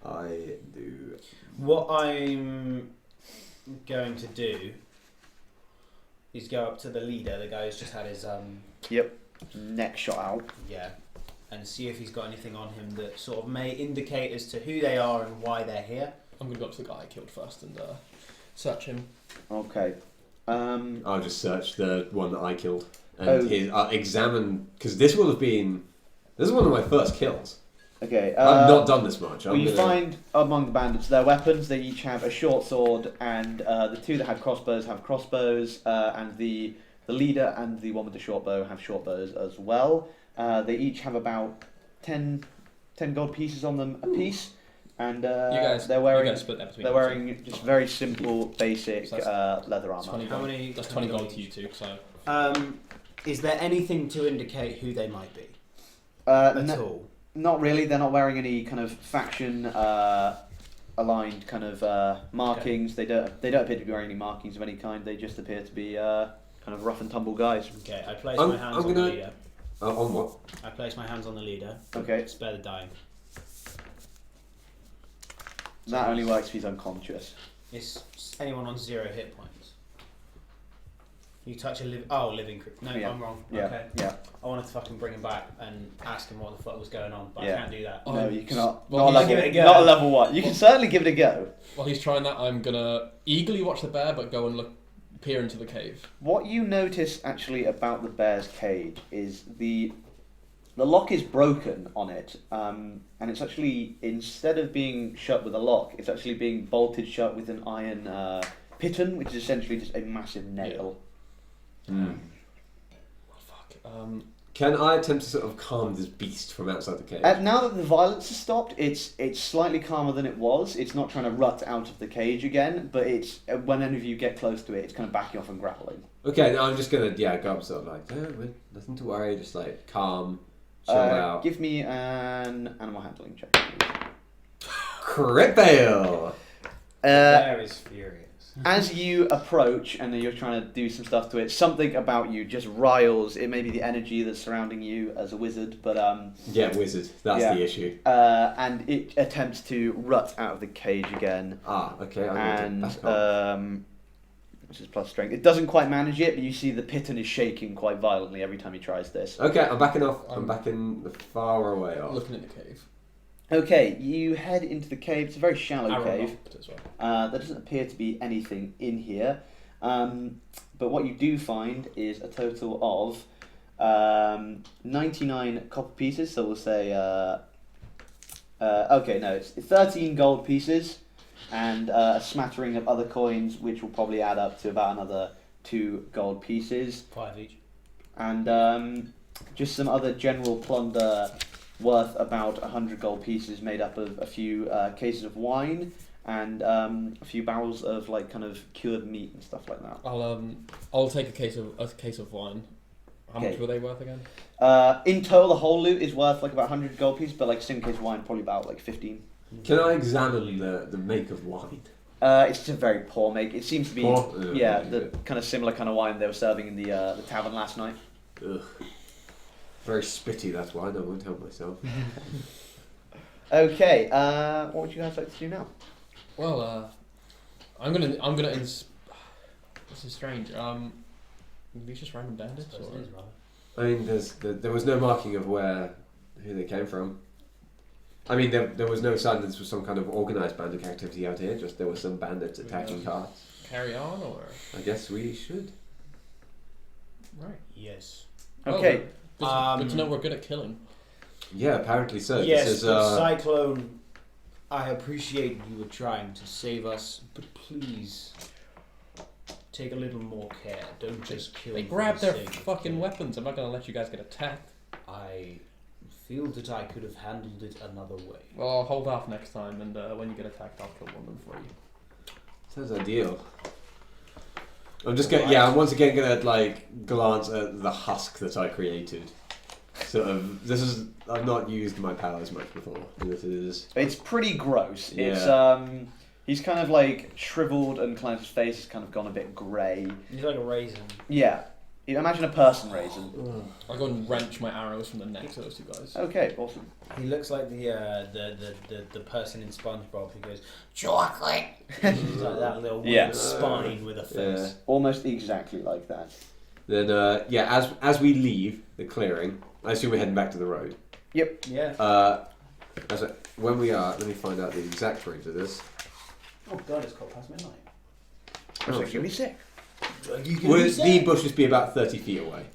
I do. What I'm going to do is go up to the leader, the guy who's just had his Neck shot out. and see if he's got anything on him that sort of may indicate as to who they are and why they're here. I'm gonna go up to the guy I killed first and search him. Okay. I'll just search the one that I killed and Oh. I'll examine because this will have been. This is one of my first kills. Okay. I've not done this much. Well, you find among the bandits their weapons. They each have a short sword, and the two that had crossbows have crossbows, and the leader and the one with the short bow have short bows as well. They each have about 10 gold pieces on them apiece, and You guys, they're wearing you guys split that between they're you two. wearing just very simple, basic So leather That's armor. 20 How gold. many- That's how 20 many gold gold to you two. So Is there anything to indicate who they might be At at all? Not really. They're not wearing any kind of faction aligned kind of markings. They don't appear to be wearing any markings of any kind. They just appear to be kind of rough and tumble guys. Okay, I place I'm- my hands I'm on the gonna- leader. on what? I place my hands on the leader. Okay. Spare the dying. That only works if he's unconscious. Is anyone on 0 hit points? You touch a living creature. No, Yeah. I'm wrong. Yeah. Okay. Yeah. I wanted to fucking bring him back and ask him what the fuck was going on, but Yeah. I can't do that. Oh, No, you cannot. well, not, a he's- level, give it a go. not a level 1. You can certainly give it a go. while he's trying that, I'm gonna eagerly watch the bear, but go and peer into the cave. What you notice actually about the bear's cage is the lock is broken on it, and it's actually, instead of being shut with a lock, it's actually being bolted shut with an iron piton, which is essentially just a massive nail. Hmm. Oh, fuck. Can I attempt to sort of calm this beast from outside the cage? Now that the violence has stopped, it's slightly calmer than it was. It's not trying to rut out of the cage again, but it's when any of you get close to it, it's kind of backing off and growling. Okay, now I'm just gonna go up sort of like nothing to worry, just like calm, chill out. Give me an animal handling check, please. Crit fail. Bear is furious. As you approach and you're trying to do some stuff to it, something about you just riles. It may be the energy that's surrounding you as a wizard, but Yeah, wizard. That's Yeah. the issue. and it attempts to rut out of the cage again, Ah, okay. I'm and that's calm. which is plus strength. It doesn't quite manage it, but you see the piton is shaking quite violently every time he tries this. Okay, I'm backing off. I'm I'm backing the far away off. Looking at the cave. Okay, you head into the cave. It's a very shallow Arrow cave. locked as well. There doesn't appear to be anything in here. But what you do find is a total of 99 copper pieces. So we'll say, it's 13 gold pieces and a smattering of other coins, which will probably add up to about another 2 gold pieces. 5 each. And just some other general plunder worth about 100 gold pieces, made up of a few cases of wine and a few barrels of like kind of cured meat and stuff like that. I'll take a case of wine. How much were they worth again? In total, the whole loot is worth like about 100 gold pieces, but like a single case of wine probably about like 15. Can I examine the make of wine? It's just a very poor make. It seems to be Poor? the kind of similar kind of wine they were serving in the tavern last night. Ugh. Very spitty, that's why I won't help myself. Okay, what would you guys like to do now? Well, I'm gonna. This is strange. These just random bandits. Or? I mean, there was no marking of who they came from. I mean, there was no sign that this was some kind of organised bandit activity out here. Just there were some bandits attacking carts. Carry on, or I guess we should. right? Yes. Okay. Good to know we're good at killing. Yeah, apparently so. Yes, This is, but Cyclone, I appreciate you were trying to save us, but please take a little more care. Don't just kill. They for grabbed the their sake of fucking killing. weapons. I'm not gonna let you guys get attacked. I feel that I could have handled it another way. Well, I'll hold off next time, and when you get attacked, I'll kill one of them for you. sounds ideal. I'm just I'm once again gonna like glance at the husk that I created. Sort of. I've not used my powers much before. This is. It's pretty gross. Yeah. It's he's kind of like shriveled and kind of his face has kind of gone a bit grey. He's like a raisin. Yeah. Imagine a person raisin. I'll go and wrench my arrows from the necks of those two guys. Okay, awesome. He looks like the person in SpongeBob who goes chocolate. He's like that little weird spine with a face. Almost exactly like that. Then as we leave the clearing, I assume we're heading back to the road. Yep. Yeah. When we are, let me find out the exact route of this. Oh god, it's got past midnight. So you'll be sick. Would the bushes be about 30 feet away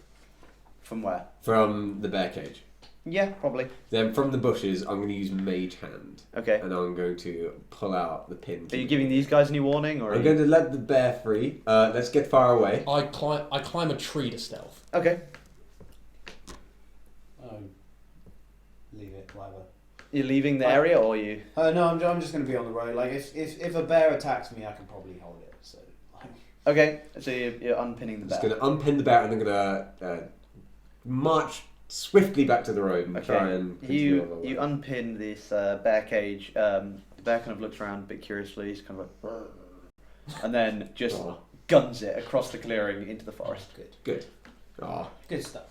From where? from the bear cage? Yeah, probably. Then from the bushes, I'm going to use Mage Hand, Okay. and I'm going to pull out the pin. Are you giving these guys any warning, or? I'm going to let the bear free. Let's get far away. I climb a tree to stealth. Okay. Leave it, whatever. You're leaving the area, or you? No, I'm just going to be on the road. Like if a bear attacks me, I can probably hold it. So. Okay. So you're unpinning the I'm just bear. going to unpin the bear, and I'm going to march swiftly back to the road and try and continue on the way. You unpin this bear cage. The bear kind of looks around a bit curiously. He's kind of like, "Brr," and then just guns it across the clearing into the forest. Good. Ah. Good stuff.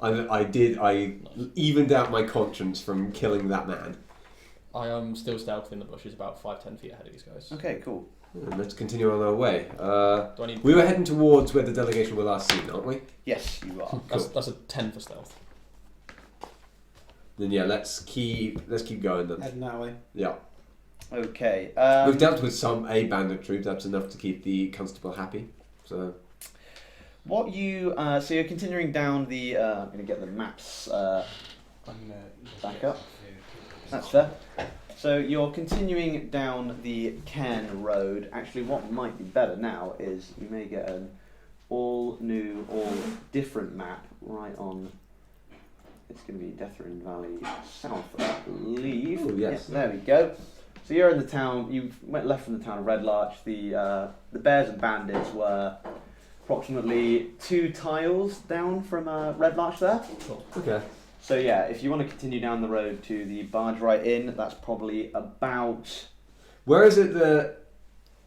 I evened out my conscience from killing that man. I am still stealth in the bushes, about 5-10 feet ahead of these guys. Okay, cool. And let's continue on our way. Do I need? We were heading towards where the delegation were last seen, aren't we? Yes, you are. That's a 10 for stealth. Then let's keep going then. Heading that way. Yeah. Okay. We've dealt with a bandit troop. That's enough to keep the constable happy. So. What you so you're continuing down the. I'm gonna get the maps back up. That's fair. So you're continuing down the Cairn Road. Actually, what might be better now is you may get an all new, all different map right on. It's going to be Deathrin Valley South, I believe. Oh, yes. Yeah, there we go. So you're in the town. You went left from the town of Red Larch. The bears and bandits were approximately 2 tiles down from Red Larch there. Cool. Okay. So yeah, if you want to continue down the road to the Barge Right Inn, that's probably about. Where is it?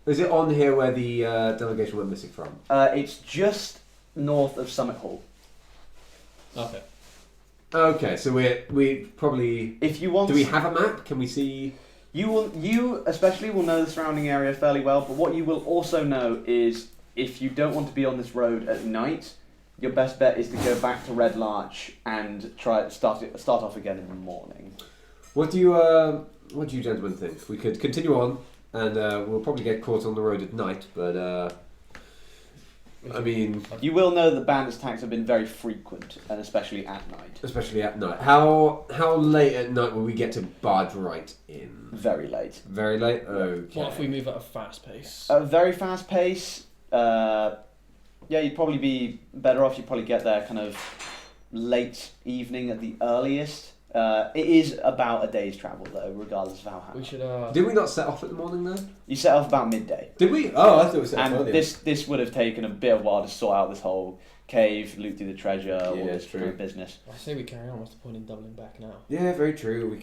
Is it on here where the delegation went missing from? It's just north of Summit Hall. Okay. Okay, so we probably. If you want, Do we have a map? Can we see? You especially will know the surrounding area fairly well. But what you will also know is if you don't want to be on this road at night, your best bet is to go back to Red Larch and try start off again in the morning. What do you gentlemen think? We could continue on, and we'll probably get caught on the road at night. But I mean, You will know that bandits' attacks have been very frequent, and especially at night. especially at night. How late at night will we get to barge right in? Very late. Very late. Okay. What if we move at a fast pace? A very fast pace. Yeah, you'd probably be better off. You'd probably get there kind of late evening at the earliest. It is about a day's travel though, regardless of how high. We should. Did we not set off at the morning then? You set off about midday. Did we? Oh, I thought we set off And earlier. this would have taken a bit of a while to sort out this whole cave, loot through the treasure, all Yeah, this true. kind of business. I say we carry on. What's the point in doubling back now? Yeah, very true. We've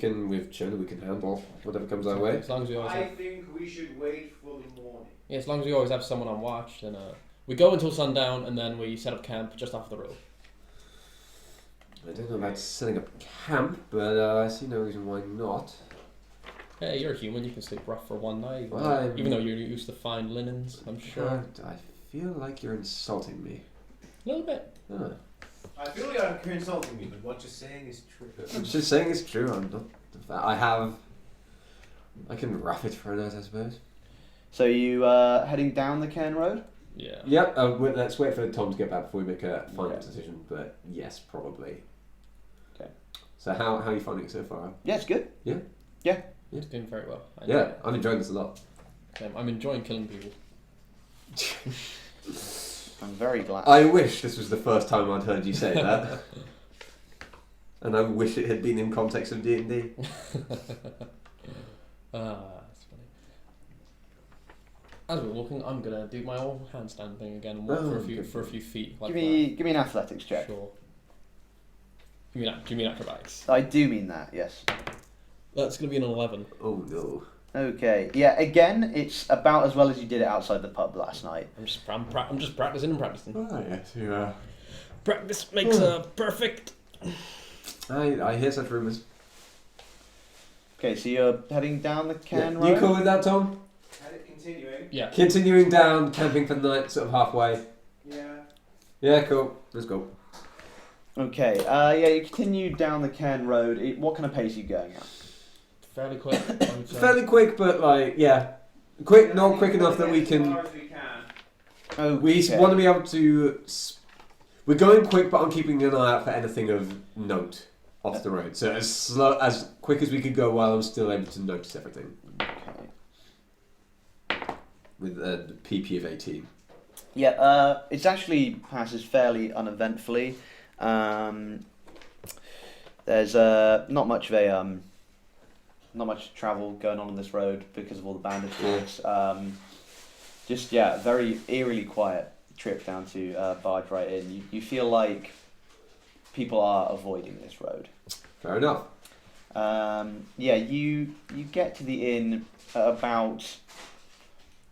shown that we can handle whatever comes our way. As long as we always I have, think we should wait for the morning. yeah, as long as we always have someone on watch, then we go until sundown and then we set up camp just off the road. I don't know about setting up camp, but I see no reason why not. Hey, you're a human. You can sleep rough for one night, Well, even though you're used to fine linens. I'm sure. I feel like you're insulting me. A little bit. Huh. I feel like you're insulting me, but what you're saying is true. I'm just saying it's true. I'm not. I can rough it for a night, I suppose. So you heading down the Cairn Road? Yeah. Yep. Let's wait for Tom to get back before we make a final decision. But yes, probably. Okay. So how are you finding it so far? Yeah, it's good. It's doing very well. I Yeah, enjoy it. I'm enjoying this a lot. I'm enjoying killing people. I'm very glad. I wish this was the first time I'd heard you say that. And I wish it had been in context of D&D. That's funny. As we're walking, I'm gonna do my old handstand thing again and walk Oh, for a few feet. Like give me an athletics that. check. Sure. Do you mean acrobatics? I do mean that, yes. That's gonna be an 11. Oh no. Okay. Yeah. Again, it's about as well as you did it outside the pub last night. I'm just practicing and practicing. Oh yes, you Practice makes perfect. I hear such rumours. Okay, so you're heading down the Cairn Road. You cool with that, Tom? And it continuing. Yeah. Continuing down, camping for the night, sort of halfway. Yeah. Yeah, cool. Let's go. Okay. Yeah, you continue down the Cairn Road. What kind of pace are you going at? Fairly quick. I would say. Fairly quick, but like, yeah. Quick, not quick enough that we As can... far as we can. Oh, We want to be able to... We're going quick, but I'm keeping an eye out for anything of note off the road. So as quick as we could go while I'm still able to notice everything. Okay. With a PP of 18. Yeah, it actually passes fairly uneventfully. There's not much of a not much travel going on this road because of all the bandit attacks. Just very eerily quiet trip down to Barge right in. You feel like people are avoiding this road. Fair enough. You get to the inn at about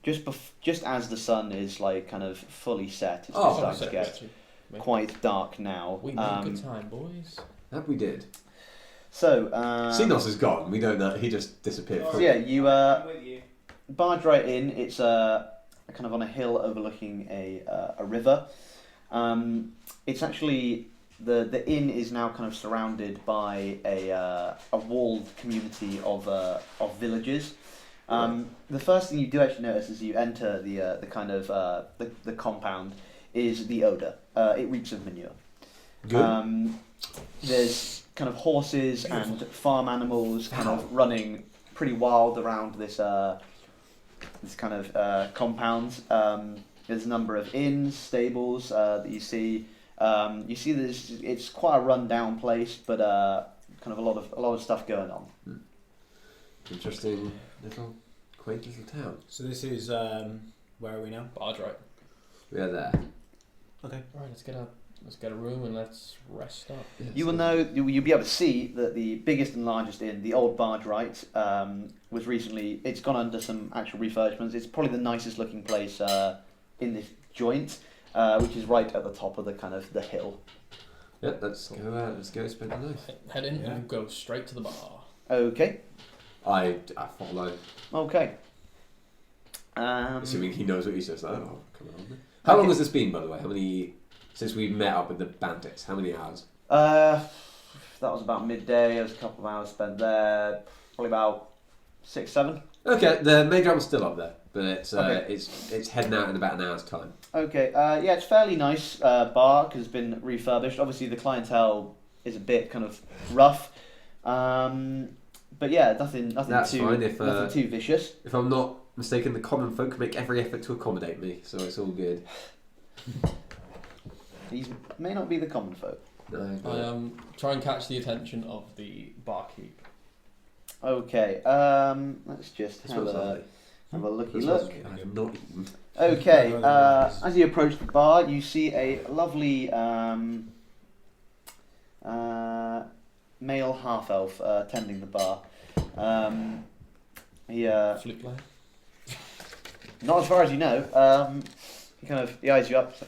just as the sun is like kind of fully set. It's Oh, starting to get quite dark now. We made a good time, boys. That we did. So Xenos is gone. We don't know. He just disappeared. So yeah, you I'm with you. barge right in. It's kind of on a hill overlooking a river. It's actually the inn is now kind of surrounded by a walled community of villagers. The first thing you do actually notice as you enter the kind of the compound is the odor. It reeks of manure. Good. There's kind of horses and farm animals kind of running pretty wild around this kind of compound. There's a number of inns, stables that you see. You see it's quite a run-down place, but kind of a lot of stuff going on. Interesting little quaint little town. So this is where are we now? Barge right. We are there. Okay. All right, let's get a room and let's rest up. You will know. You'll be able to see that the biggest and largest inn, the Old Barge Right, was recently. It's gone under some actual refurbishments. It's probably the nicest looking place in this joint, which is right at the top of the kind of the hill. Yeah, let's go spend the night. Head in Yeah. and go straight to the bar. Okay. I follow. Okay. Assuming he knows what he says. Oh, come on. How long has this been, by the way? How many since we met up with the bandits? How many hours? that was about midday. There was a couple of hours spent there. Probably about 6, 7. Okay, the main drama's still up there, but Okay. it's heading out in about an hour's time. Okay, yeah, it's fairly nice bar because it's been refurbished. Obviously, the clientele is a bit kind of rough, but yeah, nothing That's too fine if, nothing too vicious. If I'm not mistaken, the common folk make every effort to accommodate me, so it's all good. These may not be the common folk. No, I try and catch the attention of the barkeep. Okay, let's just This have one's lovely. a looky This look. one's I have not eaten. Okay, as you approach the bar, you see a lovely male half elf tending the bar. He Flute player. not as far as you know. He eyes you up. So,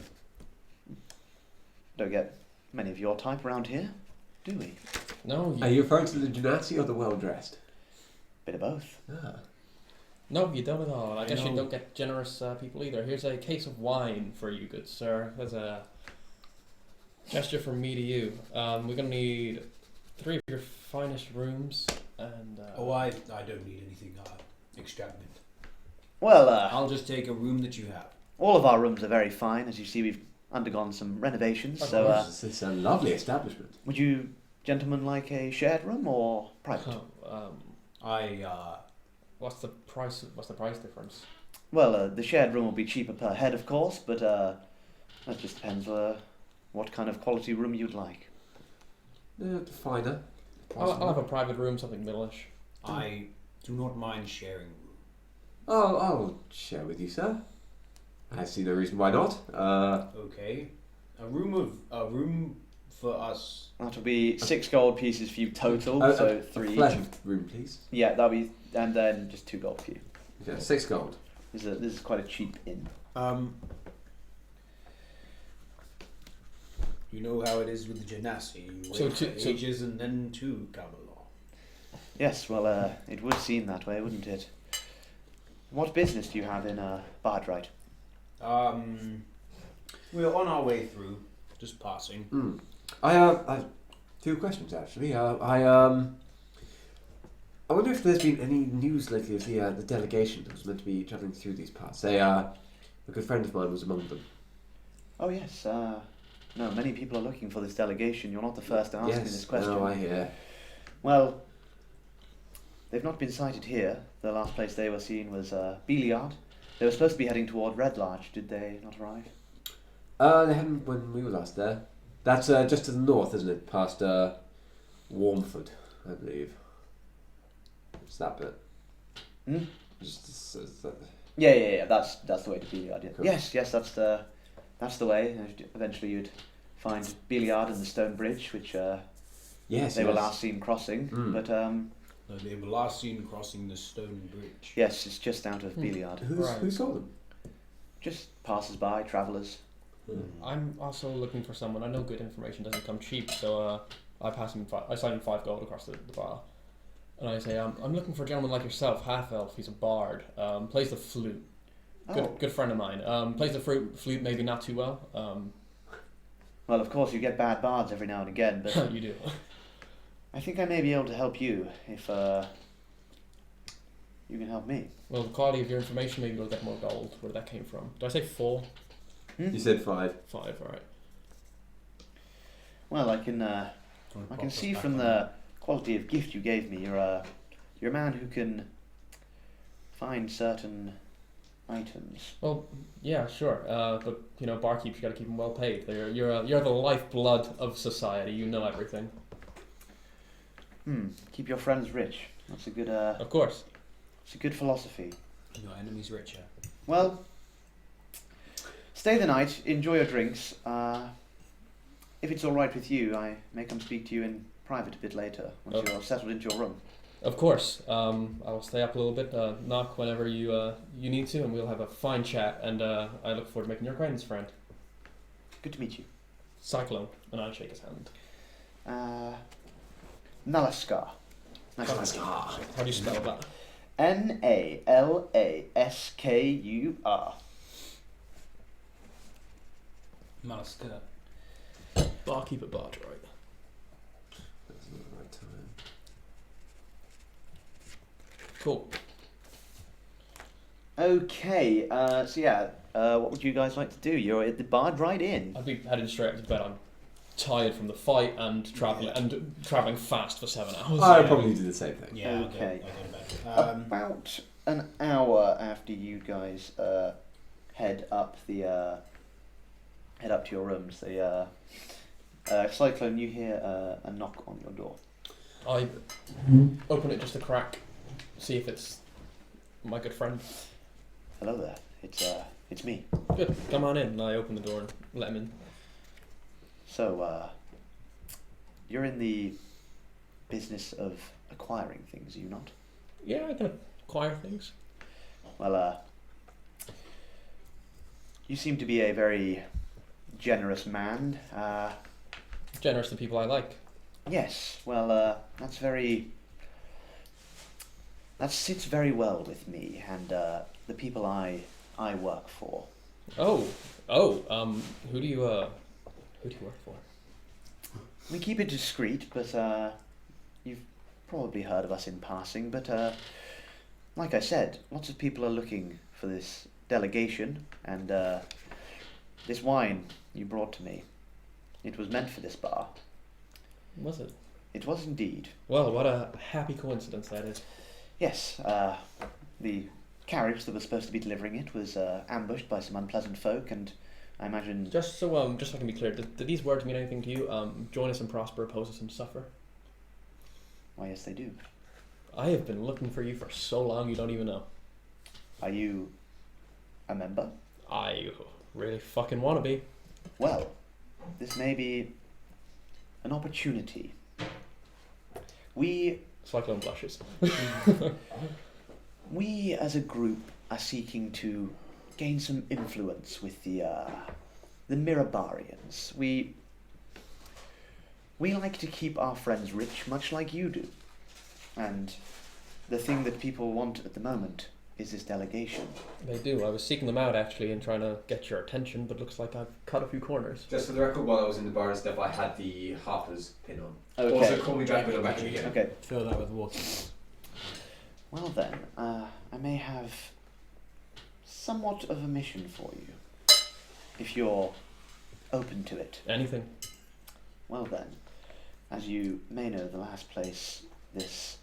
don't get many of your type around here, do we? No, Are you referring to the Genasi or the well-dressed? Bit of both. Ah. no, you don't at all. I guess you No. don't get generous people either. Here's a case of wine for you, good sir. As a gesture from me to you. We're gonna need 3 of your finest rooms, and I don't need anything extravagant. Well, I'll just take a room that you have. all of our rooms are very fine. As you see, we've undergone some renovations. Of So, course. It's a lovely establishment. would you gentlemen like a shared room or private? what's the price? What's the price difference? Well, the shared room will be cheaper per head, of course, but that just depends what kind of quality room you'd like. Finer. I'll have a private room, something middle-ish. I do not mind sharing room. Oh, I'll share with you, sir. I see no reason why not. Okay, a room for us. That'll be 6 gold pieces for you total, so 3 each. Pleasure room, please. Yeah, that'll be, and then just 2 gold for you. Okay, 6 gold. This is quite a cheap inn. You know how it is with the Genasi. You wait So for to- ages and then 2 come along. Yes, well, it would seem that way, wouldn't it? What business do you have in Bardright? We're on our way through, just passing. I have 2 questions actually. I wonder if there's been any news lately of the delegation that was meant to be travelling through these parts. A good friend of mine was among them. Oh yes, no, many people are looking for this delegation. You're not the first to ask me this question. No, I hear. Well, they've not been sighted here. The last place they were seen was Beliard. They were supposed to be heading toward Red Lodge. Did they not arrive? They hadn't when we were last there. That's just to the north, isn't it? Past Warmford, I believe. It's that bit. Hmm? Just that. Yeah. That's the way to Beliard. Yeah. Cool. Yes, that's the way. Eventually, you'd find Beliard and the Stone Bridge, which Yes, they were yes. last seen crossing. Mm. But They were last seen crossing the stone bridge. yes, it's just out of Beliard. Who saw them? Just passers-by, travellers. I'm also looking for someone. I know good information doesn't come cheap, so I sign him 5 gold across the bar, and I say, I'm looking for a gentleman like yourself, half elf. He's a bard. Plays the flute. Good friend of mine. Plays the flute maybe not too well. Well, of course, you get bad bards every now and again, but You do. I think I may be able to help you if you can help me. Well, the quality of your information, maybe you'll get more gold. Where that came from? Did I say 4? You said 5. 5. All right. Well, I can see from the quality of gift you gave me, you're a man who can find certain items. Well, yeah, sure. But barkeeps, you got to keep them well paid. You're the lifeblood of society. You know everything. Keep your friends rich. That's a good. Of course. It's a good philosophy. Your enemy's richer. Well, stay the night. Enjoy your drinks. If it's all right with you, I may come speak to you in private a bit later once Okay. you're settled into your room. Of course. I'll stay up a little bit. Knock whenever you need to, and we'll have a fine chat. And I look forward to making your acquaintance, friend. Good to meet you. Cyclone, and I shake his hand. Nalaskar. Nice to meet you. How do you spell that? Nalaskar. Malaska. Barkeep at Bardright. Cool. Okay, so yeah, what would you guys like to do? You're at the Bard right in. I'd be heading straight up to bed. I'm tired from the fight and traveling fast for 7 hours. I would probably do the same thing. Yeah, Okay. I'll go to bed. About an hour after you guys head up to your rooms, the Cyclone, you hear a knock on your door. I open it just a crack, see if it's my good friend. Hello there. It's me. Good, come on in. And I open the door and let him in. So, you're in the business of acquiring things, are you not? Yeah, I can acquire things. Well, you seem to be a very generous man. Generous to people I like. Yes, well, that sits very well with me and the people I work for. Who do you work for? We keep it discreet, but you've probably heard of us in passing. But like I said, lots of people are looking for this delegation, and this wine you brought to me. It was meant for this bar. Was it? It was indeed. Well, what a happy coincidence that is. Yes, the carriage that was supposed to be delivering it was ambushed by some unpleasant folk, and I imagine... Just so I can be clear, did these words mean anything to you? Join us and prosper, oppose us and suffer. Why, yes, they do. I have been looking for you for so long you don't even know. Are you a member? I really fucking want to be. Well, this may be an opportunity. Cyclone blushes. We as a group are seeking to gain some influence with the Mirabarians. We like to keep our friends rich, much like you do. And the thing that people want at the moment is this delegation. They do. I was seeking them out actually and trying to get your attention, but looks like I've cut a few corners. Just for the record, while I was in the bar and stuff, I had the Harper's pin on. Okay. Also, call me back when I'm back again. Okay. Fill that with water. Well then, I may have somewhat of a mission for you, if you're open to it. Anything. Well then, as you may know, the last place this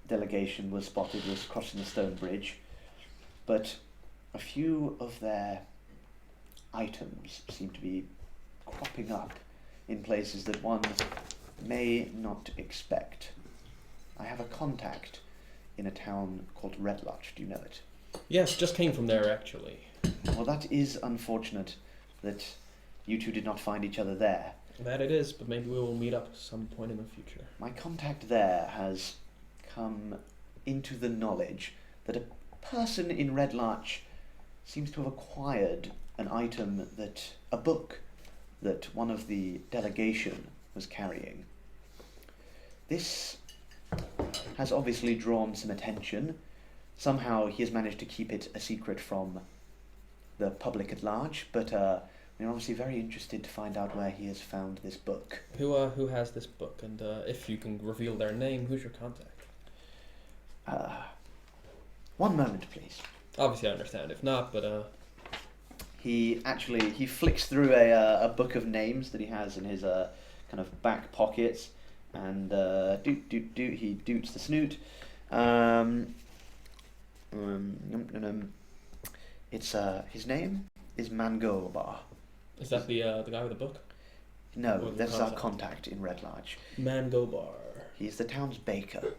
delegation was spotted was crossing the stone bridge, but a few of their items seem to be cropping up in places that one may not expect. I have a contact in a town called Red Lodge. Do you know it? Yes, just came from there actually. Well, that is unfortunate that you two did not find each other there. That it is, but maybe we will meet up at some point in the future. My contact there has come into the knowledge that a person in Red Larch seems to have acquired a book that one of the delegation was carrying. This has obviously drawn some attention. Somehow he has managed to keep it a secret from the public at large, but we're obviously very interested to find out where he has found this book. Who has this book, and if you can reveal their name, who's your contact? One moment, please. Obviously I understand, if not, but He flicks through a book of names that he has in his kind of back pockets, and he doots the snoot. It's his name is Mangobar. is that the guy with the book? No, Or the that's our contact? contact in Red Larch. Mangobar. He's the town's baker.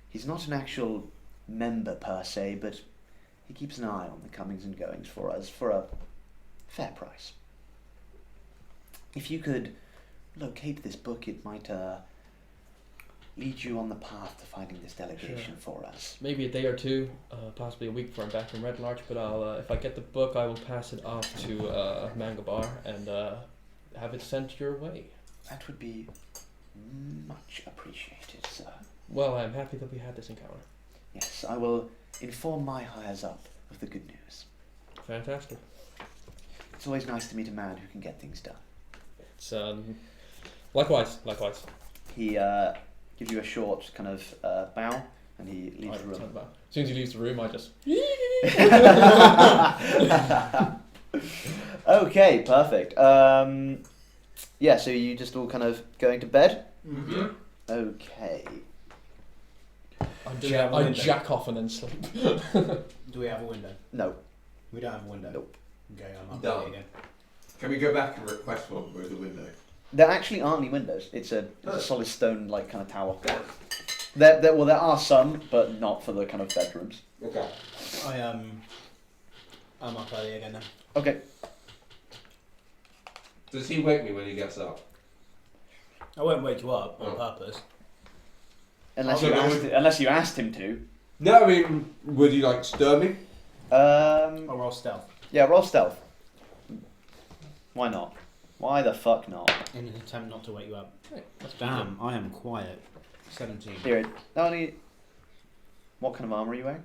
He's not an actual member per se, but he keeps an eye on the comings and goings for us for a fair price. If you could locate this book, it might lead you on the path to finding this delegation for us. Maybe a day or two, possibly a week before I'm back from Red Larch, but I'll if I get the book, I will pass it off to Mangobar and have it sent your way. That would be much appreciated, sir. Well, I'm happy that we had this encounter. Yes, I will inform my hires up of the good news. Fantastic. It's always nice to meet a man who can get things done. It's likewise. He gives you a short kind of bow and he leaves the Turn room. back. As soon as he leaves the room, I just. Okay, perfect. Yeah, so you just all kind of going to bed? Mm-hmm. Okay. Do we have a I window? jack off and then sleep. Do we have a window? No. We don't have a window. Nope. Okay, I'm up No. again. Can we go back and request one with the window? There actually aren't any windows. It's a solid stone like kind of tower. There are some, but not for the kind of bedrooms. Okay. I'm up early again now. Okay. Does he wake me when he gets up? I won't wake you up on Oh. purpose. Unless you asked him to. No, I mean, would you like stir me? I'll roll stealth Yeah, roll stealth. Why not? Why the fuck not? in an attempt not to wake you up. Right, that's Damn, I am quiet. 17. Here, not only. What kind of armor are you wearing?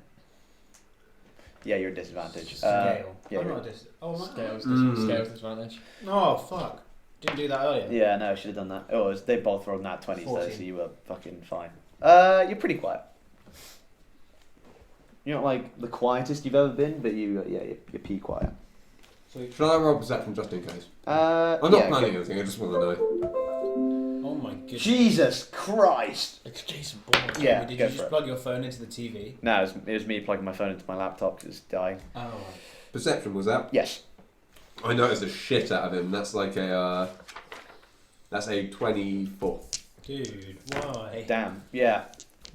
Yeah, you're at disadvantage. Scale. yeah, I'm you're- not oh, my. Scales disadvantage. Oh, fuck. Didn't do that earlier. Yeah, no, I should have done that. Oh, they both rolled nat 20s though, 14. so you were fucking fine. You're pretty quiet. You're not like the quietest you've ever been, but you're pea quiet. Shall I roll perception just in case? I'm I'm not planning anything, I just want to know. Oh my goodness. Jesus Christ! It's Jason Bourne. Yeah, Did you go just for it. plug your phone into the TV? No, it was me plugging my phone into my laptop because it's dying. Oh, right. Perception was that? Yes. I noticed the shit out of him. That's like a. That's a 24. Dude, why? Damn. Yeah.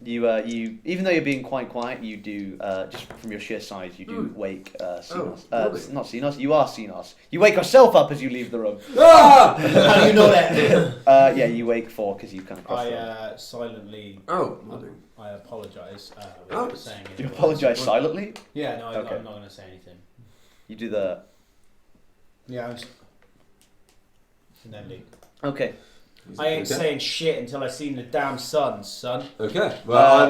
You even though you're being quite quiet, you do just from your sheer size, you do wake Xenos. really? Not Xenos. You are Xenos. You wake yourself up as you leave the room. Ah! How do you know that? Yeah, you wake 4 because you kind of crossed the room. I silently. Oh, morning. I apologise. Oh, Without saying You anything. apologise silently. Yeah, no, Okay. I'm not going to say anything. You do the. Yeah, and then leave. Okay. I ain't Okay. saying shit until I seen the damn sun, son. Okay. Well,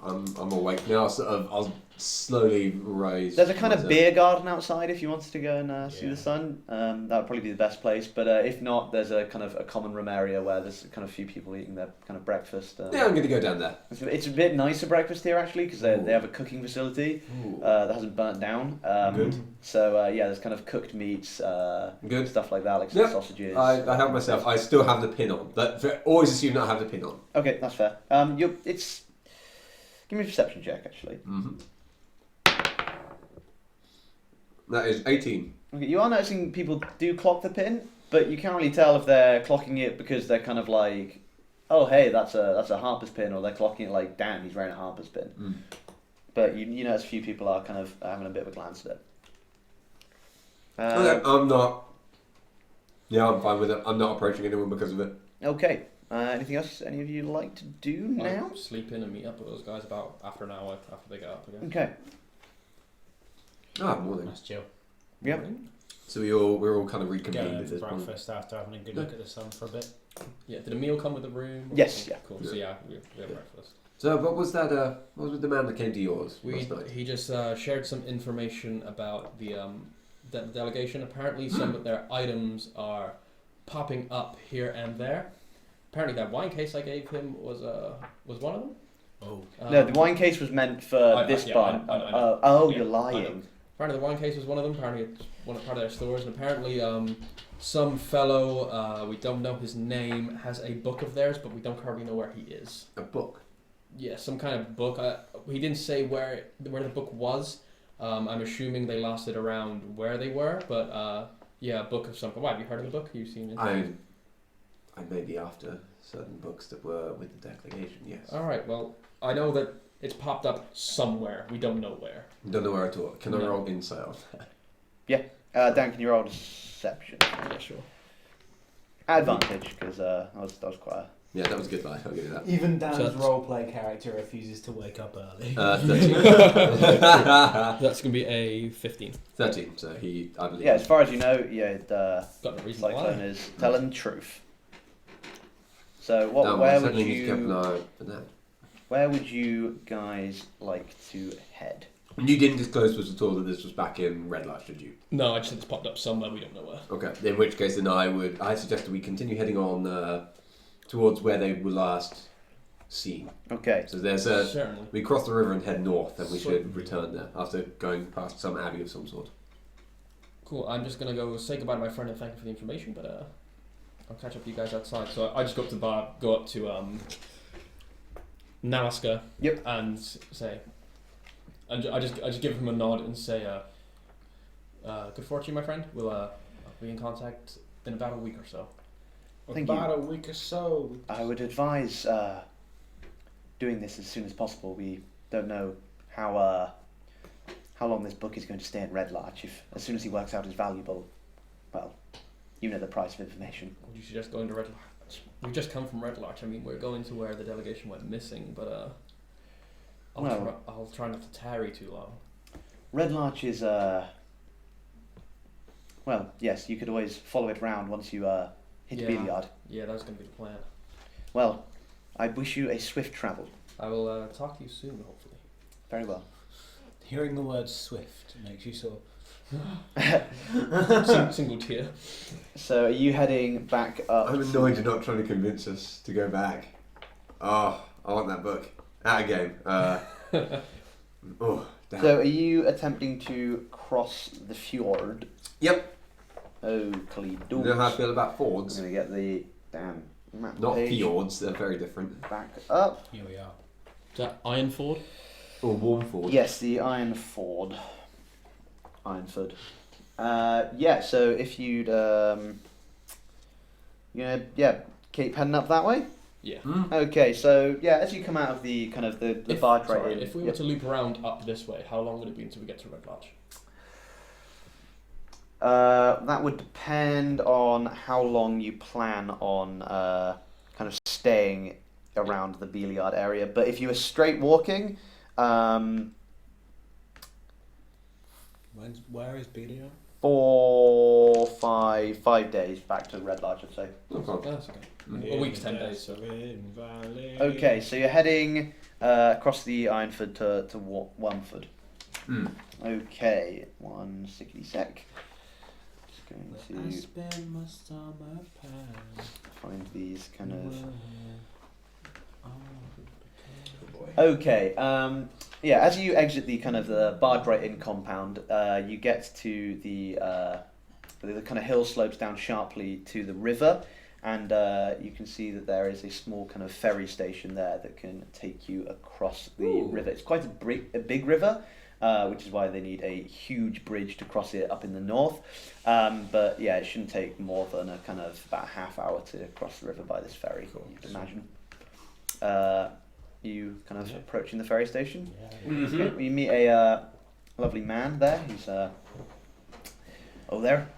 I'm awake now. So I'll slowly raise. There's a kind of myself. beer garden outside if you wanted to go and see Yeah. the sun. That would probably be the best place. But if not, there's a kind of a common room area where there's kind of a few people eating their kind of breakfast. Yeah, I'm going to go down there. It's a bit nicer breakfast here actually because they have a cooking facility that hasn't burnt down. Good. So yeah, there's kind of cooked meats, Good. stuff like that, like some Yep. sausages. I help myself. I still have the pin on. Always assume that I have the pin on. Okay, that's fair. It's give me a perception check actually. Mm-hmm. That is 18. Okay, you are noticing people do clock the pin, but you can't really tell if they're clocking it because they're kind of like, oh hey, that's a Harper's pin, or they're clocking it like, damn, he's wearing a Harper's pin. Mm. But you notice a few people are kind of having a bit of a glance at it. Okay, I'm not. Yeah, I'm fine with it. I'm not approaching anyone because of it. Okay. Anything else any of you like to do now? I'll sleep in and meet up with those guys about after an hour after they get up again. Okay. Ah, morning. That's chill. Yep. So we're all kind of Go reconvened for at this point. breakfast after having a good look at the sun for a bit. Yeah, did a meal come with the room? Yes, yeah. Cool. So yeah, we had breakfast. So what was that? What was with the man that came to yours last night? He just shared some information about the delegation. Apparently, some of their items are popping up here and there. Apparently, that wine case I gave him was one of them. Oh. No, the wine case was meant for this bar. I know. You're I lying. know. Apparently, the wine case was one of them. Apparently, it's part of their stores. And apparently, some fellow, we don't know his name, has a book of theirs, but we don't currently know where he is. A book. Yeah, some kind of book. He didn't say where the book was. I'm assuming they lost it around where they were, but yeah, a book of something. Why, have you heard of the book? You've seen it? I may be after certain books that were with the delegation. Yes. All right. Well, I know that it's popped up somewhere. We don't know where. Don't know where at all. Can I No. roll insight on that? Dan, can you roll deception? Yeah, sure. Advantage, because that was quite a... Yeah, that was a good lie. I'll give you that. Even Dan's So- roleplay character refuses to wake up early. 13. That's gonna be a 15. 13. So I believe. Yeah, as far as you know, yeah, Got no reason to Cyclone lie. is telling the truth. So No, where I would certainly need to keep an you eye for that. where would you guys like to head? You didn't disclose to us at all that this was back in Red Light, did you? No, I just said it's popped up somewhere. We don't know where. Okay. In which case, then I suggest that we continue heading on towards where they were last scene. Okay. So there's Certainly. we cross the river and head north, and we should Certainly. return there after going past some abbey of some sort. Cool. I'm just gonna go say goodbye to my friend and thank you for the information, but I'll catch up with you guys outside. So I just go up to the bar, go up to Nalaska. Yep. And say, and I just give him a nod and say, good fortune, my friend. I'll be in contact in about a week or so. Thank About you. a week or so. I would advise doing this as soon as possible. We don't know how long this book is going to stay in Red Larch. If as soon as he works out it's valuable, well, you know the price of information. Would you suggest going to Red Larch? We've just come from Red Larch. I mean, we're going to where the delegation went missing, but I'll try not to tarry too long. Red Larch is well, yes, you could always follow it round once you hit Yeah. Billiard. Yeah, that was going to be the plan. Well, I wish you a swift travel. I will talk to you soon, hopefully. Very well. Hearing the word swift makes you sort Single tear. So, are you heading back up? I'm annoyed you're not trying to convince us to go back. Oh, I want that book. Out of game. Oh, damn. So, are you attempting to cross the fjord? Yep. Oakley You know how I feel about I'm fords? going to get the damn map Not page fjords, they're very different. back up. here we are. Is that Ironford? Or warm fords. Yes, the Ironford. Yeah, so if you'd, keep heading up that way. Yeah. Okay, so yeah, as you come out of the kind of the barge right in. If we were to loop around up this way, how long would it be until we get to Red Larch? That would depend on how long you plan on kind of staying around the Billiard area. But if you were straight walking, Where is Billiard? 5 days back to Red Larch, I'd say. No problem. That's okay. A week's 10 days, so. Okay, so you're heading across the Ironford to Wamford. Mm. Okay, 1 sickly sec. Just going to spend my summer past. find these kind of. Boy. Okay, yeah. As you exit the kind of the barge right in compound, you get to the kind of hill slopes down sharply to the river, and you can see that there is a small kind of ferry station there that can take you across the Ooh. river. It's quite a big river, which is why they need a huge bridge to cross it up in the north. But yeah, it shouldn't take more than a kind of about a half hour to cross the river by this ferry. Cool. You'd imagine. You kind of approaching the ferry station. Mm-hmm. Okay, you meet a lovely man there. He's over there.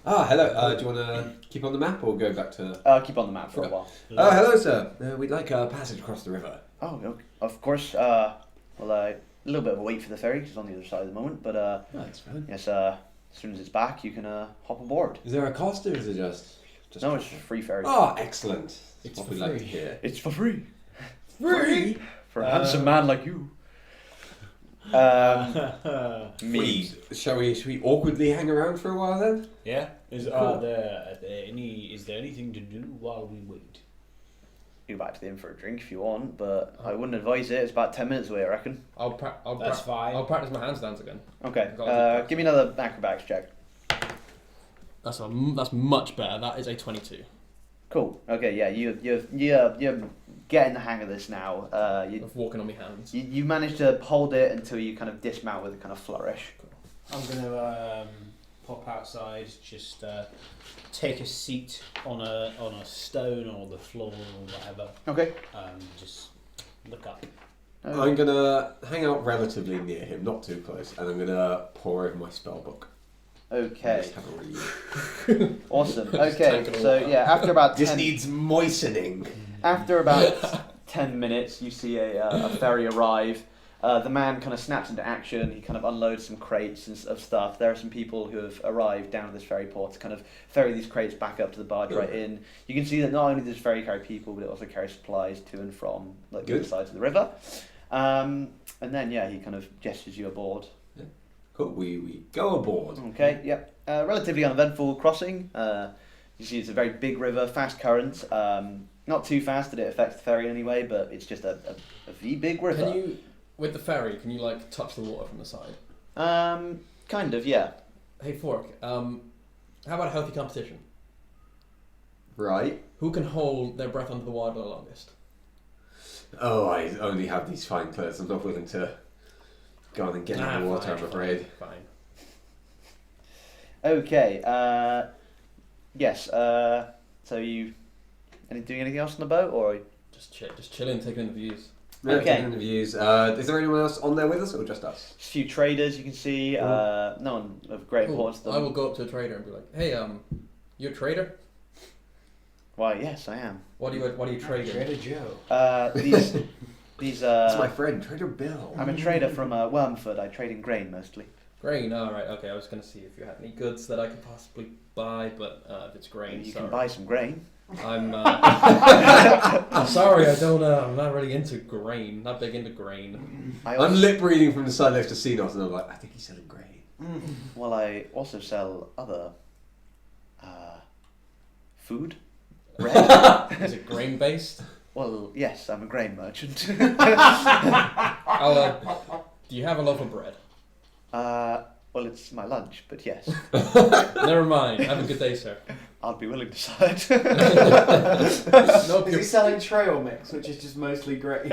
Ah, hello. Do you want to keep on the map or go back to... Keep on the map for a while. Oh, hello, sir. We'd like a passage across the river. Oh, okay. Of course. A little bit of a wait for the ferry because it's on the other side at the moment. But That's fine. yes, as soon as it's back, you can hop aboard. Is there a cost or is it just No, it's a free ferry. Oh, excellent. It's What for we like to free. hear. It's for free Free? for a handsome man like you. We, shall we awkwardly hang around for a while then? Yeah. Is Cool. there anything to do while we wait? You go back to the inn for a drink if you want, but I wouldn't advise it. It's about 10 minutes away, I reckon. That's fine. I'll practice my handstands again. Okay. Got a good Give me another acrobatics check. That's much better. That is a 22. Cool. Okay. Yeah. You're getting the hang of this now. Of walking on my hands. You manage to hold it until you kind of dismount with a kind of flourish. I'm gonna pop outside, just take a seat on a stone or the floor or whatever. Okay. Just look up. I'm going to hang out relatively near him, not too close, and I'm going to pour over my spell book. Okay. Just have a read. Awesome. Just Okay. tank it So all yeah, after about This 10, needs moistening. after about 10 minutes, you see a ferry arrive. The man kind of snaps into action. He kind of unloads some crates of stuff. There are some people who have arrived down to this ferry port to kind of ferry these crates back up to the barge right in. You can see that not only does this ferry carry people, but it also carries supplies to and from like the Good. other sides of the river. And then yeah, he kind of gestures you aboard. Cool, we go aboard. Okay, yep. Relatively uneventful crossing. You see it's a very big river, fast current. Not too fast that it affects the ferry anyway, but it's just a big river. Can you, with the ferry, can you like touch the water from the side? Kind of, yeah. Hey Fork, how about a healthy competition? Right. Who can hold their breath under the water the longest? Oh, I only have these fine clothes. I'm not willing to go on and get in the water, I'm afraid. Fine. Okay, yes, so you doing anything else on the boat, or? Just chilling, taking in the views. Yeah, Okay. taking interviews. Is there anyone else on there with us, or just us? A few traders you can see, no one of great importance to them. I will go up to a trader and be like, "Hey, you a trader? Why, yes, I am. What are you trading?" Trader Joe. These, That's my friend, Trader Bill. I'm a trader from Wormford. I trade in grain mostly. Grain. All right. Okay. I was gonna see if you had any goods that I could possibly buy, but if it's grain, You sorry. can buy some grain. I'm sorry. I don't. I'm not really into grain. Not big into grain. I'm lip reading from the side next to Xenos, and I'm like, I think he's selling grain. Well, I also sell other food. Bread. Is it grain based? Well, yes, I'm a grain merchant. Do you have a loaf of bread? Well, it's my lunch, but yes, Never mind. Have a good day, sir. I'd be willing to decide. Nope. Is he selling trail mix, which is just mostly grain?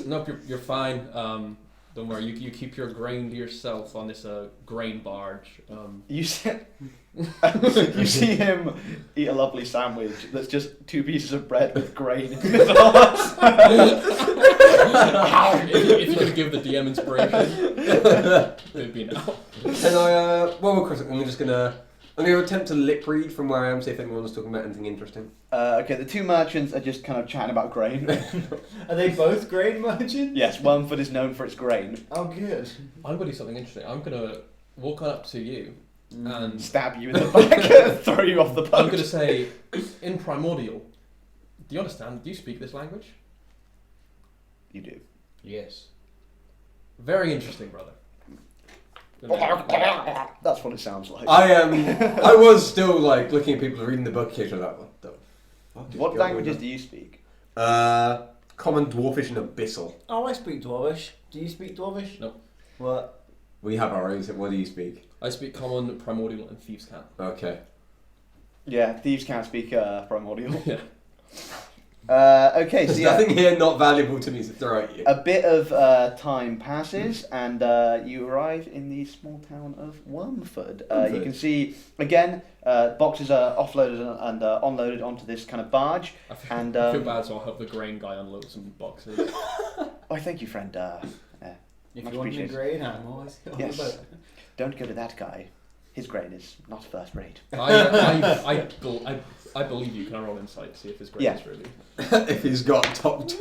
Nope. You're fine. Don't worry. You keep your grain to yourself on this grain barge. You see, you see him eat a lovely sandwich that's just 2 pieces of bread with grain in the middle. if you could give the DM inspiration, it'd be now. Can I, while we're crossing, I'm gonna attempt to lip read from where I am, see if anyone's talking about anything interesting. Okay, the 2 merchants are just kind of chatting about grain. Are they both grain merchants? Yes, Wormford is known for its grain. Oh, good. I'm gonna do something interesting. I'm gonna walk up to you and Stab you in the back and throw you off the boat. I'm gonna say, in primordial, do you understand? Do you speak this language? You do. Yes. Very interesting, brother. That's what it sounds like. I was still like looking at people reading the book occasionally, like, what the fuck? What languages do you speak? Common, Dwarfish, and Abyssal. Oh, I speak Dwarvish. Do you speak Dwarvish? Nope. What? We have our own. So what do you speak? I speak common, primordial, and thieves' cant. Okay. Yeah, thieves can't speak primordial. Yeah. Okay, so There's yeah, nothing here not valuable to me to throw at you. a bit of time passes and you arrive in the small town of Wormford. You can see, again, boxes are offloaded and unloaded onto this kind of barge. I feel, And, I feel bad, so I'll help the grain guy unload some boxes. Oh, thank you, friend. If Much you want me appreciated. grain, I'm always on Yes. the boat. Don't go to that guy. His grain is not first rate. I believe you. Can I roll insight to see if his grain Yeah. is really? If he's got top.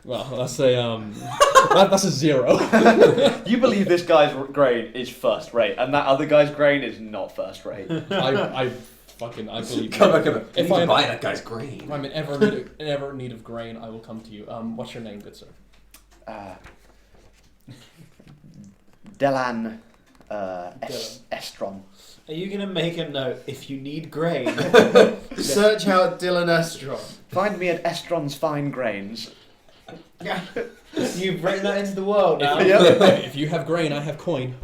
Well, let's say that's a 0. You believe this guy's grain is first rate, and that other guy's grain is not first rate. I believe Come you. on. If If I I'm- buy that guy's If grain. I'm in ever need of grain, I will come to you. What's your name, good sir? Delan Estron. Are you going to make a note, if you need grain, search out Dylan Estron? Find me at Estron's Fine Grains. You've written that into the world now. If you have grain, I have coin.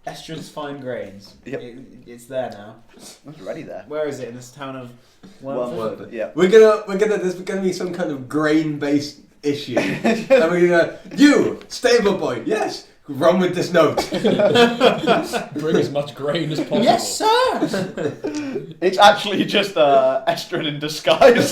Estron's Fine Grains. Yep. It's there now. It's already there. Where is it? In this town of Wormford? Wormford, yeah. There's gonna be some kind of grain-based issue, and we're gonna, you stable boy, yes, run with this note. Bring as much grain as possible. Yes, sir! It's actually just Estron in disguise.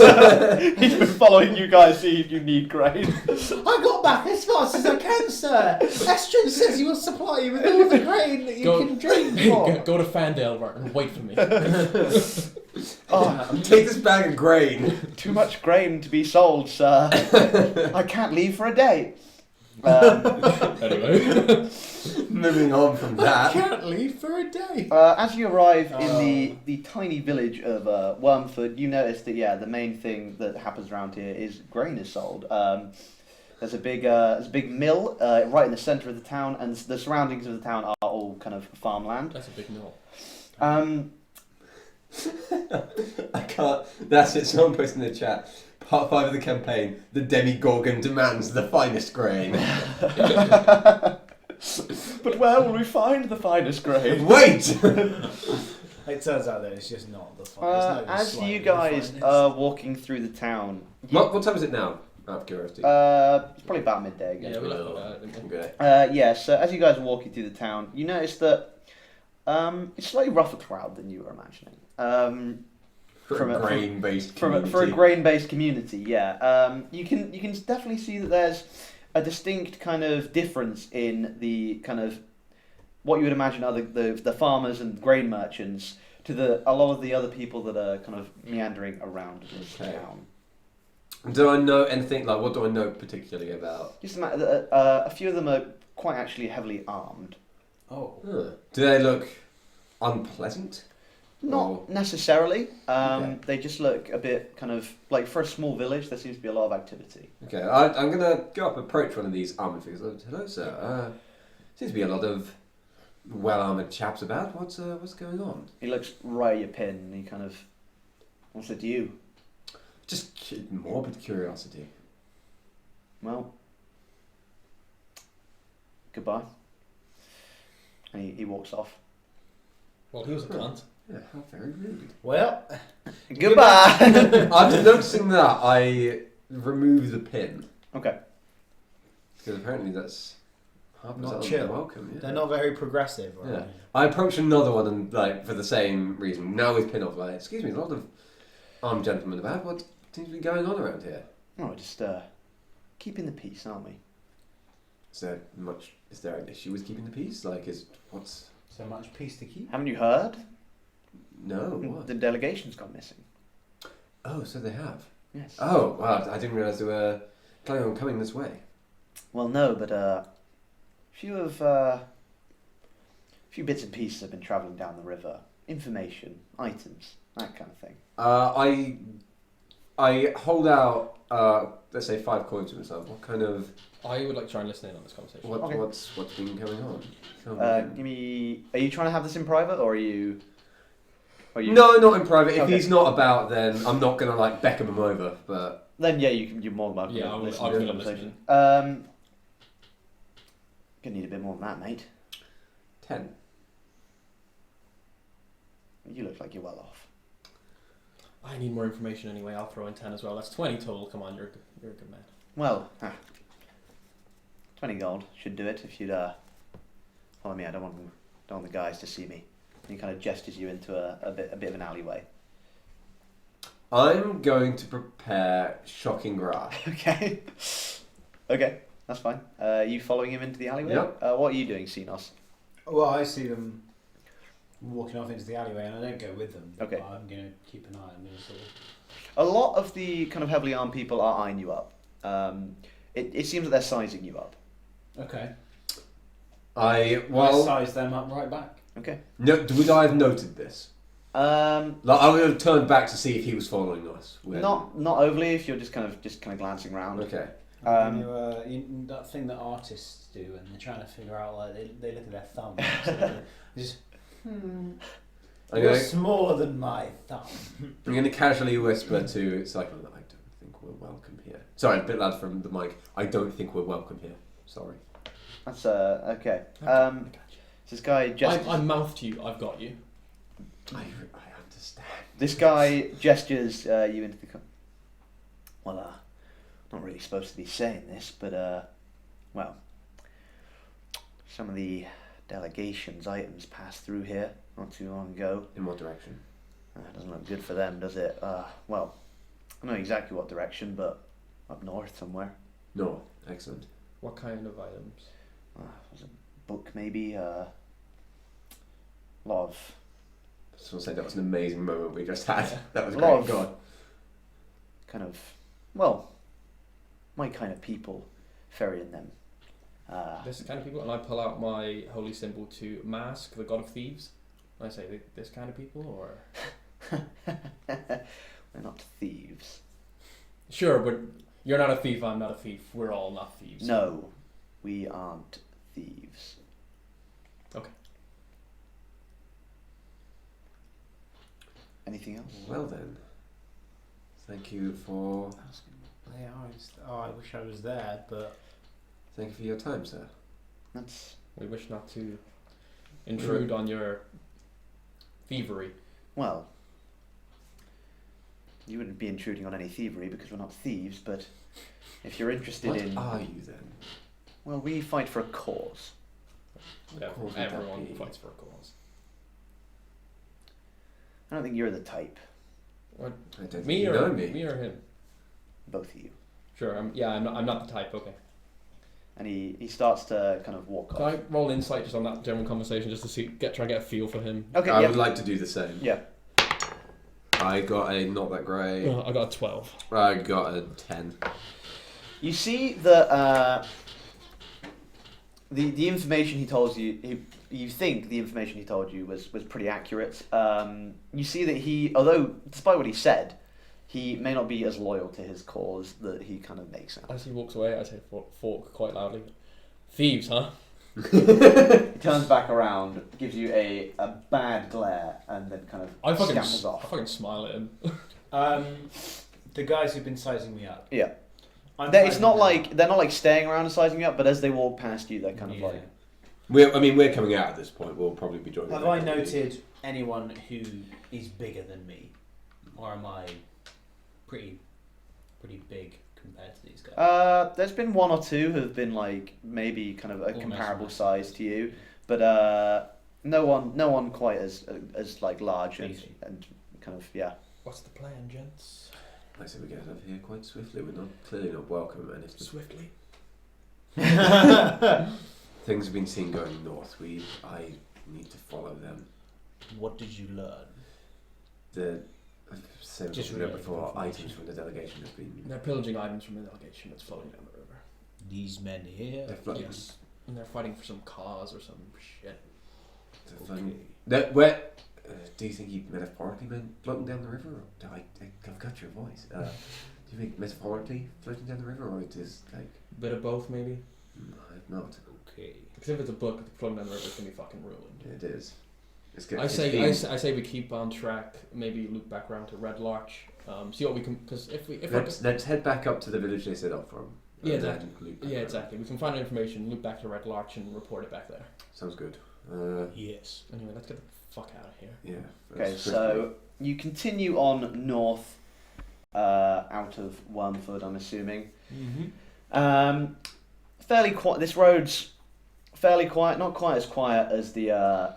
He's been following you guys, see if you need grain. I got back as fast as I can, sir. Estron says he will supply you with all the grain that you can drink for. Go to Fandale and wait for me. Oh, Take this bag of grain. too much grain to be sold, sir. I can't leave for a day. Anyway. Moving on from I that. can't leave for a day. As you arrive in the tiny village of Wormford, you notice that the main thing that happens around here is grain is sold. There's a big mill right in the centre of the town, and the surroundings of the town are all kind of farmland. That's a big mill. I can't. That's it. Someone posted in the chat. Part 5 of the campaign. The Demigorgon demands the finest grain. But where will we find the finest grain? Wait. It turns out that it's just not the fun. As you guys are walking through the town, What time is it now? Out of curiosity. it's probably about midday again. Yeah, we left that, didn't we? Okay. So as you guys are walking through the town, you notice that it's slightly rougher crowd than you were imagining. For a grain-based For a grain-based community, yeah. You can definitely see that there's a distinct kind of difference in the kind of what you would imagine are the farmers and grain merchants to a lot of the other people that are kind of meandering around this town. Do I know anything, like, what do I know particularly about? Just a few of them are quite actually heavily armed. Oh. Huh. Do they look unpleasant? Not necessarily. Okay. They just look a bit kind of like, for a small village, there seems to be a lot of activity. Okay, I'm going to go up and approach one of these armoured figures. Hello, sir. Seems to be a lot of well-armoured chaps about. What's going on? He looks right at your pin and he kind of, what's it to you? Just morbid curiosity. Well, goodbye. And he walks off. Well, he was a cunt. Yeah, how very rude. Well, Goodbye! After noticing that, I remove the pin. Okay. Because apparently that's Not chill. welcome. Yeah. they're not very progressive. Or Yeah. anything. I approached another one and, like, for the same reason. Now with pin off, like, excuse me, there's a lot of armed gentlemen about. What seems to be going on around here? Oh, we're just keeping the peace, aren't we? Is there an issue with keeping the peace? Like, what's... So much peace to keep. Haven't you heard? No, what? The delegation's gone missing. Oh, so they have. Yes. Oh, wow, I didn't realise they were planning on coming this way. Well, no, but few bits and pieces have been travelling down the river. Information, items, that kind of thing. I hold out, let's say 5 coins to myself. What kind of... I would like to try and listen in on this conversation. Okay. What's been going on? Give me. Are you trying to have this in private, or are you? No, not in private. If Okay. he's not about, then I'm not gonna like Beckham him over. But Then yeah, you're more than welcome. Yeah, to I'll listen to the feel conversation. listening. Gonna need a bit more than that, mate. 10. You look like you're well off. I need more information anyway. I'll throw in 10 as well. That's 20 total. Come on, you're a good man. Well, 20 gold should do it if you'd follow me. I don't want the guys to see me. He kind of gestures you into a bit of an alleyway. I'm going to prepare shocking grass. Okay. Okay, that's fine. You following him into the alleyway? Yep. What are you doing, Xenos? Well, I see them walking off into the alleyway, and I don't go with them. Okay. But I'm going to keep an eye. I'm going to sort of... A lot of the kind of heavily armed people are eyeing you up. It seems that they're sizing you up. Okay. I I'll size them up right back. Okay. No, would I have noted this? Um, Like, I would have turned back to see if he was following us. not overly. If you're just kind of glancing around. Okay. That thing that artists do, and they're trying to figure out, like, they look at their thumb. So they just, I'm you're gonna, smaller than my thumb. I'm gonna casually whisper to Cyclone that I don't think we're welcome here. Sorry, a bit loud from the mic. I don't think we're welcome here. Sorry. That's okay. I got you. This guy gestures. I mouthed to you. I've got you. I understand. This guy gestures you into the. Well, not really supposed to be saying this, but well, some of the delegation's items passed through here not too long ago. In what direction? Doesn't look good for them, does it? Well, I don't know exactly what direction, but up north somewhere. No. Excellent. What kind of items? Was a book maybe? A lot of. I just want to say that was an amazing moment we just had. That was A great. lot of- God. kind of, well, my kind of people ferrying them. This kind of people, and I pull out my holy symbol to mask the god of thieves. And I say, this kind of people, or They're not thieves. sure, but you're not a thief. I'm not a thief. We're all not thieves. No, we aren't thieves. Okay. Anything else? Well then, thank you for I wish I was there, but thank you for your time, sir. That's We wish not to intrude on your thievery. well. You wouldn't be intruding on any thievery because we're not thieves, but if you're interested What in, are you then? well, we fight for a cause. Yeah, cause would that everyone be? fights for a cause. I don't think you're the type. What? I don't think Me you or know me. me or him? Both of you. Sure. I'm not the type. Okay. And he starts to kind of walk Can off. I roll insight just on that general conversation, just to try and get a feel for him? Okay, I yeah. would like to do the same. Yeah. I got a not that great. I got a 12. I got a 10. You see that the information he told you, you think the information he told you was pretty accurate. You see that he, although despite what he said, he may not be as loyal to his cause that he kind of makes out. As he walks away, I say fork quite loudly. Thieves, huh? He turns back around, gives you a bad glare, and then kind I of scampers I off. fucking smile at him. the guys who've been sizing me up. Yeah. I'm It's finding not them- like they're not like staying around and sizing you up, but as they walk past you, they're kind of Yeah. like. We're coming out at this point. We'll probably be joining. Have them. I noted anyone who is bigger than me, or am I pretty big compared to these guys? There's been one or two who've been like maybe kind of a Almost comparable my size to you, but no one quite as like large and, Easy. and kind of yeah. What's the plan, gents? I say we get out of here quite swiftly. We're clearly not welcome, and if the Swiftly. things have been seen going north, I need to follow them. What did you learn? I've said Just what we really before. information. Items from the delegation have been. They're pillaging items from the delegation that's flowing down the river. These men here. They're floating. Yes. And they're fighting for some cause or some shit. They're Okay. floating. Where? Do you think he metaphorically meant floating down the river? Or I've got your voice. Do you think metaphorically floating down the river, or it is like? Bit of both, maybe. I've not. Okay. Because if it's a book floating down the river, it's gonna be fucking ruined. It is. It's good. I say we keep on track. Maybe loop back around to Red Larch. See what we can. Because if Let's head back up to the village they set up from. Yeah, and then exactly. loop back Yeah, around. exactly. We can find the information, loop back to Red Larch, and report it back there. Sounds good. Yes. Anyway, let's get the fuck out of here. Yeah. Okay, that's so you continue on north, out of Wormwood, I'm assuming. Mm-hmm. Fairly quiet. This road's fairly quiet, not quite as quiet as the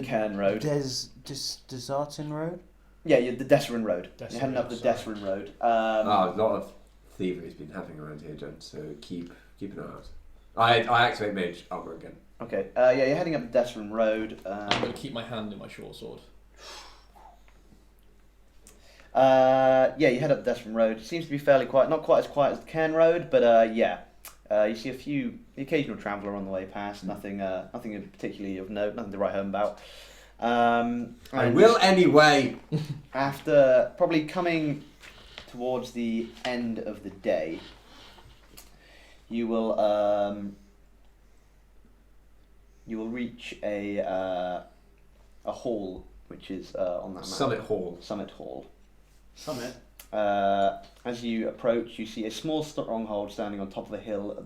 Cairn Road. Desartin Road? Yeah, the Desrin Road. Desrin You're heading up the Road, Desrin Road. a lot of thievery's been happening around here, gents. So keep an eye out. I activate Mage Armor again. Okay, yeah, you're heading up the Desrin Road. I'm gonna keep my hand in my short sword. Yeah, you head up the Desrin Road. It seems to be fairly quiet, not quite as quiet as the Cairn Road, but yeah. You see the occasional traveller on the way past. Nothing particularly of note. Nothing to write home about. I And will anyway. after probably coming towards the end of the day, you will reach a hall which is on that map. Summit Hall. Summit Hall. Summit. As you approach, you see a small stronghold standing on top of a hill.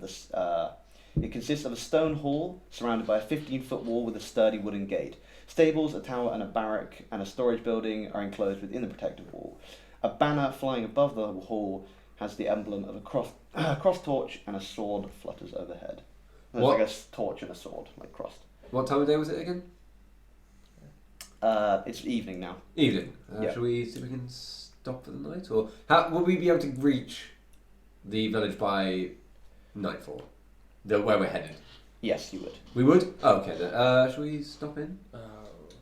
It consists of a stone hall surrounded by a 15-foot wall with a sturdy wooden gate. Stables, a tower, and a barrack and a storage building are enclosed within the protective wall. A banner flying above the hall has the emblem of a cross torch, and a sword flutters overhead. There's What? like a torch and a sword, like crossed. What time of day was it again? It's evening now. Evening. Yeah. Shall we see if we can stop for the night, or how will we be able to reach the village by nightfall? Where we're headed. Yes, you would. We would. Oh, okay. Then. Shall we stop in?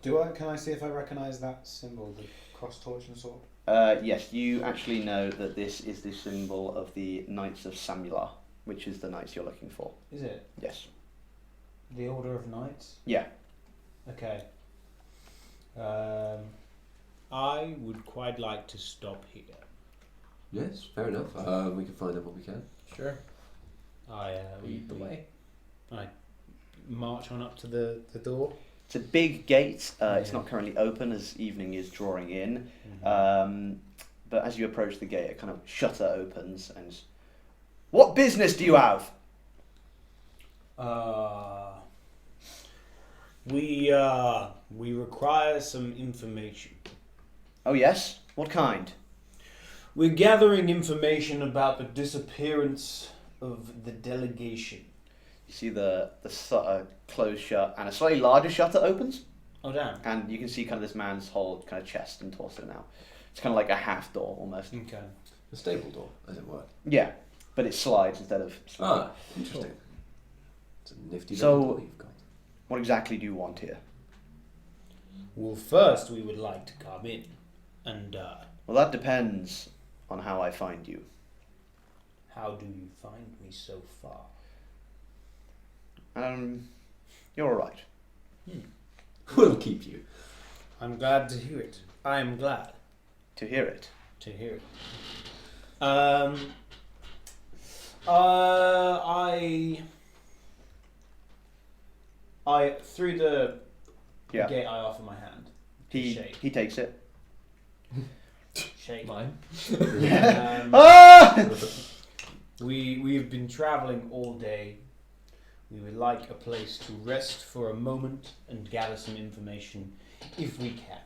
Can I see if I recognise that symbol, the cross torch and sword? Yes, you actually know that this is the symbol of the Knights of Samular, which is the knights you're looking for. Is it? Yes. The Order of Knights? Yeah. Okay. I would quite like to stop here. Yes, fair enough. We can find out what we can. Sure. I Lead the way. I march on up to the door. It's a big gate. It's Yeah. not currently open as evening is drawing in. Mhm. But as you approach the gate, a kind of shutter opens and... What business do you have? We require some information. Oh yes? What kind? We're gathering information about the disappearance of the delegation. You see the shutter close shut and a slightly larger shutter opens. Oh damn. And you can see kind of this man's whole kind of chest and torso now. It's kind of like a half door almost. Okay. A stable door, as it were. Yeah, but it slides instead of... Ah, interesting. It's a nifty So- little door you've got. What exactly do you want here? Well, first we would like to come in, and Well, that depends on how I find you. how do you find me so far? You're alright. We'll keep you. I'm glad to hear it. I am glad To hear it. to hear it. I through the Yeah. gate I offer my hand. Shake. He takes it. Shake. Mine. Ah! We've been traveling all day. We would like a place to rest for a moment and gather some information, if we can.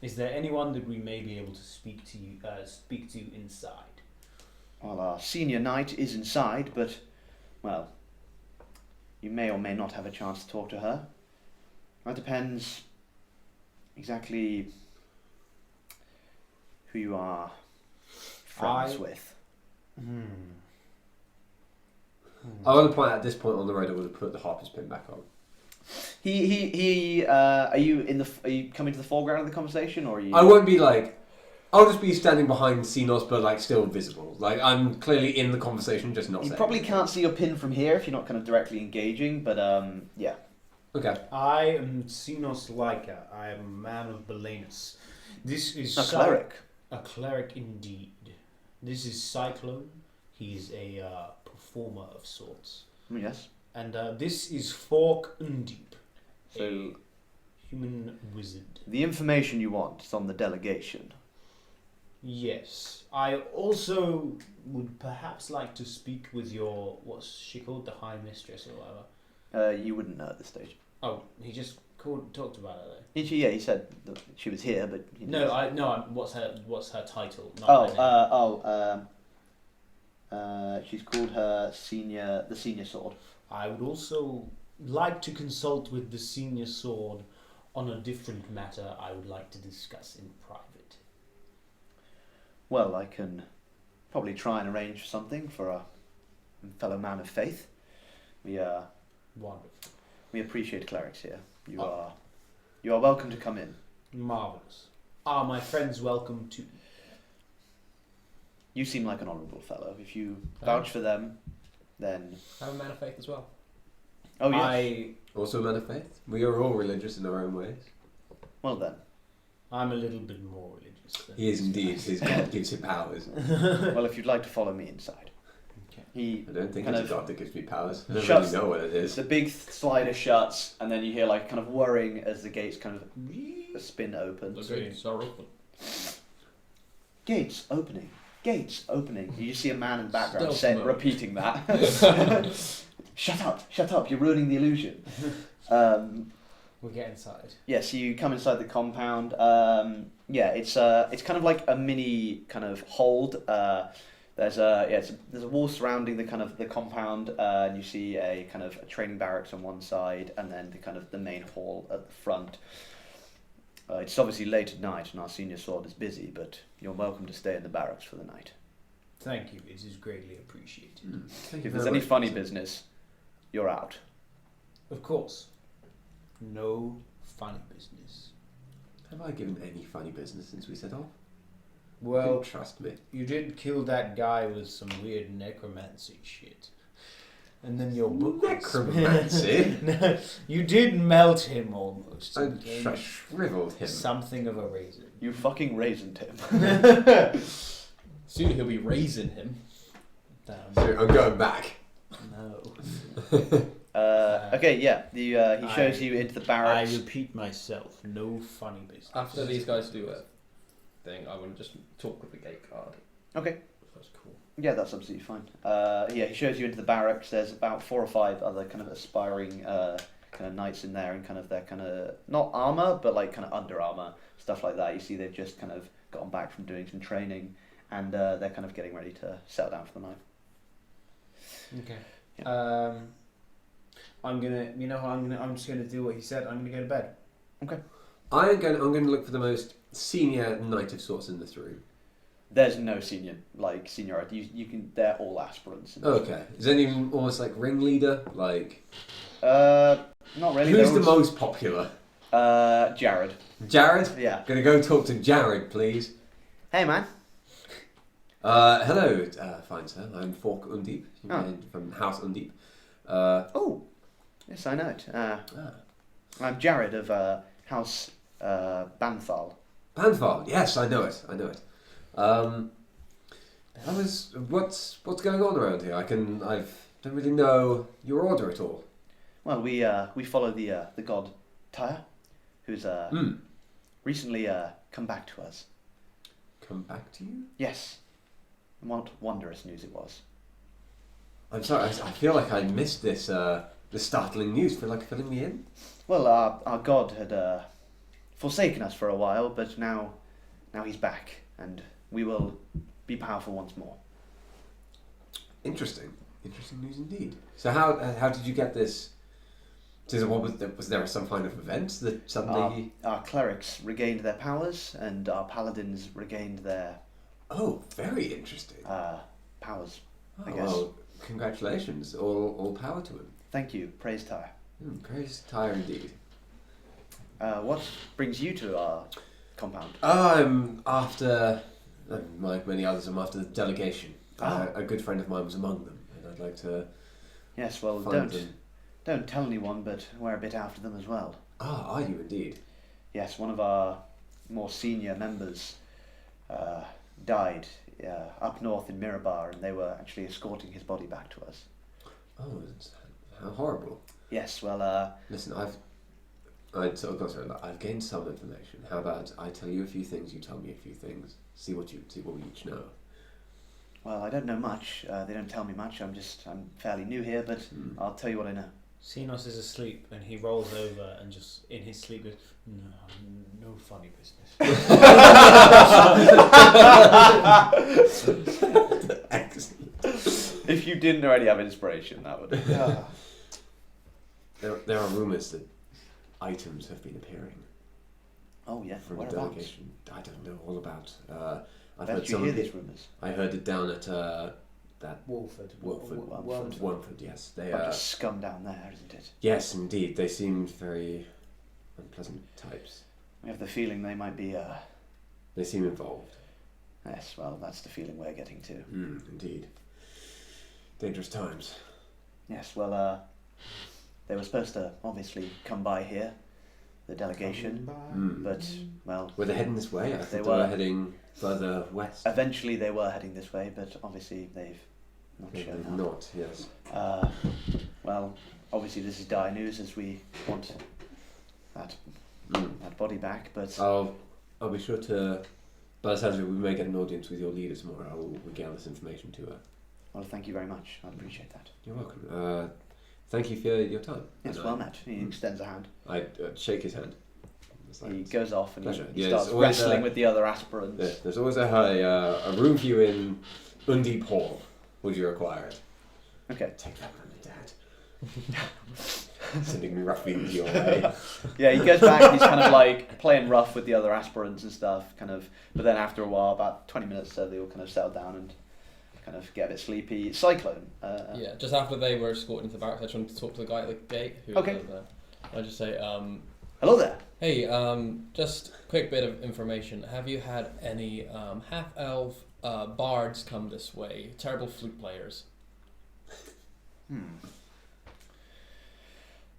Is there anyone that we may be able to speak to inside? Well, our senior knight is inside, but, well, you may or may not have a chance to talk to her. That depends exactly who you are friends with. I want to point out at this point on the road I would have put the harper's pin back on. Are you coming to the foreground of the conversation, or are you? I won't be like... I'll just be standing behind Xenos, but like still visible. Like I'm clearly in the conversation, just not You saying probably anything. can't see your pin from here if you're not kind of directly engaging, but yeah. Okay. I am Xenos Leica. I am a man of Belenus. This is A cleric. A cleric indeed. This is Cyclone. He is a performer of sorts. Yes. And this is Fork Undeep, So a human wizard. the information you want is on the delegation. Yes. I also would perhaps like to speak with your, what's she called? The High Mistress or whatever. You wouldn't know at this stage. Oh, he just talked about her though. He said that she was here, but he didn't- What's her title? Not her name. She's called the senior sword. I would also like to consult with the senior sword on a different matter I would like to discuss in private. Well, I can probably try and arrange something for a fellow man of faith. Wonderful. We appreciate clerics here. You are welcome to come in. Marvellous. Are my friends welcome too? You seem like an honourable fellow. If you vouch for them, then... I'm a man of faith as well. Oh, yes. Also a man of faith. We are all religious in our own ways. Well then. I'm a little bit more religious. Than He is indeed. His God gives him powers. Well, if you'd like to follow me inside. Okay. He... I don't think Kind it's a of God that gives me powers. I don't shuts- really know what it is. The big slider shuts, and then you hear like kind of whirring as the gates kind of spin open. The gates are open. Gates opening. Gates opening. You just see a man in the background Stealth mode. repeating that. Shut up, you're ruining the illusion. We'll get inside. Yes, you come inside the compound. It's kind of like a mini kind of hold. There's a wall surrounding the kind of the compound, and you see a kind of a training barracks on one side, and then the main hall at the front. It's obviously late at night, and our senior sword is busy, but you're welcome to stay in the barracks for the night. Thank you. It is greatly appreciated. Thank you If there's very any much, funny Vincent. business, you're out. Of course. No funny business. Have I given any funny business since we set off? Well, Trust me. you did kill that guy with some weird necromancy shit. And then your book was- Necromancy? No, you did melt him almost. I and gave shriveled him. something of a raisin. You fucking raisined him. Soon he'll be raising him. Damn. So I'm going back. No. Okay, yeah. He shows you into the I barracks. repeat myself. No funny business. After these guys do a thing, I want to just talk with the gate guard. Okay. That's cool. Yeah, that's absolutely fine. Yeah, he shows you into the barracks. There's about 4 or 5 other kind of aspiring kind of knights in there, and kind of their kind of not armor, but like kind of under armor stuff like that. You see, they've just kind of gotten back from doing some training, and they're kind of getting ready to settle down for the night. Okay. I'm just gonna do what he said. I'm gonna go to bed. I'm going to look for the most senior knight of sorts in this room. There's no seniority. You can. They're all aspirants. Okay. Is anyone almost like ringleader? Like, Not really. who's They're the all- most popular? Jared. Jared? Yeah. Gonna go talk to Jared, please. Hey, man. Hello, fine sir. I'm Fork Undeep Oh. from House Undeep. Oh, yes, I know it. I'm Jared of House Banthal. Panfal, yes, I know it. What's going on around here? I don't really know your order at all. Well, we follow the god Tyre, who's recently come back to us. Come back to you? Yes, and what wondrous news it was. I'm sorry, I feel like I missed this startling news. Feel like filling me in? Well, our god had forsaken us for a while, but now he's back, and we will be powerful once more. Interesting news indeed. So how did you get this? Was there some kind of event that suddenly? Our clerics regained their powers, and our paladins regained their Oh, very interesting. powers. Oh, I guess. well, congratulations. All power to him. Thank you. Praise Tyre. Praise Tyre indeed. What brings you to our compound? I'm after, like many others, I'm after the delegation. Ah. A good friend of mine was among them, and I'd like to Yes, well, find them. don't tell anyone, but we're a bit after them as well. Ah, are you indeed? Yes, one of our more senior members died up north in Mirabar, and they were actually escorting his body back to us. Oh, how horrible. Yes, well, Listen, I'd sort of gone through that. I've gained some information. How about I tell you a few things, you tell me a few things. See what we each know. well, I don't know much. They don't tell me much. I'm fairly new here, but I'll tell you what I know. Xenos is asleep, and he rolls over and just in his sleep goes, "No funny business." Excellent. If you didn't already have inspiration, that would. There are rumours that items have been appearing Oh yeah, from the whereabouts? delegation. I don't know all about. I've Where heard did you some. hear these rumours? I heard it down at that Wolford. Wormford. Yes, they Bunch of scum down there, isn't it? Yes, indeed. They seemed very unpleasant types. We have the feeling they might be. They seem involved. Yes, well, that's the feeling we're getting to. Indeed. Dangerous times. Yes, well, they were supposed to obviously come by here, the delegation, but, well, Were they heading this way? I They thought they were. were heading further west. eventually they were heading this way, but obviously they've not They shown did up. not, yes. Well, obviously this is dire news as we want that body back, but I'll be sure to. By the sounds of it, we may get an audience with your leader tomorrow. I will regale this information to her. well, thank you very much. I appreciate that. You're welcome. Thank you for your time. Yes, And well met. He extends a hand. I shake his hand. It's like, He goes off and Pleasure. he Yeah, starts it's always, wrestling with the other aspirants. there's always a room for you in Undeep Hall. Would you require it? Okay. Take that from me, Dad. Sending me roughly into your way. Yeah, he goes back and he's kind of like playing rough with the other aspirants and stuff, kind of. But then after a while, about 20 minutes, they all kind of settle down and kind of get a bit sleepy. Cyclone. Yeah, just after they were escorted into the barracks, I just wanted to talk to the guy at the gate. Who Okay. was, I just say, Hello there. hey, just quick bit of information. Have you had any half-elf bards come this way? Terrible flute players.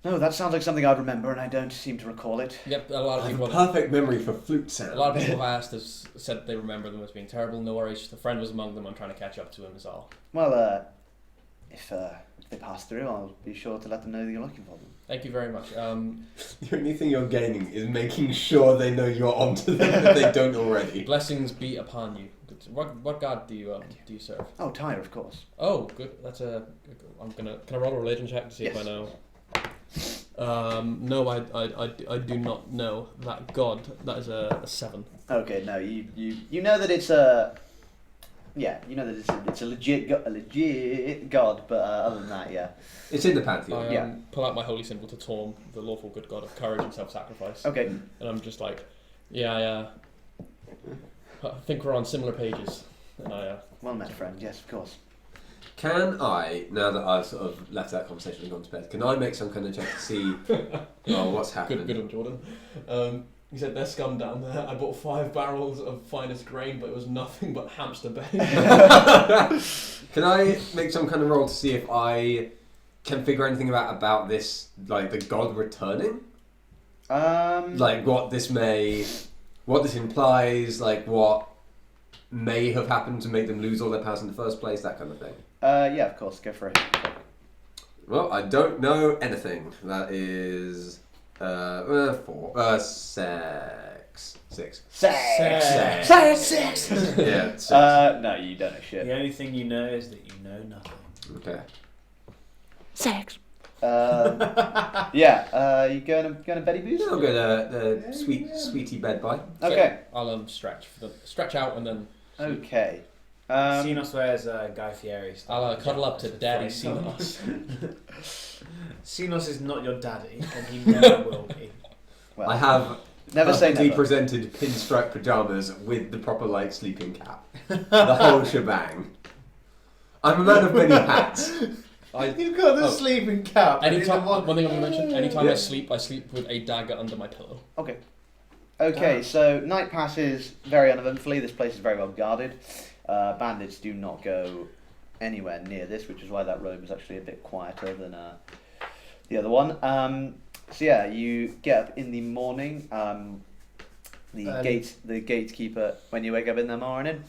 No, that sounds like something I'd remember, and I don't seem to recall it. Yep, a lot I of have people. a perfect memory for flute sound. A lot of people have asked us, said they remember them as being terrible. No worries, the friend was among them. I'm trying to catch up to him is all. Well, if they pass through, I'll be sure to let them know that you're looking for them. Thank you very much. The only thing you're gaining is making sure they know you're onto them if they don't already. Blessings be upon you. What god do you serve? Oh, Tyre, of course. Oh, good. That's can I roll a religion check to see if I Yes. know? No, I do not know that god. That is a 7. Okay, no, you know that it's a. Yeah, you know that it's a legit god, but other than that, yeah. It's in the pantheon. I Yeah. pull out my holy symbol to Torm, the lawful good god of courage and self-sacrifice. Okay. And I'm just like, yeah. I think we're on similar pages. And Well met, friend. Yes, of course. Can I, now that I've sort of left that conversation and gone to bed, can I make some kind of check to see what's happening? Good on Jordan. He said, there's scum down there. I bought 5 barrels of finest grain, but it was nothing but hamster bait. Can I make some kind of roll to see if I can figure anything about this, like the god returning? Like what this implies, like what may have happened to make them lose all their powers in the first place, that kind of thing. Yeah, of course. Go for it. Well, I don't know anything. That is 4, 6. Sex. Yeah. 6. No, you don't know shit. The only thing you know is that you know nothing. Okay. Sex. Yeah. You going to Betty Boo's? I'll go the sweetie bed by. Okay. I'll stretch out and then Okay. Xenos wears Guy Fieri style. I'll cuddle up to pajamas Daddy with flying Xenos. Xenos is not your daddy, and he never will be. Well, I have never say perfectly never. presented pinstripe pajamas with the proper like sleeping cap. The whole shebang. I'm a man of many hats. You've got the sleeping cap. Anytime, one thing I'm going to mention, anytime Yeah. I sleep with a dagger under my pillow. Okay. Okay, so night passes very uneventfully. This place is very well guarded. Bandits do not go anywhere near this, which is why that room is actually a bit quieter than the other one. So yeah, you get up in the morning. The gatekeeper, when you wake up in the morning.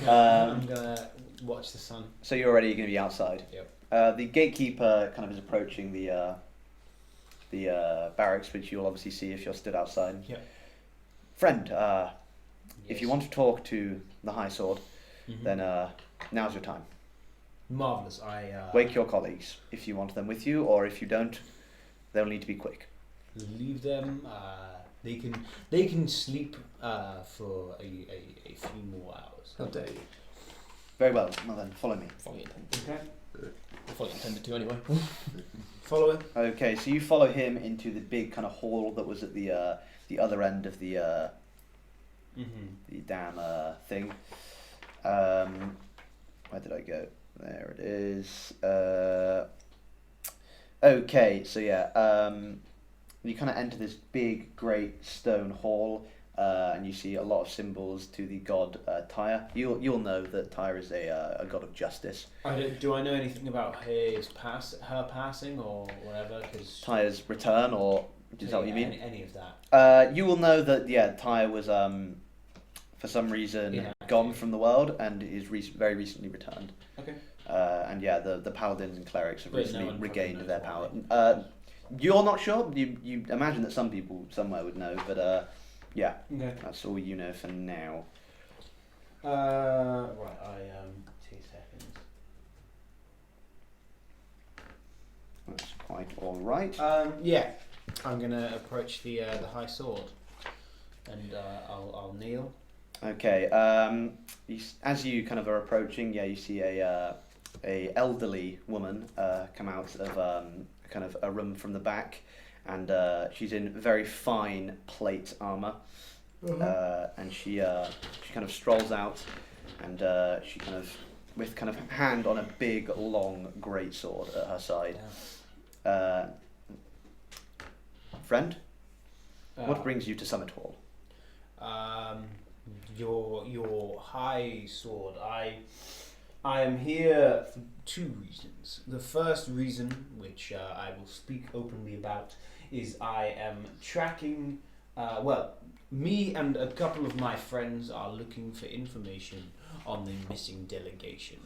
I'm gonna watch the sun. So you're already going to be outside. Yep. The gatekeeper kind of is approaching the barracks, which you'll obviously see if you're stood outside. Yep. Friend, if you want to talk to the High Sword, Mhm. then now's your time. Marvelous. Wake your colleagues if you want them with you, or if you don't, they'll need to be quick. Leave them. They can sleep for a few more hours. How dare you? Very well. Well then, follow me. Fully intended. Okay. Fully intended to anyway. Follow it. Okay, so you follow him into the big kind of hall that was at the other end of the damn thing. Where did I go? There it is. Okay, so yeah, you kind of enter this big, great stone hall, and you see a lot of symbols to the god Tyre. You'll know that Tyre is a god of justice. Do I know anything about her passing or whatever? Cause Tyre's return, or is that what you mean? Any of that? You will know that Tyre was for some reason gone from the world and is very recently returned. Okay. And yeah, the paladins and clerics have But recently no one regained fucking their knows power. You're not sure. You imagine that some people somewhere would know, but yeah, Okay. that's all you know for now. Right. 2 seconds. That's quite all right. Yeah. I'm gonna approach the High Sword, and I'll kneel. Okay. As you kind of are approaching, yeah, you see a elderly woman come out of kind of a room from the back, and she's in very fine plate armor, and she kind of strolls out, and she kind of with kind of hand on a big long great sword at her side. Friend, what brings you to Summit Hall? Your High Sword. I am here for 2 reasons. The first reason, which I will speak openly about, is I am tracking. Me and a couple of my friends are looking for information on the missing delegation.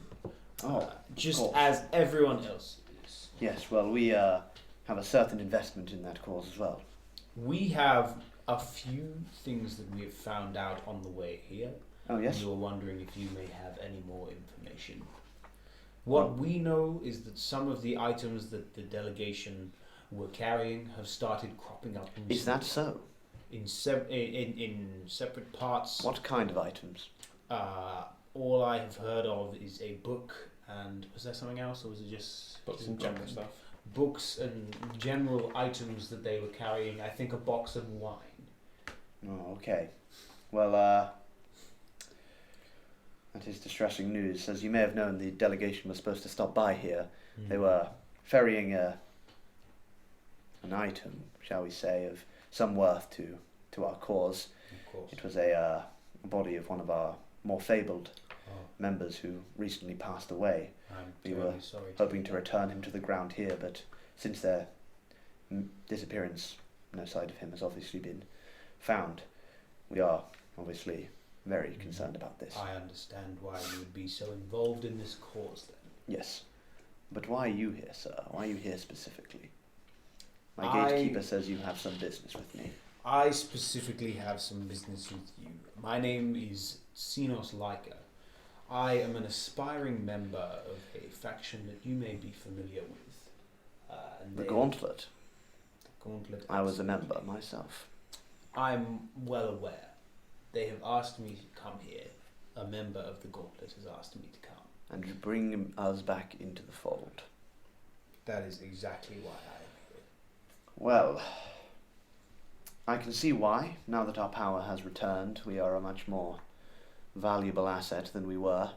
Oh, just course. as everyone else is. Yes, well, we have a certain investment in that cause as well. We have a few things that we have found out on the way here. Oh, yes? You were wondering if you may have any more information. What we know is that some of the items that the delegation were carrying have started cropping up. Is that so? In separate parts? What kind of items? All I have heard of is a book, and was there something else, or was it just Books and general stuff. Books and general items that they were carrying. I think a box of wine. Oh, okay. Well, that is distressing news. As you may have known, the delegation was supposed to stop by here. They were ferrying an item, shall we say, of some worth to our cause. Of course. It was a body of one of our more fabled members who recently passed away. I'm We terribly were sorry. Hoping to return him to the ground here, but since their disappearance, no sign of him has obviously been found. We are obviously very concerned about this. I understand why you would be so involved in this cause then. Yes. But why are you here, sir? Why are you here specifically? My I- gatekeeper says you have some business with me. I specifically have some business with you. My name is Sinos Laika. I am an aspiring member of a faction that you may be familiar with. And The they- Gauntlet. The Gauntlet. I was a absolutely. member myself. I'm well aware. They have asked me to come here. A member of the Gauntlet has asked me to come. And you bring us back into the fold. That is exactly why I am here. Well, I can see why. Now that our power has returned, we are a much more valuable asset than we were.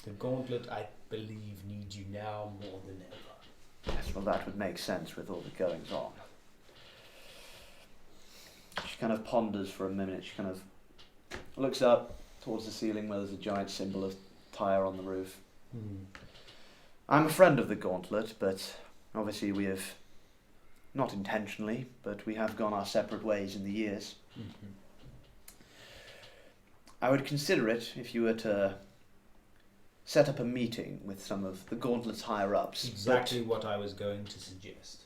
The Gauntlet, I believe, needs you now more than ever. Yes, well, that would make sense with all the goings on. She kind of ponders for a minute. She kind of looks up towards the ceiling where there's a giant symbol of Tyre on the roof. I'm a friend of the Gauntlet, but obviously we have, not intentionally, but we have gone our separate ways in the years. I would consider it if you were to set up a meeting with some of the Gauntlet's higher-ups. Exactly what I was going to suggest.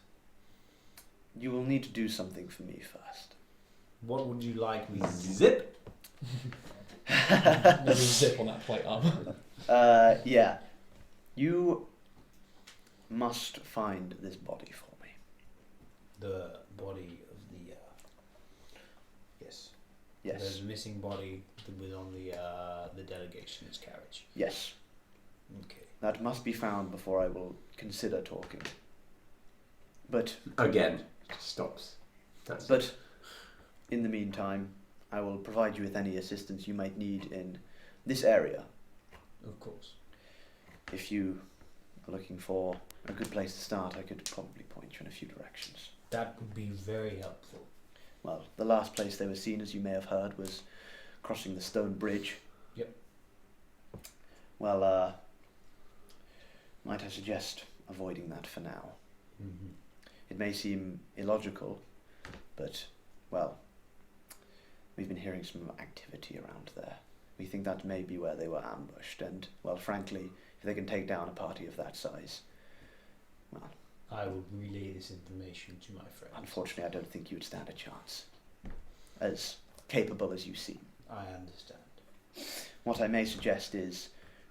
But you will need to do something for me first. What would you like me to do? Zip. There's a zip on that plate armor. Yeah. You must find this body for me. The body of the. Yes. Yes. There's a missing body that was on the delegation's carriage. Yes. Okay. That must be found before I will consider talking. But Again, stops. But in the meantime, I will provide you with any assistance you might need in this area. Of course. If you are looking for a good place to start, I could probably point you in a few directions. That would be very helpful. Well, the last place they were seen, as you may have heard, was crossing the stone bridge. Yep. Well, might I suggest avoiding that for now? It may seem illogical, but, well, we've been hearing some activity around there. We think that may be where they were ambushed, and, well, frankly, if they can take down a party of that size, well, I will relay this information to my friends. unfortunately, I don't think you would stand a chance. As capable as you seem. I understand. What I may suggest is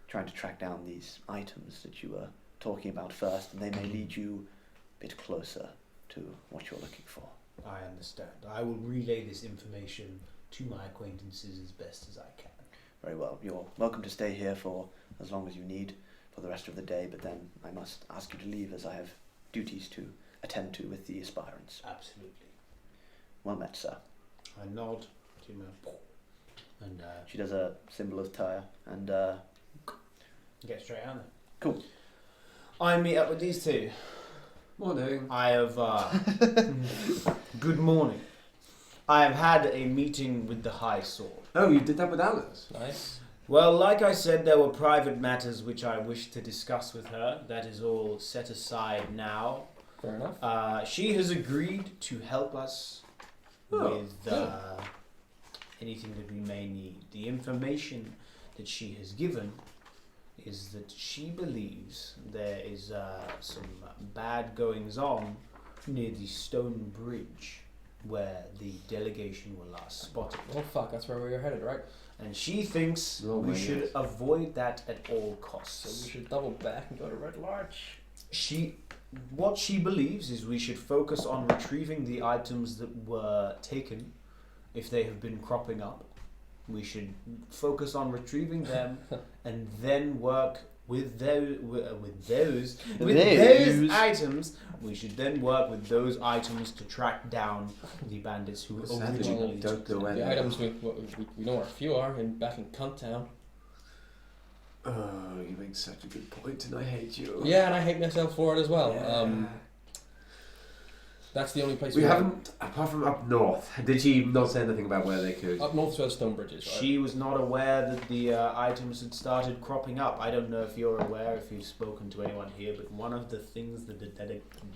trying to track down these items that you were talking about first, and they may lead you a bit closer to what you're looking for. I understand. I will relay this information to my acquaintances as best as I can. Very well. You're welcome to stay here for as long as you need for the rest of the day, but then I must ask you to leave as I have duties to attend to with the aspirants. Absolutely. Well met, sir. I nod to my and She does a symbol of Tyre, and get straight on there. cool. I meet up with these two. Morning. I have good morning. I have had a meeting with the High Sword. Oh, you did that with Alice. Nice. Well, like I said, there were private matters which I wished to discuss with her. That is all set aside now. Fair enough. She has agreed to help us Oh, with good. anything that we may need. The information that she has given is that she believes there is some bad goings on near the stone bridge where the delegation were last spotted. Oh fuck, that's where we were headed, right? And she thinks Oh, we my should yes. avoid that at all So costs. we should double back and go to Red Larch. What she believes is we should focus on retrieving the items that were taken, if they have been cropping up. We should focus on retrieving them, and then work with those items. We should then work with those items to track down the bandits who Sadly, originally don't took go them. where The they items are. we know where a few are back in Cunt Town. Oh, you make such a good point, and I hate you. Yeah, and I hate myself for it as well. Yeah. That's the only place We haven't, apart from up north. Did she not say anything about where they could? Up north where Stonebridge is, right? She was not aware that the items had started cropping up. I don't know if you're aware, if you've spoken to anyone here, but one of the things that the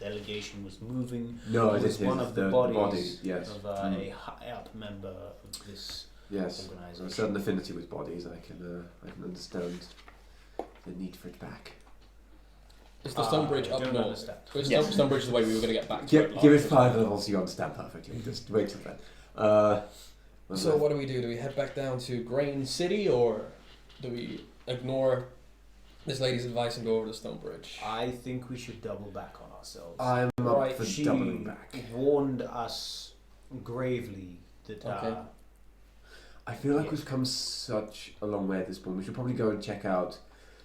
delegation was moving No, it was is one of the body. bodies Yes. of a high up member of this Yes. A organisation. certain affinity with bodies. I can understand the need for it back. Is the Stonebridge I up don't north? understand. Is Yes. Stonebridge the way we were going to get back to Red Give it Larch? 5 levels, you understand perfectly. Just wait till then. So what do we do? Do we head back down to Grain City, or do we ignore this lady's advice and go over to Stonebridge? I think we should double back on ourselves. I'm up Right, for she doubling back. warned us gravely that Okay. I feel like Yeah. we've come such a long way at this point. We should probably go and check out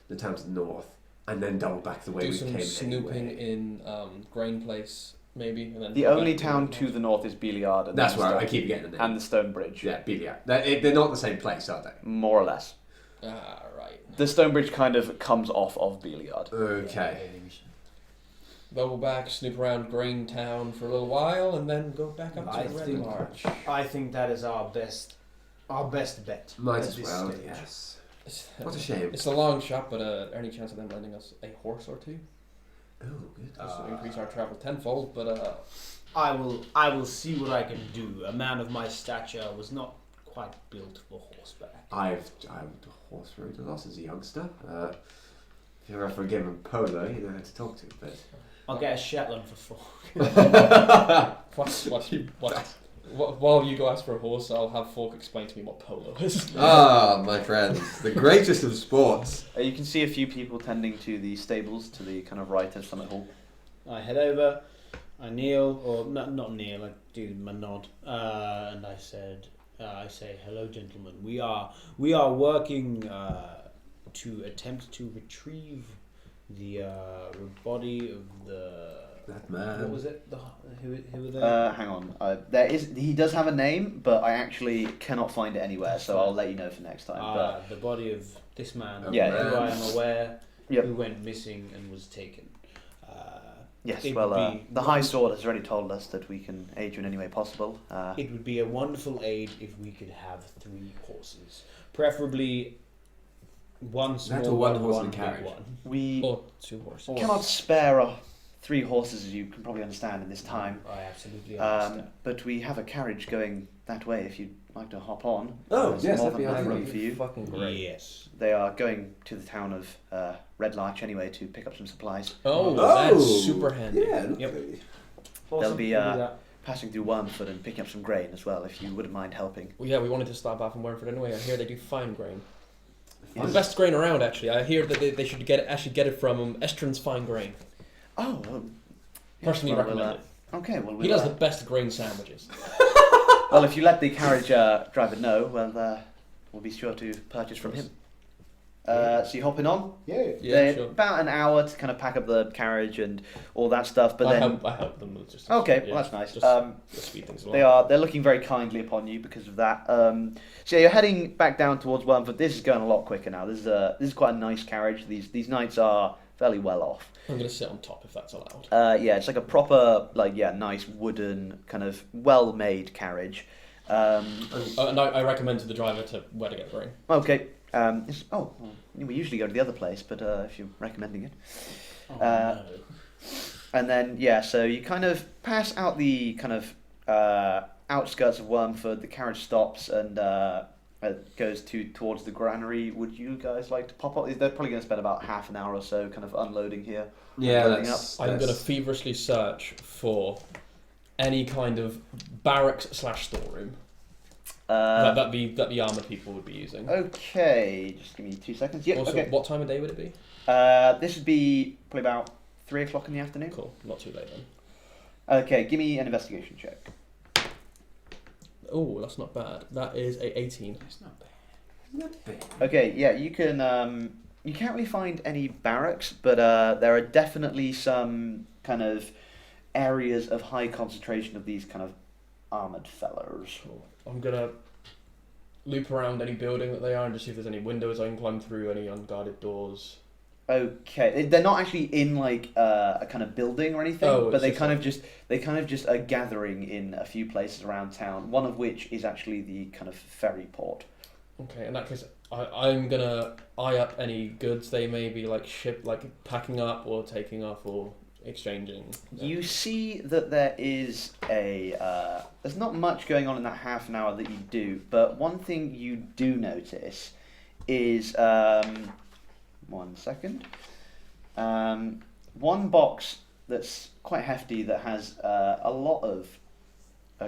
the town to the north, and then double back the way Do we some came snooping anyway. in Grain Place, maybe, and then The go only back town to the north is Beliard, and That's then where I Stone- keep getting the name. and the Stone Bridge, Yeah, Belia. They're not the same place, are they? more or less. Right. The Stone Bridge kind of comes off of Beliard. Okay. Double back, snoop around Grain Town for a little while, and then go back up to I Red think- Larch. I think that is our best bet. Might at as this well, stage. yes. It's, What a shame. It's a long shot, but any chance of them lending us a horse or two? Oh, good. Just to increase our travel tenfold, but I will see what I can do. A man of my stature was not quite built for horseback. I've horse rode a lot as a youngster. If you're ever for a game of polo, you know who to talk to. But I'll get a Shetland for 4. while you go ask for a horse, I'll have Falk explain to me what polo is. ah, my friends, the greatest of sports. You can see a few people tending to the stables to the kind of right of Summit Hall. I head over, I kneel, or not kneel, I do my nod, and I say, hello gentlemen, we are working to attempt to retrieve the body of That what man. was it? Who were they? Hang on. He does have a name, but I actually cannot find it anywhere, so I'll let you know for next time. But The body of this man, Yeah. who I am aware, Yep. who went missing and was taken. yes, it well, would be the High Sword has already told us that we can aid you in any way possible. It would be a wonderful aid if we could have 3 horses, preferably one small That's a one one, horse one and big carriage. one. We Or 2 horses. cannot spare 3 horses, as you can probably understand, in this time. I absolutely understand. But we have a carriage going that way if you'd like to hop on. Oh, There's yes, more that'd than be enough ideal. room for you. Fucking great. Yes. They are going to the town of Red Larch anyway to pick up some supplies. Oh, Oh, that's super handy. Yeah. Yep. They'll be We'll do that. passing through Wormford and picking up some grain as well, if you wouldn't mind helping. Well, yeah, we wanted to stop off in Wernford anyway. I hear they do fine grain. Yes. The best grain around, actually. I hear that they should get it from Estrin's Fine Grain. Oh, Personally well, we'll, recommend it. okay, well, He we'll, does the best grain sandwiches. well, if you let the carriage driver know, well, we'll be sure to purchase from him. So you hopping on? Yeah. Yeah, They're sure. about an hour to kind of pack up the carriage and all that stuff, but I then help them with just. okay, yeah, well that's nice. Just to speed things along. They're looking very kindly upon you because of that. So yeah, you're heading back down towards Wormford. This is going a lot quicker now. This is quite a nice carriage. These knights are fairly well off. I'm gonna sit on top if that's allowed. Yeah, it's like a proper nice wooden kind of well-made carriage. And I recommend to the driver to where to get grain. Okay. Well, we usually go to the other place, but if you're recommending it. Oh, Uh, no. And then, yeah, so you kind of pass out the kind of outskirts of Wormford, the carriage stops, and goes towards the granary. Would you guys like to pop up? They're probably going to spend about half an hour or so kind of unloading here. Yeah, Loading I'm going to feverishly search for any kind of barracks/storeroom that the armored people would be using. Okay, just give me 2 seconds. Yeah, Also, okay. what time of day would it be? This would be probably about 3 o'clock in the afternoon. Cool, not too late then. Okay, give me an investigation check. Oh, that's not bad. That is a 18. It's not bad. Okay, yeah, you can. You can't really find any barracks, but there are definitely some kind of areas of high concentration of these kind of armored fellows. Cool. I'm gonna loop around any building that they are and just see if there's any windows I can climb through, any unguarded doors. Okay, they're not actually in like a kind of building or anything, Oh, but it's they kind of just are gathering in a few places around town. One of which is actually the kind of ferry port. Okay, in that case, I'm gonna eye up any goods they may be like packing up or taking off or exchanging. You see that there is there's not much going on in that half an hour that you do, but one thing you do notice is 1 second. One box that's quite hefty that has a lot of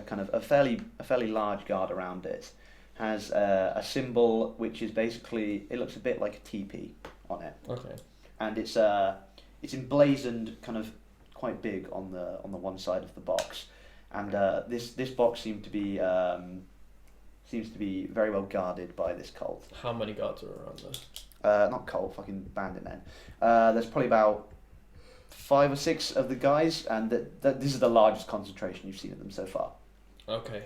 kind of a fairly large guard around it has a symbol which is basically, it looks a bit like a teepee on it. Okay. And it's emblazoned kind of quite big on the one side of the box, and this box seems to be very well guarded by this cult. How many guards are around there? Not cult, fucking bandit men. There's probably about 5 or 6 of the guys, and this is the largest concentration you've seen of them so far. Okay.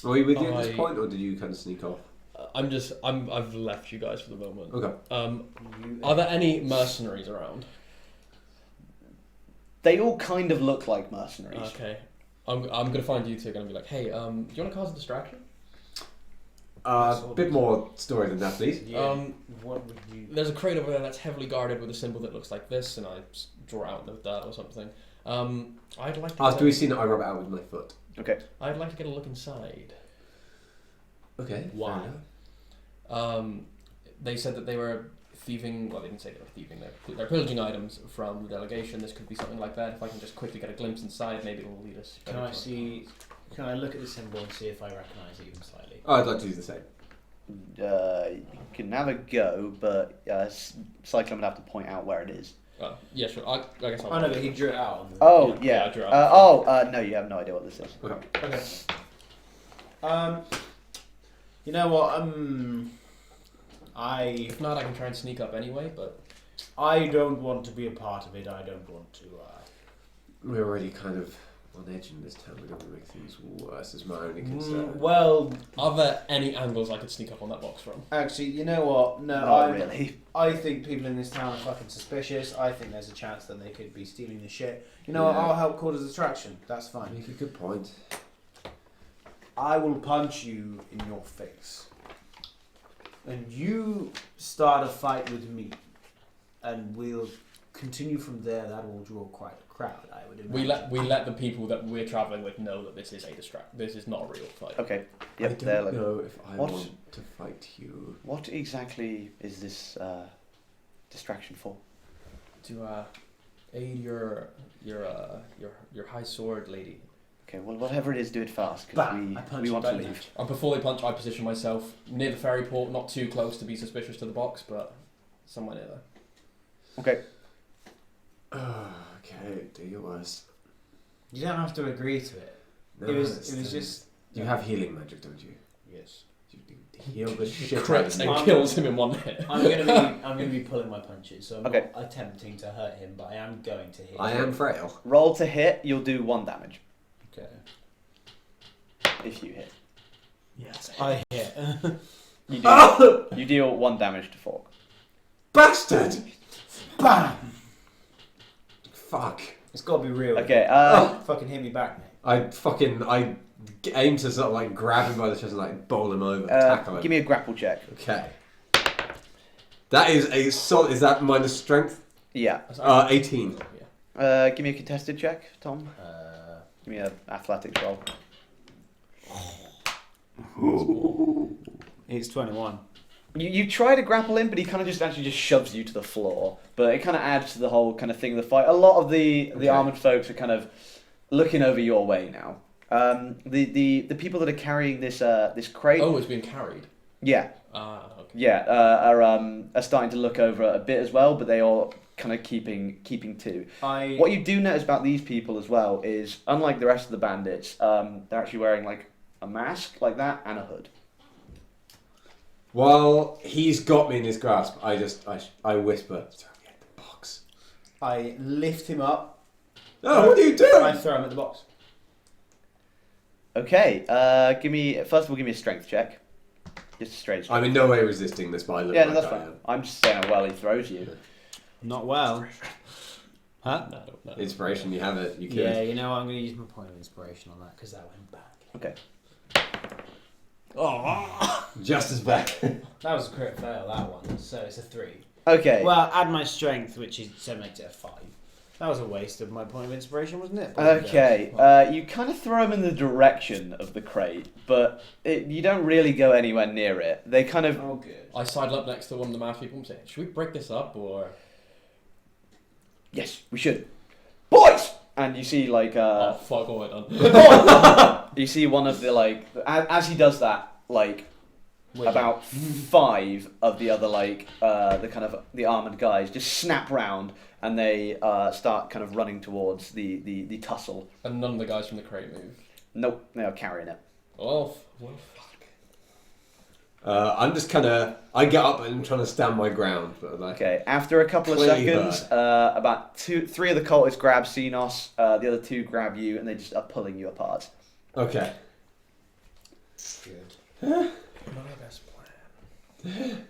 Were you with you at this point, or did you kind of sneak off? I've left you guys for the moment. Okay. Are there any mercenaries around? They all kind of look like mercenaries. Okay. I'm gonna find you two. Gonna be like, hey, do you want to cause a distraction? A bit more story than that, please. Yeah. What would you? There's a crate over there that's heavily guarded with a symbol that looks like this, and I draw out the dirt or something. I'd like to. After we've seen it, I rub it out with my foot. Okay. I'd like to get a look inside. Okay. Why? They said that they were thieving. Well, they didn't say they were thieving. They're pillaging items from the delegation. This could be something like that. If I can just quickly get a glimpse inside, maybe it will lead us. Can I see? Can I look at the symbol and see if I recognise it even slightly? Oh, I'd like to do the same. You can have a go, but Cyclone would have to point out where it is. Yeah, sure. I guess I'll. I know, but he drew it out. On the... Oh, Yeah, yeah. I drew out. No, you have no idea what this is. Okay. Okay. You know what? If not, I can try and sneak up anyway. But I don't want to be a part of it. I don't want to. We're already kind of on edge in this town. We don't want to make things worse. Is my only concern. Well, are there any angles I could sneak up on that box from? actually, you know what? No, Not really. I think people in this town are fucking suspicious. I think there's a chance that they could be stealing the shit. You know what? Yeah. I'll help cause a distraction. That's fine. Make a good point. I will punch you in your face. And you start a fight with me. And we'll continue from there. That will draw quite a crowd, I would imagine. We let the people that we're travelling with know that this is this is not a real fight. Okay. I Yep. don't know if I What? want to fight you. What exactly is this distraction for? To aid your high sword lady. Okay. Well, whatever it is, do it fast Bam! I because punch we you want to back leave. And before they punch, I position myself near the ferry port, not too close to be suspicious to the box, but somewhere near there. Okay. Okay, do your worst. You don't have to agree to it. No, It was just... You have healing magic, don't you? Yes. You heal the shit out Crits of me. and kills him in one hit. I'm gonna be pulling my punches, so I'm Okay. not attempting to hurt him, but I am going to hit I him. am frail. Roll to hit. You'll do 1 damage Okay. if you hit. Yes. I hit. You deal 1 damage to Fork. Bastard! Bam! Fuck. It's got to be real. Okay. Fucking hit me back, mate. I aim to sort of like grab him by the chest and like bowl him over, tackle him. Give me a grapple check. Okay. That is a solid. Is that minus strength? Yeah. 18. Give me a contested check, Tom. Give me an athletics roll. It's 21. You try to grapple him, but he kind of just shoves you to the floor. But it kind of adds to the whole kind of thing of the fight. A lot of the armored folks are kind of looking over your way now. The people that are carrying this crate. Oh, it's being carried. Yeah. Okay. Yeah, are starting to look over a bit as well, but they are kind of keeping to. What you do notice about these people as well is, unlike the rest of the bandits, they're actually wearing like a mask like that and a hood. While he's got me in his grasp, I whisper, "Throw me at the box." I lift him up. No, what are you doing? I throw him at the box. Okay, give me a strength check. Just a straight strength. I'm in no way resisting this, but I look Yeah, like no, that's I fine. am. I'm just saying how well he throws you. Not well. Huh? No. Inspiration, you have it. You could. Yeah, you know what? I'm going to use my point of inspiration on that because that went back. Okay. Oh, Just as bad. that was a crit fail, that one. So it's a 3. Okay. Well, add my strength, which is 7 makes it a 5. That was a waste of my point of inspiration, wasn't it? Okay, you kind of throw him in the direction of the crate, but you don't really go anywhere near it. They kind of... Oh, good. I sidle up next to one of the masked people and say, "Should we break this up or?" Yes, we should. Boys! And you see, like... Oh fuck! All done. you see one of the, like... As he does that, like... About 5 of the other, like, the armoured guys just snap round and they start kind of running towards the tussle. And none of the guys from the crate move. Nope, they are carrying it. Oh, well, fuck. I'm just kind of... I get up and I'm trying to stand my ground. But like, Okay, after a couple of Clearly seconds, about 3 of the cultists grab Xenos, the other 2 grab you, and they just are pulling you apart. Okay. Good. Not our best plan.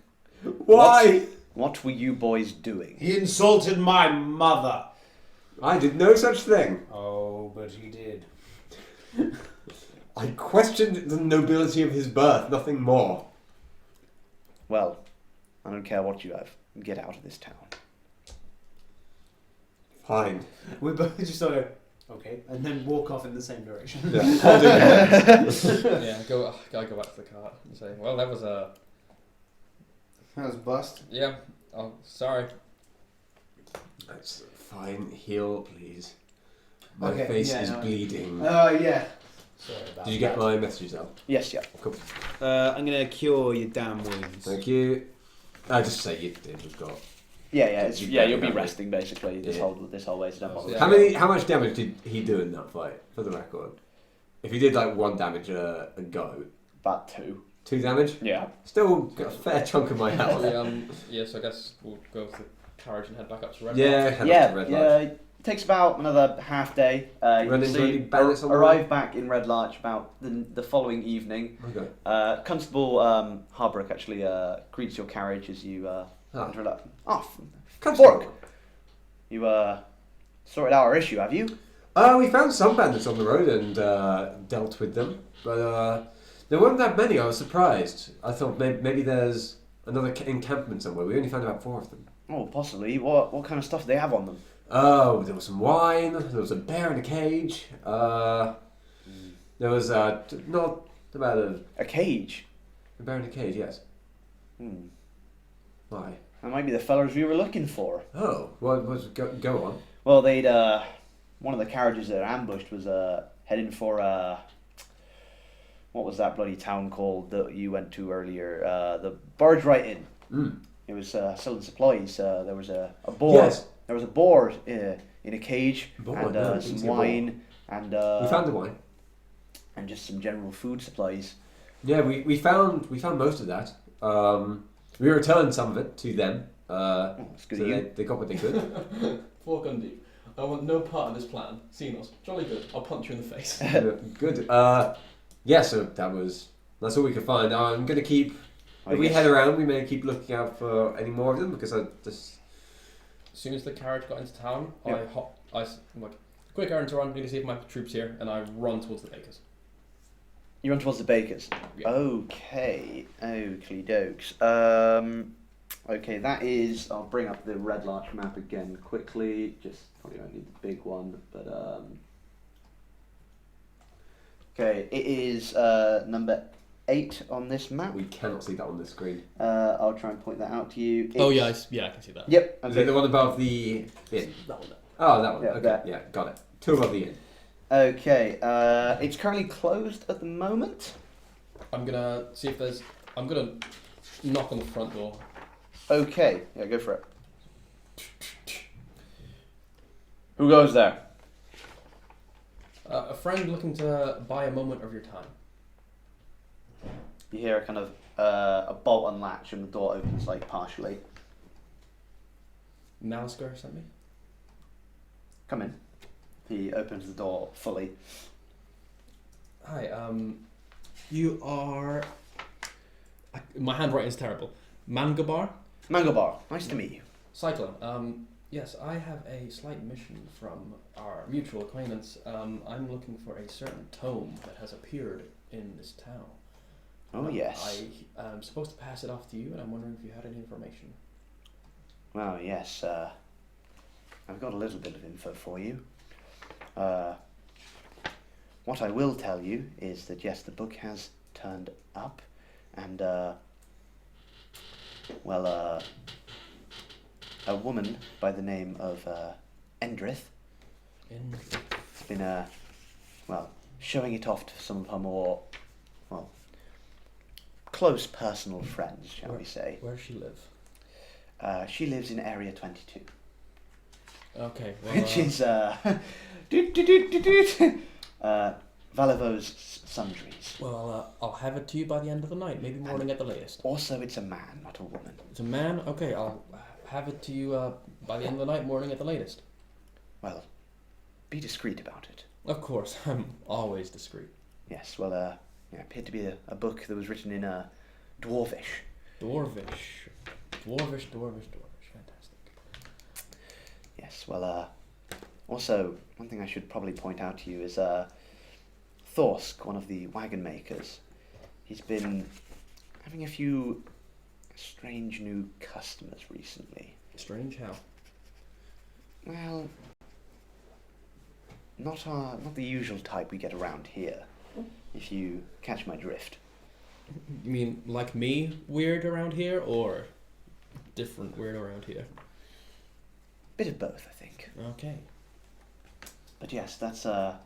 Why? What were you boys doing? He insulted my mother. I did no such thing. Oh, but he did. I questioned the nobility of his birth, nothing more. Well, I don't care what you have. Get out of this town. Fine. We both just sort of, okay, and then walk off in the same direction. Yeah, holding hands. Yeah, I go back to the cart and say, "Well, that was a That was bust. yeah. Oh, sorry." That's fine. Heal, please. My Okay, face yeah, is no. bleeding. Yeah. Sorry about Did you get my messages out? Yes, yeah. Cool. I'm going to cure your damn wounds. Thank you. I just say you did. We've got. Yeah, you'll be Yeah. resting basically this Yeah. whole way, so don't bother. Yeah. How much damage did he do in that fight? For the record, if he did like 1 damage a go, About 2. 2 damage, Yeah. still got a fair chunk of my health. So I guess we'll go with the carriage and head back up to Red Yeah, Lodge. head up Yeah, to Red yeah. Lodge. It takes about another half day. You Run can into see, any bandits on the arrive way? back in Red Larch about the following evening. Okay. Constable Harbrook actually greets your carriage as you enter that. Oh, Fork! You sorted out our issue, have you? We found some bandits on the road and dealt with them, but there weren't that many. I was surprised. I thought maybe there's another encampment somewhere. We only found about 4 of them. Oh, possibly. What kind of stuff do they have on them? Oh, there was some wine. There was a bear in a cage. There was not about A cage. a bear in a cage. Yes. Hmm. Why? That might be the fellas we were looking for. Oh, what was go on? Well, they'd one of the carriages that ambushed was heading for what was that bloody town called that you went to earlier? The Barge Right Inn. Mm. It was selling supplies. There was a boar. Yes. There was a boar in a cage Boar? and No, I didn't some see a boar. wine and We found the wine. and just some general food supplies. Yeah, we found most of that. We returned some of it to them. It's good So of you. they got what they could. Fork on deep. I want no part of this plan. Xenos, jolly good. I'll punch you in the face. Good. Yeah, so that's all we could find. I'm gonna keep. I If we guess- head around, we may keep looking out for any more of them because I just. As soon as the carriage got into town, Yeah. I'm like, quick errand to run, need to see if my troops here, and I run towards the bakers. You run towards the bakers. Yeah. Okay, oakley dokes. Okay, that is. I'll bring up the Red Larch map again quickly. Just probably don't need the big one, but okay, it is number 8 on this map. We cannot see that on the screen. I'll try and point that out to you. Oh It's- yeah, I can see that. Yep. Is it the one above the inn? That one. Oh, that one. Yeah, okay, that. yeah, got it. 2 above the inn. Okay. It's currently closed at the moment. I'm gonna see if there's. I'm gonna knock on the front door. Okay. Yeah, go for it. Who goes there? A friend looking to buy a moment of your time. You hear a kind of a bolt unlatch and the door opens like partially. Malisker sent me. Come in. He opens the door fully. Hi. You are. My handwriting is terrible. Mangabar. Mango Bar. Nice to meet you. Cyclone. Yes, I have a slight mission from our mutual acquaintance. I'm looking for a certain tome that has appeared in this town. Oh yes. I am supposed to pass it off to you, and I'm wondering if you had any information. Well, yes. I've got a little bit of info for you. What I will tell you is that yes, the book has turned up, and a woman by the name of Endrith has been showing it off to some of her more close personal friends, shall we say. Where does she live? She lives in Area 22. Okay, well, Which is Valavo's sundries. Well, I'll have it to you by the end of the night, maybe morning at the latest. Also, it's a man, not a woman. It's a man? Okay, I'll have it to you by the end of the night, morning at the latest. Well, be discreet about it. Of course, I'm always discreet. Yes, well, it appeared to be a book that was written in Dwarvish. Dwarvish. Fantastic. Yes, well, also, one thing I should probably point out to you is Thorsk, one of the wagon makers. He's been having a few strange new customers recently. Strange how? Well, not the usual type we get around here, if you catch my drift. You mean like me weird around here, or different weird around here? Bit of both, I think. Okay. But yes, that's all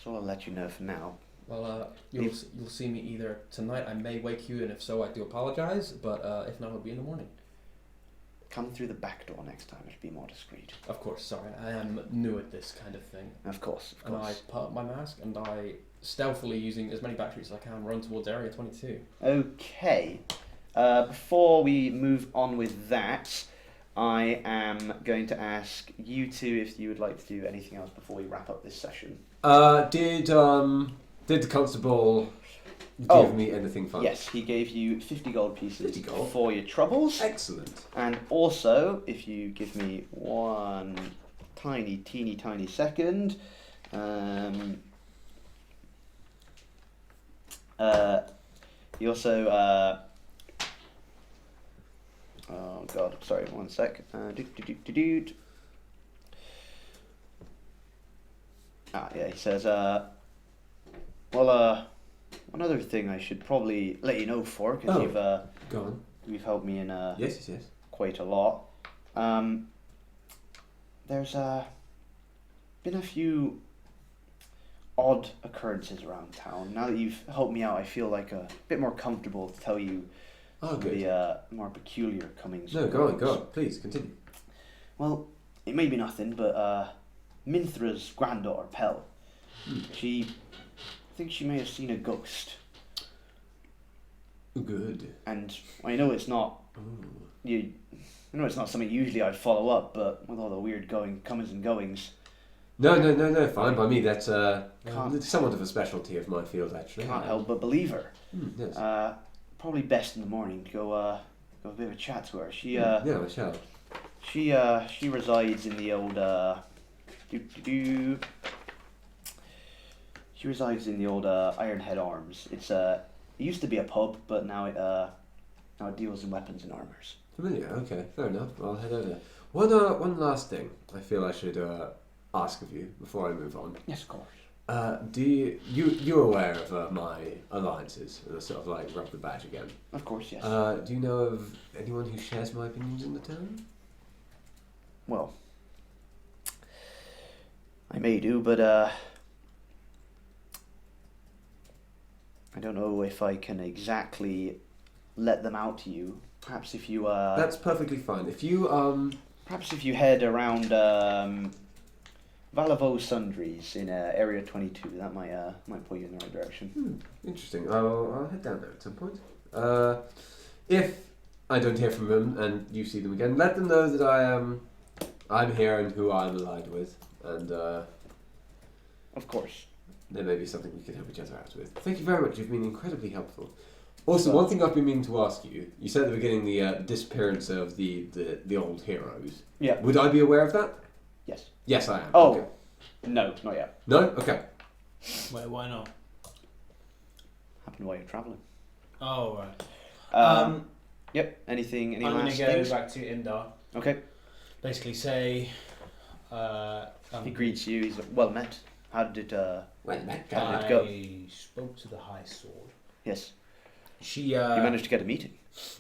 I'll let you know for now. Well, you'll see me either tonight. I may wake you, and if so, I do apologize. But if not, it'll be in the morning. Come through the back door next time. It'll be more discreet. Of course. Sorry, I am new at this kind of thing. Of course, of And I course. put up my mask, and I stealthily, using as many batteries as I can, run towards Area 22. Okay. Before we move on with that, I am going to ask you two if you would like to do anything else before we wrap up this session. Did the constable give me anything fun? Yes, he gave you 50 gold pieces 50 gold. for your troubles. Excellent. And also, if you give me one teeny tiny second, he also, oh god, sorry, one sec. He says, one other thing I should probably let you know for, because Go on. you've helped me in Yes. quite a lot. There's been a few odd occurrences around town. Now that you've helped me out, I feel like a bit more comfortable to tell you Oh, some of good. the more peculiar comings. No, and go on. goings. Please, continue. Well, it may be nothing, but Minthra's granddaughter, Pell, I think she may have seen a ghost. Good. And I know it's not I know it's not something usually I'd follow up, but with all the weird comings and goings, No, fine by me. That's Can't- somewhat of a specialty of my field, actually. can't help but believe her. Yes. Probably best in the morning to go have a bit of a chat to her. She Yeah, I shall. she resides in the old She resides in the old Ironhead Arms. It used to be a pub, but now it deals in weapons and armors. Familiar. Okay, fair enough. I'll head over there. One last thing I feel I should ask of you before I move on. Yes, of course. You're aware of my alliances? And I sort of like rub the badge again. Of course, yes. Do you know of anyone who shares my opinions in the town? Well, I may do, but I don't know if I can exactly let them out to you. Perhaps if you That's perfectly fine. If you perhaps if you head around Valavo Sundries in Area 22, that might point you in the right direction. Interesting. I'll head down there at some point. If I don't hear from them and you see them again, let them know that I'm here and who I'm allied with, and Of course. there may be something we could help each other out with. Thank you very much. You've been incredibly helpful. Also, one thing I've been meaning to ask you. You said at the beginning the disappearance of the old heroes. Yeah. Would I be aware of that? Yes. Yes, I am. Oh. Okay. No, not yet. No? Okay. Wait, why not? Happened while you're travelling. Oh, right. Yep. Any I'm going last to go things? back to Indar. Okay. Basically say... He greets you. He's like, well met. How did it? Well met. How did it go? I spoke to the High Sword. Yes. She, You managed to get a meeting.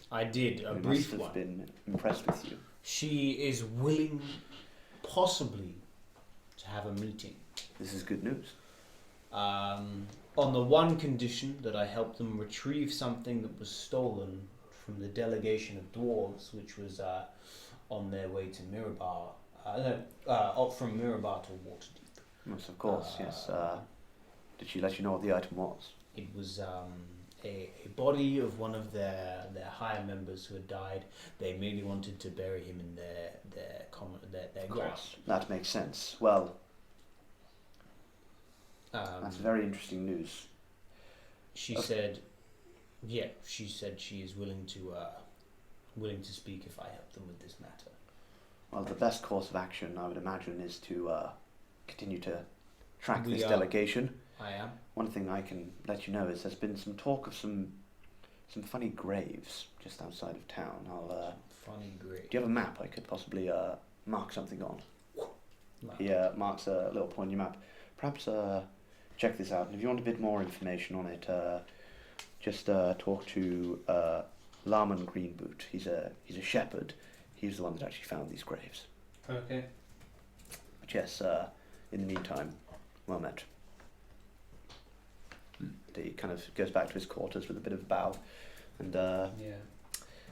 I did, a We must brief have one. been impressed with you. She is willing, possibly, to have a meeting. This is good news. On the one condition that I help them retrieve something that was stolen from the delegation of dwarves, which was on their way to Mirabar. From Mirabar to Waterdeep. Yes, of course. Yes. Did she let you know what the item was? It was a body of one of their higher members who had died. They merely wanted to bury him in their ground. That makes sense. Well, that's very interesting news. She said, yeah, she said she is willing to speak if I help them with this matter. Well, the best course of action, I would imagine, is to continue to track We this are. delegation. I am. One thing I can let you know is there's been some talk of some funny graves just outside of town. Funny great. Do you have a map I could possibly mark something on? No. He marks a little point on your map. Perhaps check this out. And if you want a bit more information on it, just talk to Larman Greenboot. He's a shepherd. He's the one that actually found these graves. Okay. But yes, in the meantime, well met. He kind of goes back to his quarters with a bit of a bow. And Yeah.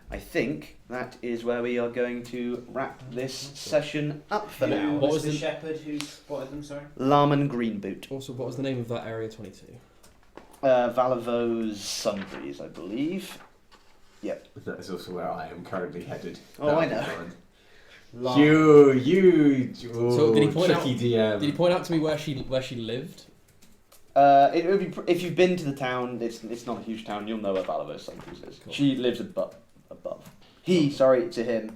I think that is where we are going to wrap this session up for Who now. What was was the the- shepherd who spotted them? Sorry. Larman Greenboot. Also, what was the name of that Area 22? Valavos Sundries, I believe. Yep. That is also where I am currently headed. Oh, I know. You. So did he point tricky DM. Did he point out to me where she lived? It would be if you've been to the town. It's not a huge town. You'll know where Valavos Sundries is. Cool. She lives above. To him.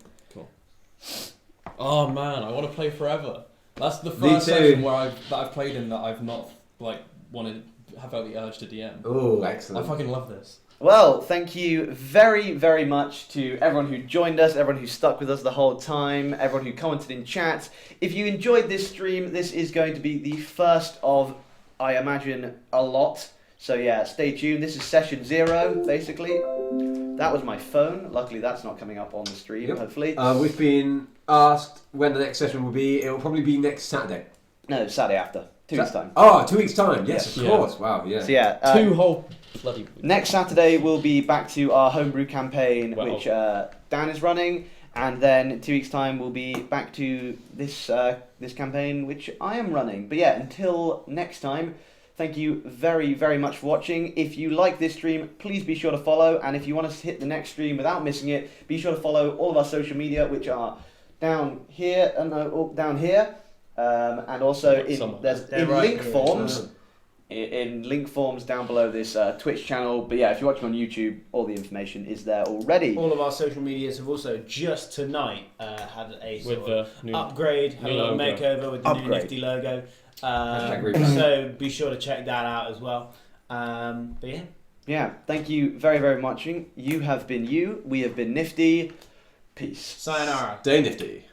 Oh man, I want to play forever. That's the Me first too. session where I've played in that I've not have felt the urge to DM. Oh, I excellent. fucking love this. Well, thank you very, very much to everyone who joined us, everyone who stuck with us the whole time, everyone who commented in chat. If you enjoyed this stream, this is going to be the first of, I imagine, a lot. So yeah, stay tuned. This is session 0, basically. That was my phone. Luckily, that's not coming up on the stream, Yep. hopefully. We've been asked when the next session will be. It will probably be next Saturday. No, Saturday after. 2 weeks' time. Oh, 2 weeks' time. Yes, Yes. of Yeah. course. Wow, yeah. So yeah, 2 whole bloody weeks. next Saturday we'll be back to our homebrew campaign, Well. which Dan is running, and then in 2 weeks' time we'll be back to this this campaign, which I am running. But yeah, until next time, thank you very, very much for watching. If you like this stream, please be sure to follow, and if you want us to hit the next stream without missing it, be sure to follow all of our social media, which are down here and down here, and also They're in right link here. forms. In link forms down below this Twitch channel. But yeah, if you're watching on YouTube, all the information is there already. All of our social medias have also just tonight had a sort With of the new upgrade, had a new little logo. makeover with the new Upgrade. nifty logo. Hashtag rebrand. So be sure to check that out as well. But yeah. Yeah, thank you very, very much. You have been you. We have been Nifty. Peace. Sayonara. Stay nifty.